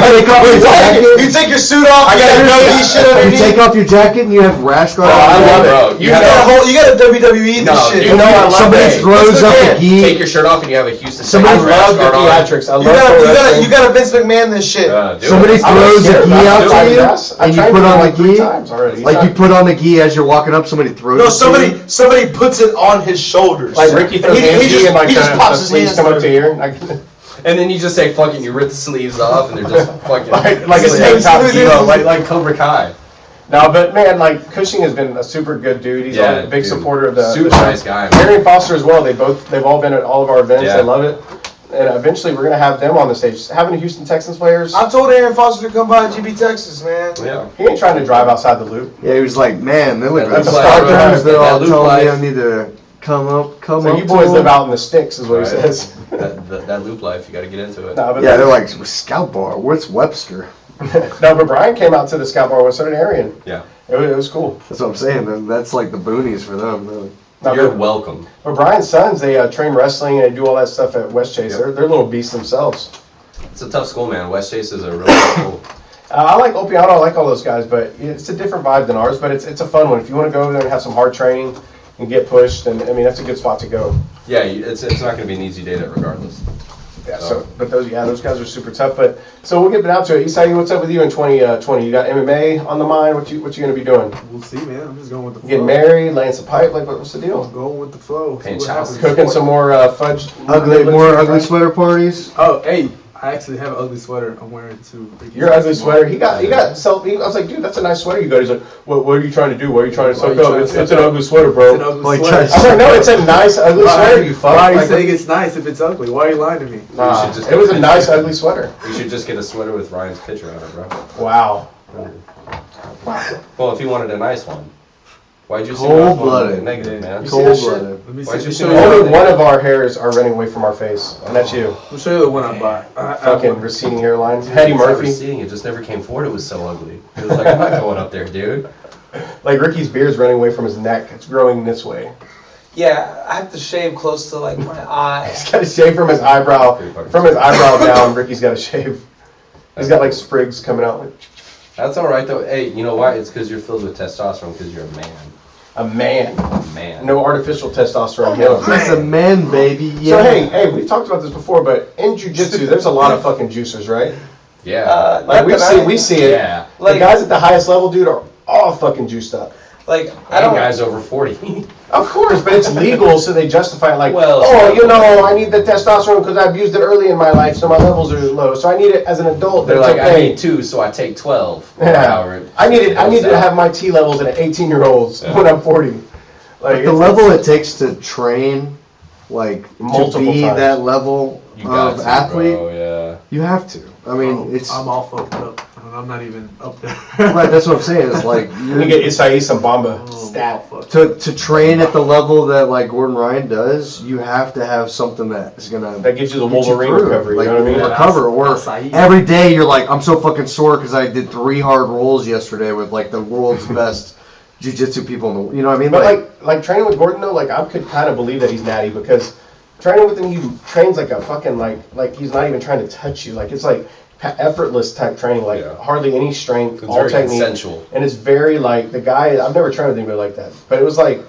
You take your suit off. I got WWE shit you underneath. take off your jacket and you have rash guard. Oh, I on. love it. Bro, You got a WWE this No, shit. dude. You know I love Somebody that. throws up That's a gi. Take your shirt off and you have a Houston. Somebody I Texans love rash the guard on. theatrics. I love You pro wrestling. gotta Vince McMahon this shit. Do Somebody it. I'm not throws a scared gi about out it. to you, Yes, I and you tried put to do on it the like 3 gi. times already. Like you put on the gi as you're walking up, somebody throws No, it to you. somebody puts it on his shoulders. Like Ricky And throws he hands just- and like he just the pops his sleeves hands come up through. to here. Like, And then you just say fucking, you rip the sleeves off, and they're just fucking like a It's tank top like- Devo. like Cobra Kai. No, but man, like Cushing has been a super good dude. He's Yeah, a big dude. supporter of the Super the show. nice guy, man. Harry and Foster as well. They've all been at all of our events. Yeah. They love it. And eventually we're gonna have them on the stage. Having the Houston Texans players, I told Aaron Foster to come by GB Texas, man. Yeah. he ain't trying to drive outside the loop. Yeah, he was like, man, they look That's like a stalkers. stalker. They're all That telling loop me I life. need to come up So to you boys them. live out in the sticks, is what Right. he says. That loop life, you got to get into it. No, but Yeah, they're like, Scout Bar, where's Webster? no, but Brian came out to the Scout Bar with so did Arian. Yeah. It was cool. That's what I'm saying. And that's like the boonies for them, really. No, You're but- welcome. But Brian's sons, they train wrestling and they do all that stuff at West Chase. Yep. They're little beasts themselves. It's a tough school, man. West Chase is a really tough school. I like Opiano, I like all those guys, but it's a different vibe than ours. But it's a fun one. If you want to go over there and have some hard training and get pushed, and I mean that's a good spot to go. Yeah, it's not going to be an easy day there regardless. Yeah. So, but those guys are super tough. But so we'll get down to it. Isai, what's up with you in 2020? You got MMA on the mind? What you gonna be doing? We'll see, man. I'm just going with the flow. Getting married, laying some pipe? Like what's the deal? Going with the flow. See Paying what child happens. Cooking some more fudge. More ugly sweater parties. Oh, hey, I actually have an ugly sweater I'm wearing too. Your ugly sweater. He got I was like, dude, that's a nice sweater you got. He's like, what are you trying to do? What are you trying to Why are soak you up? trying It's to an soak up? ugly sweater, It's bro. an ugly Like, sweater. try- I was like, no, it's a nice ugly sweater, you fuck. Why are you Like, saying it's nice if it's ugly? Why are you lying to me? Nah, You should just it was get a a nice picture. ugly sweater. You should just get a sweater with Ryan's picture on it, bro. Wow. Well, if you wanted a nice one, why'd you say nice one? Cold-blooded. Negative, man. You see this shit? Cold-blooded. Let me Why'd see. you Show say you. Only one of our hairs are running away from our face, and that's you. I'll show you the one I bought. I Fucking receding hairline. Eddie It's not Murphy. receding, it just never came forward. It was so ugly. It was like, I'm not going up there, dude. Like Ricky's beard's running away from his neck. It's growing this way. Yeah, I have to shave close to like my eye. He's got to shave from his eyebrow. From his eyebrow down, Ricky's got to shave. He's got like sprigs coming out. That's all right though. Hey, you know why? It's because you're filled with testosterone. Because you're a man. A man. A man. No artificial testosterone. Hell. It's a man, baby. So Yeah. hey, we've talked about this before, but in jiu-jitsu, there's a lot of fucking juicers, right? Yeah. Like we see it. Yeah. The Like- guys at the highest level, dude, are all fucking juiced up. Like I And don't. guys over 40. Of course, but it's legal, so they justify it like, Well, oh, it's you not- know, I need the testosterone because I abused it early in my life, so my levels are low. So I need it as an adult. They're But like, it's I okay. need 2, so I take 12. Yeah. I needed to have my T levels at 18-year-olds Yeah. when I'm 40. Like But the level it takes to train, like, Multiple to be times. that level You got of to, athlete, bro, yeah. you have to. I mean, it's I'm all fucked up. I'm not even up there. right. That's what I'm saying. It's like you get Isai some Bamba Oh, stat. fuck. to train at the level that like Gordon Ryan does, you have to have something that is gonna That gives you the get you Wolverine through. recovery. Like You know what I mean? recover, or Acai. every day you're like, I'm so fucking sore because I did 3 hard rolls yesterday with like the world's best jiu-jitsu people in the, you know what I mean? But like training with Gordon though, like I could kind of believe that he's natty because training with him, he trains like a fucking like he's not even trying to touch you. Like it's like effortless type training, like Yeah. hardly any strength, It's all very technique, consensual. and it's very like the guy. I've never trained with anybody like that, but it was like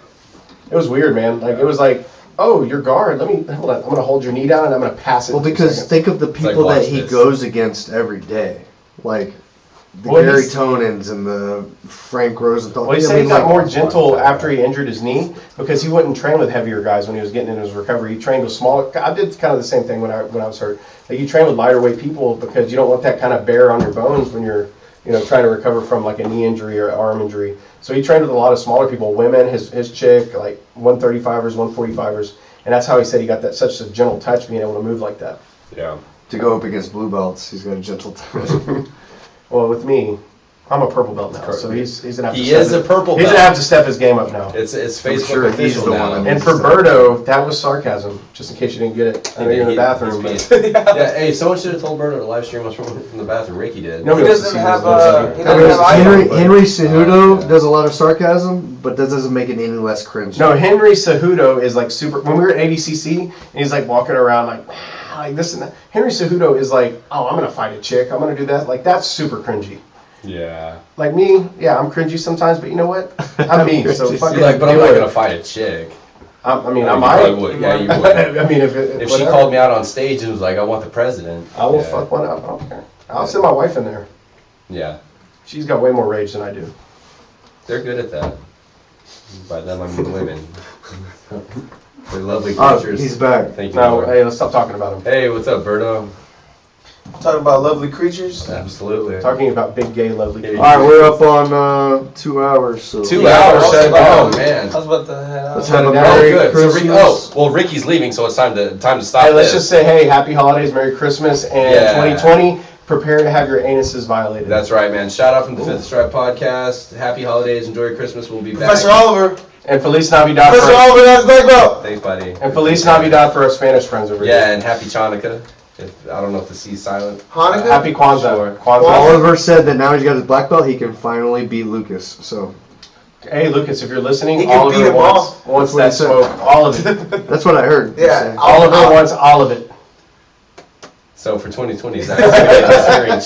it was weird, man. Like it was like, oh, your guard. Hold on. I'm gonna hold your knee down and I'm gonna pass it. well, in 2 because seconds. think of the people like that watch he this. goes against every day. Like Well, Gary he's- Tonins and the Frank Rosenthal. Well, he I said he mean, got like, more gentle after he injured his knee because he wouldn't train with heavier guys when he was getting in his recovery. He trained with smaller. I did kind of the same thing when I was hurt. Like you train with lighter weight people because you don't want that kind of bear on your bones when you're trying to recover from like a knee injury or arm injury. So he trained with a lot of smaller people, women, his chick, like 135ers, 145ers, and that's how he said he got that such a gentle touch, being able to move like that. Yeah. to go up against blue belts, he's got a gentle touch. Well, with me, I'm a purple belt now, so he's gonna have to. He step is a purple He's belt. gonna have to step his game up now. It's I'm Facebook sure he's official the now. one that And for Berto, that was sarcasm, just in case you didn't get it. I know you're in the bathroom, but Yeah, hey, someone should have told Berto to live stream us from the bathroom. Ricky did. No, He wants to doesn't see have, those he videos. doesn't have Henry, iPhone. Henry Cejudo yeah. does a lot of sarcasm, but that doesn't make it any less cringe. No, Henry Cejudo is like super. When we were at ADCC, and he's like walking around like this and that. Henry Cejudo is like, oh, I'm gonna fight a chick. I'm gonna do that. Like that's super cringy. Yeah. Like me, yeah, I'm cringy sometimes, but you know what? I'm me, so You're fucking. You're like, but I'm do not it. gonna fight a chick. I mean, Yeah, I you might. probably would. Yeah, you would. I mean, if If she whatever. called me out on stage and was like, I want the president. I will yeah. fuck one up. I don't care. I'll send my wife in there. Yeah. She's got way more rage than I do. They're good at that. By them, I mean women. They're lovely Oh, creatures. he's back. Thank you. No, Lord. hey, let's stop talking about him. Hey, what's up, Berto? Talking about lovely creatures. Absolutely. Talking about big gay lovely. Yeah, people. All right, we're up on 2 hours. So 2 Yeah, hours. we're Oh set. man. I was about to head out. Let's have a Oh, Merry good. So Christmas. well, Ricky's leaving, so it's time to stop. Hey, let's this. just say, hey, happy holidays, Merry Christmas, and Yeah. 2020. Prepare to have your anuses violated. That's right, man. Shout out from the Fifth Stripe Podcast. Happy holidays. Enjoy your Christmas. We'll be back. Professor Oliver. And Feliz Navidad. Professor For, Oliver has black belt. Thanks, buddy. and Feliz Navidad for our Spanish friends over Yeah, here. and happy Chanukah. I don't know if the C is silent. Hanukkah. Happy Kwanzaa. Sure. Kwanzaa. Oliver said that now he's got his black belt, he can finally beat Lucas. So Hey, Lucas, if you're listening, He can Oliver beat 'em wants That's what that he said. smoke. All of it. that's what I heard. Yeah. Oliver wants all of it. So for 2020, Zach's going to get his hearing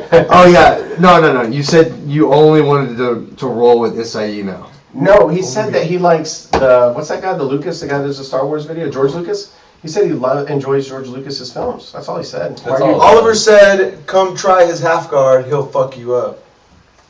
checked. Oh yeah, no. You said you only wanted to roll with Isai now. No, he said that he likes the, what's that guy, the Lucas, the guy that does the Star Wars video, George Lucas? He said he enjoys George Lucas's films. That's all he said. Why are you- all. Oliver said, "Come try his half guard. He'll fuck you up."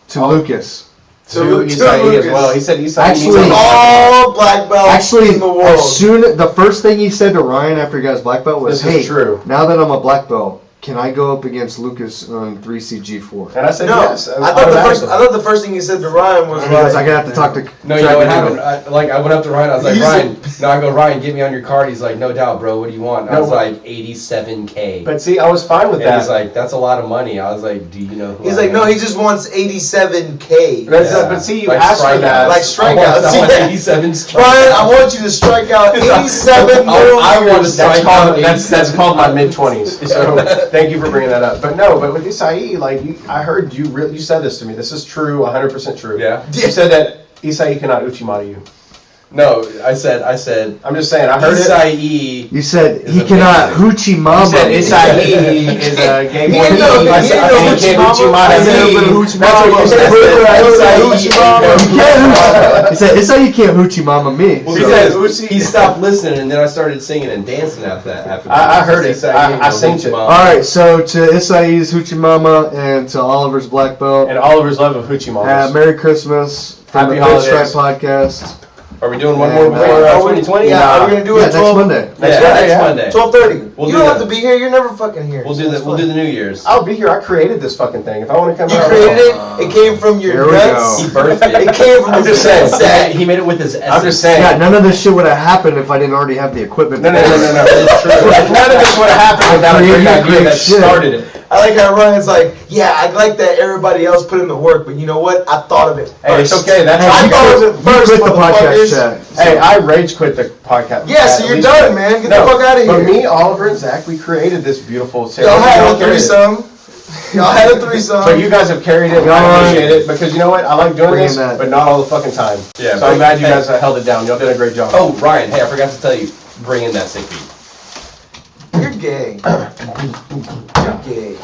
To Lucas. To To Isai as Lucas. well. He said Isai Actually- needs a- All black belts Actually, in the world. as soon the first thing he said to Ryan after he got his black belt was, This "Hey, is true. now that I'm a black belt, can I go up against Lucas on 3CG4?" And I said No, yes. I thought the first thing he said to Ryan was He goes, like, "I gotta have to talk to." No, you know what Dragon happened? Ball." I went up to Ryan. I was like, You Ryan. No, I go, Ryan, get me on your card. He's like, no doubt, bro. What do you want? And I was No. like, 87K. But see, I was fine with And that. he's like, that's a lot of money. I was like, do you know who he's I like, am? no, he just wants 87K. That's Yeah. but see, you Like asked for strikeouts. that. Like I want strikeouts. Yeah. 87 strikeouts. Ryan, I want you to strike out 87 more I want to years. strike That's called, out that's called my mid-20s. So thank you for bringing that up. But no, but with Isai, like I heard you said this to me. This is true, 100% true. Yeah. You said that Isai cannot Uchimata you. No, I said, I'm just saying, I heard it. Isai. You said Is he a cannot big- hoochie mama. You said Isai is a gay He boy. didn't know- I he said, didn't know I can't Uchimata. Uchimata I said, me. but Uchimata. That's what you said. You can't. He said, "It's how you can't hoochie mama me." Well, So- because he stopped listening, and then I started singing and dancing after that. I heard it. Isai I gave me synced it. Mom. All right, so to Isai's hoochie mama and to Oliver's black belt, And Oliver's love of Huchimamas. Merry Christmas from Happy the Fifth Stripe holidays. Podcast. Are we doing one more And, before uh, 2020? Yeah, are we gonna do Yeah, it next 12? Monday. Yeah, Next next Monday, Monday. 12:30. We'll You do don't that. have to be here. You're never fucking here. We'll so do it's that. We'll fine. do the New Year's. I'll be here. I created this fucking thing. If I want to come You out, created it. It came from your Here we nuts. He birthed it. It came from I'm the just saying. sack. He made it with his essence. I'm just saying. Yeah, none of this shit would have happened if I didn't already have the equipment. No. It's true. None of this would have happened without a great Created idea great that shit. started it. I like how Ryan's like, yeah, I like that everybody else put in the work, but you know what? I thought of it first. Hey, it's okay. That's Hey, I you thought of it quit first, the podcast motherfuckers. chat. Hey, I rage quit the podcast. Yeah, so At you're least- done, man. Get the fuck out of But here. me, Oliver, and Zach, we created this beautiful series. Y'all had a Y'all carried it. threesome. Y'all had a threesome. But you guys have carried it. and I Y'all- appreciate it because you know what? I like doing Bring this, that. but not all the fucking time. Yeah, So I'm glad you hey. guys held it down. Y'all did a great job. Oh, Ryan. Hey, I forgot to tell you. Bring in that sick beat. You're gay. You're gay.